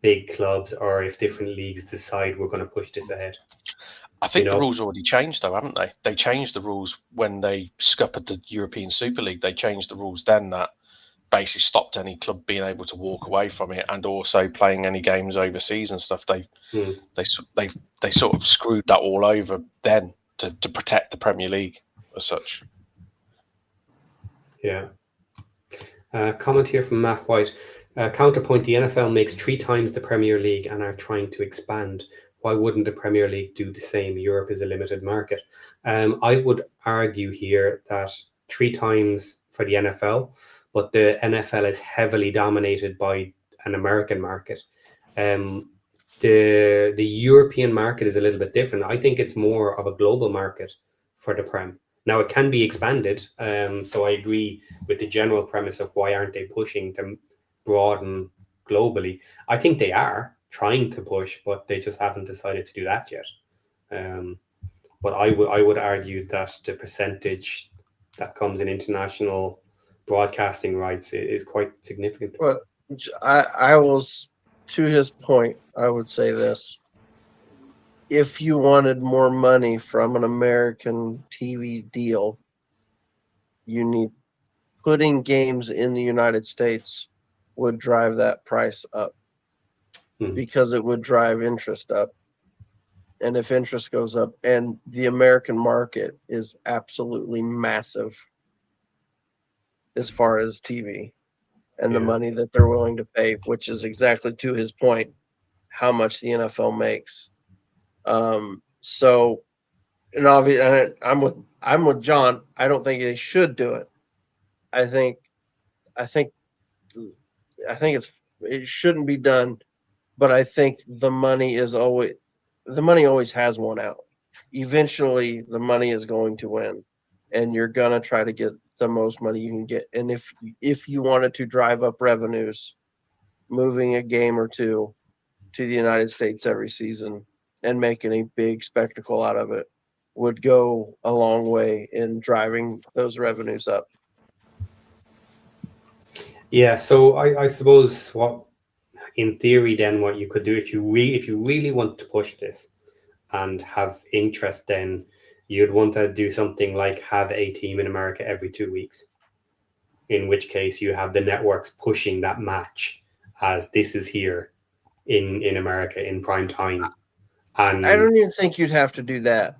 big clubs or if different leagues decide we're going to push this ahead.
I think the rules already changed, though, haven't they? They changed the rules when they scuppered the European Super League. They changed the rules then that basically stopped any club being able to walk away from it, and also playing any games overseas and stuff. They sort of screwed that all over then to protect the Premier League as such.
Yeah. Comment here from Matt White. Counterpoint, the NFL makes 3 times the Premier League and are trying to expand. Why wouldn't the Premier League do the same? Europe is a limited market. I would argue here that 3 times for the NFL, but the NFL is heavily dominated by an American market. The European market is a little bit different. I think it's more of a global market for the Prem. Now, it can be expanded, so I agree with the general premise of why aren't they pushing to broaden globally. I think they are trying to push, but they just haven't decided to do that yet. But I would argue that the percentage that comes in international broadcasting rights is quite significant.
Well, I was, to his point, I would say this. If you wanted more money from an American TV deal, you need putting games in the United States would drive that price up because it would drive interest up. And if interest goes up, and the American market is absolutely massive as far as TV and the money that they're willing to pay, which is exactly to his point, how much the NFL makes. So, and obviously, I'm with John. I don't think they should do it. I think it shouldn't be done, but I think the money always has won out. Eventually, the money is going to win, and you're gonna try to get the most money you can get. And if you wanted to drive up revenues, moving a game or two to the United States every season and making a big spectacle out of it would go a long way in driving those revenues up.
Yeah, so I suppose what, in theory, then what you could do if you really want to push this and have interest, then you'd want to do something like have a team in America every 2 weeks. In which case, you have the networks pushing that match as this is here in America in prime time. And
I don't even think you'd have to do that.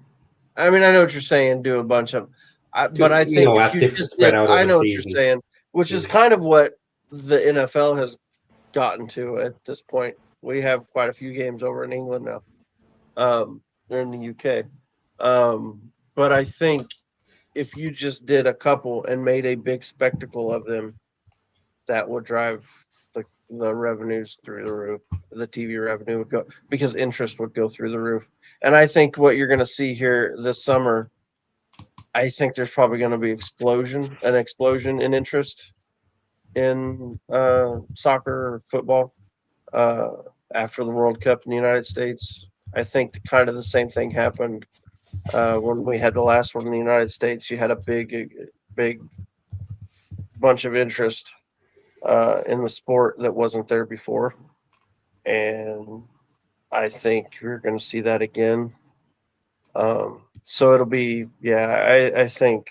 I mean, I know what you're saying. Do a bunch of, but I think if you just did, I know what you're saying, which is kind of what the NFL has gotten to at this point. We have quite a few games over in England now. They're in the UK. But I think if you just did a couple and made a big spectacle of them, that would drive the revenues through the roof. The TV revenue would go, because interest would go through the roof. And I think what you're going to see here this summer, I think there's probably going to be an explosion in interest in soccer or football after the World Cup in the United States. I think kind of the same thing happened when we had the last one in the United States. You had a big bunch of interest in the sport that wasn't there before. And I think you're going to see that again. So it'll be, I think,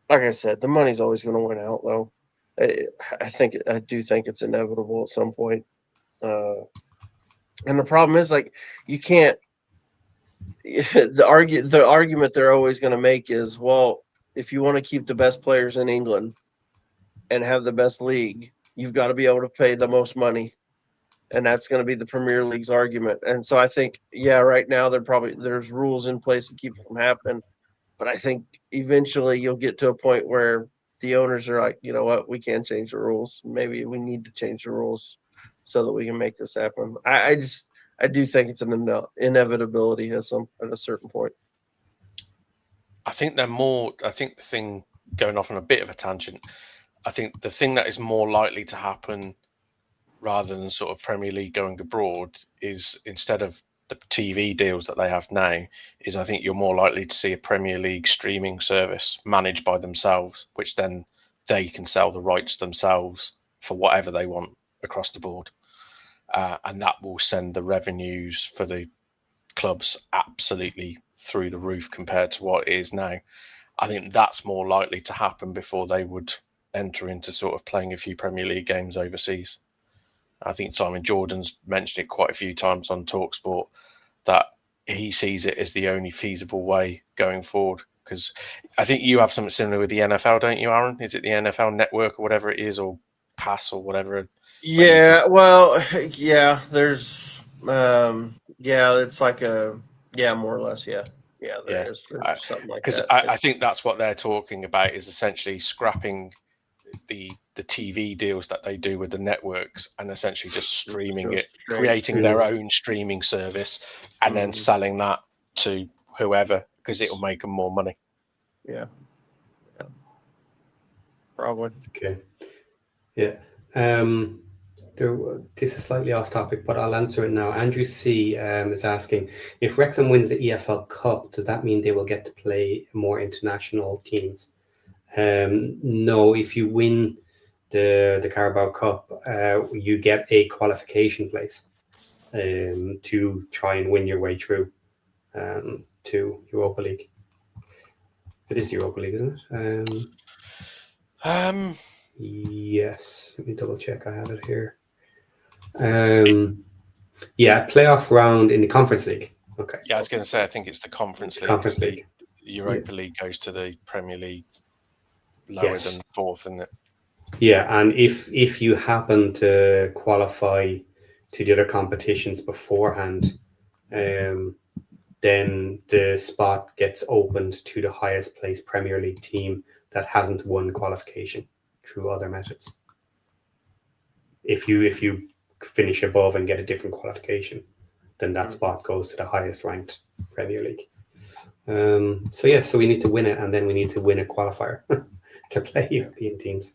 like I said, the money's always going to win out, though. I do think it's inevitable at some point. And the problem is, like, you can't. The argument they're always going to make is, well, if you want to keep the best players in England and have the best league, you've got to be able to pay the most money, and that's going to be the Premier League's argument. And so I think, right now there's rules in place to keep it from happening, but I think eventually you'll get to a point where the owners are like, you know what, we can't change the rules. Maybe we need to change the rules so that we can make this happen. I do think it's an inevitability at a certain point.
I think the thing, going off on a bit of a tangent, I think the thing that is more likely to happen rather than sort of Premier League going abroad is, instead of the TV deals that they have now, is I think you're more likely to see a Premier League streaming service managed by themselves, which then they can sell the rights themselves for whatever they want across the board. And that will send the revenues for the clubs absolutely through the roof compared to what it is now. I think that's more likely to happen before they would enter into sort of playing a few Premier League games overseas. I think Simon Jordan's mentioned it quite a few times on TalkSport that he sees it as the only feasible way going forward. Because I think you have something similar with the NFL, don't you, Aaron? Is it the NFL Network or whatever it is, or Pass or whatever?
Yeah, well, yeah, there's, it's like more or less, yeah. Yeah, there is. There's something like
Because
that.
I think that's what they're talking about, is essentially scrapping the TV deals that they do with the networks and essentially just streaming it, creating their own streaming service, and then selling that to whoever, because it'll make them more money.
Yeah. Probably.
Okay. Yeah. This is slightly off topic, but I'll answer it now. Andrew C. Is asking, if Wrexham wins the EFL Cup, does that mean they will get to play more international teams? No, if you win the Carabao Cup, you get a qualification place to try and win your way through to Europa League. It is Europa League, isn't it? Yes, let me double check. I have it here. Playoff round in the Conference League. Okay.
Yeah, I was going to say, I think it's the Conference League.
Conference League.
The Europa League goes to the Premier League lower than fourth, isn't it?
Yeah, and if you happen to qualify to the other competitions beforehand, then the spot gets opened to the highest placed Premier League team that hasn't won qualification through other methods. If you finish above and get a different qualification, then that spot goes to the highest ranked Premier League. So we need to win it, and then we need to win a qualifier to play European teams.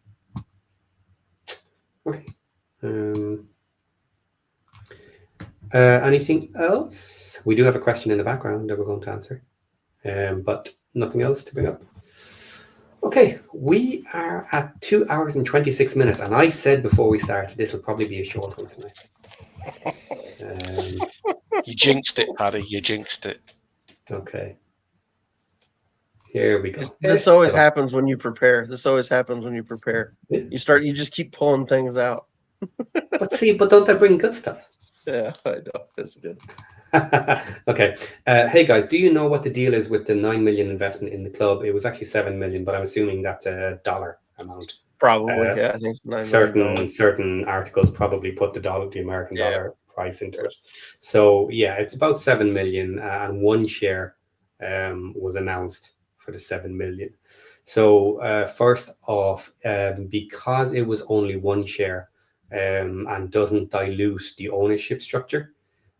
Okay. Anything else? We do have a question in the background that we're going to answer, but nothing else to bring up. Okay, we are at 2 hours and 26 minutes, and I said before we started this will probably be a short one tonight.
You jinxed it, Paddy. You jinxed it.
Okay. Here we go.
This always happens when you prepare. Yeah. You just keep pulling things out.
But don't I bring good stuff?
Yeah, I know. That's good.
Okay. Hey guys, do you know what the deal is with the 9 million investment in the club? It was actually 7 million, but I'm assuming that's a dollar amount.
Probably, yeah. I think it's
certain articles probably put the American dollar price into it. So it's about 7 million, and one share was announced for the 7 million. So first off, because it was only one share and doesn't dilute the ownership structure,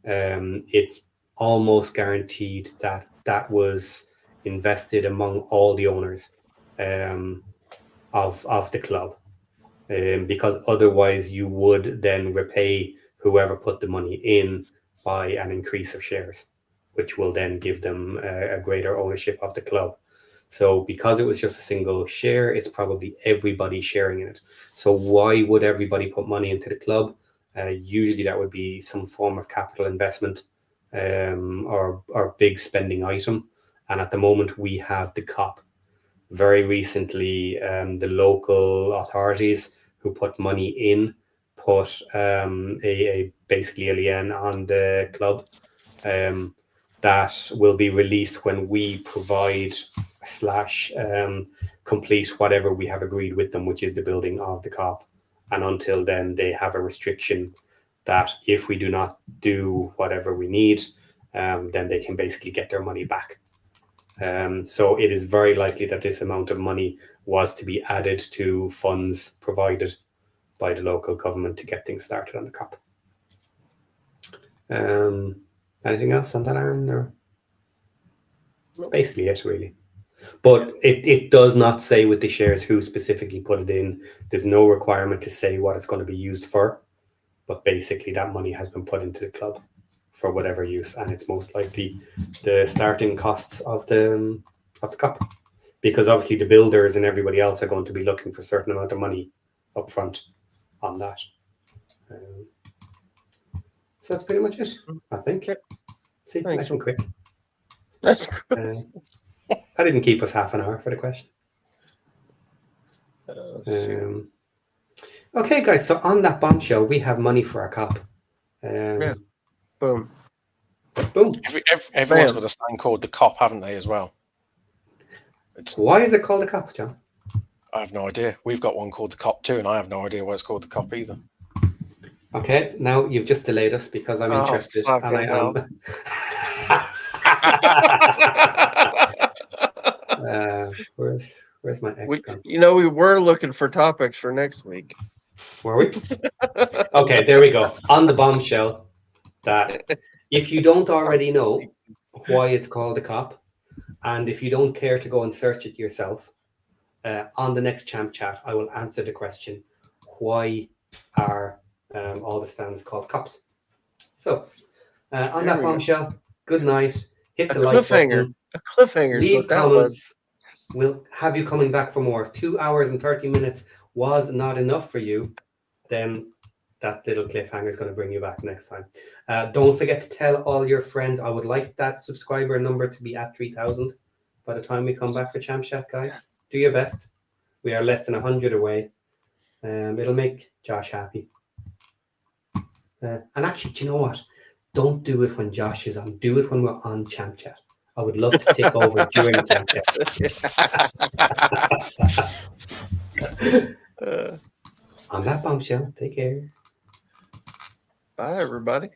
it's almost guaranteed that was invested among all the owners of the club, because otherwise you would then repay whoever put the money in by an increase of shares, which will then give them a greater ownership of the club. So because it was just a single share, it's probably everybody sharing in it. So why would everybody put money into the club? Usually that would be some form of capital investment or big spending item. And at the moment we have the COP. Very recently, the local authorities who put money in put basically a lien on the club that will be released when we provide / complete whatever we have agreed with them, which is the building of the COP. And until then, they have a restriction that if we do not do whatever we need, then they can basically get their money back. So it is very likely that this amount of money was to be added to funds provided by the local government to get things started on the COP. Anything else on that, Aaron? Or? That's basically it, really. But it does not say with the shares who specifically put it in. There's no requirement to say what it's going to be used for. But basically that money has been put into the club for whatever use, and it's most likely the starting costs of the COP, because obviously the builders and everybody else are going to be looking for a certain amount of money up front on that. So that's pretty much it, I think. See, nice and quick.
That's good.
I didn't keep us half an hour for the question. Okay, guys. So on that bombshell, we have money for our cop.
Yeah. Boom.
Boom.
Everyone's
Bam.
got a stand called the Cop, haven't they, as well?
Why is it called a cop, John?
I have no idea. We've got one called the Cop too, and I have no idea why it's called the Cop either.
Okay, now you've just delayed us because I'm interested, and I am. Where's my ex gone?
We were looking for topics for next week.
Were we? Okay, there we go. On the bombshell, that if you don't already know why it's called a cop, and if you don't care to go and search it yourself, on the next Champ Chat, I will answer the question: why are all the stands called cops? So, on that bombshell, good night. Hit the like button.
A cliffhanger.
Leave comments. We'll have you coming back for more. If 2 hours and 30 minutes was not enough for you, then that little cliffhanger is going to bring you back next time. Don't forget to tell all your friends. I would like that subscriber number to be at 3,000 by the time we come back for Champ Chat, guys. Do your best. We are less than 100 away. It'll make Josh happy. And actually, do you know what? Don't do it when Josh is on. Do it when we're on Champ Chat. I would love to take over during Champ Chat. On that bombshell, take care.
Bye, everybody.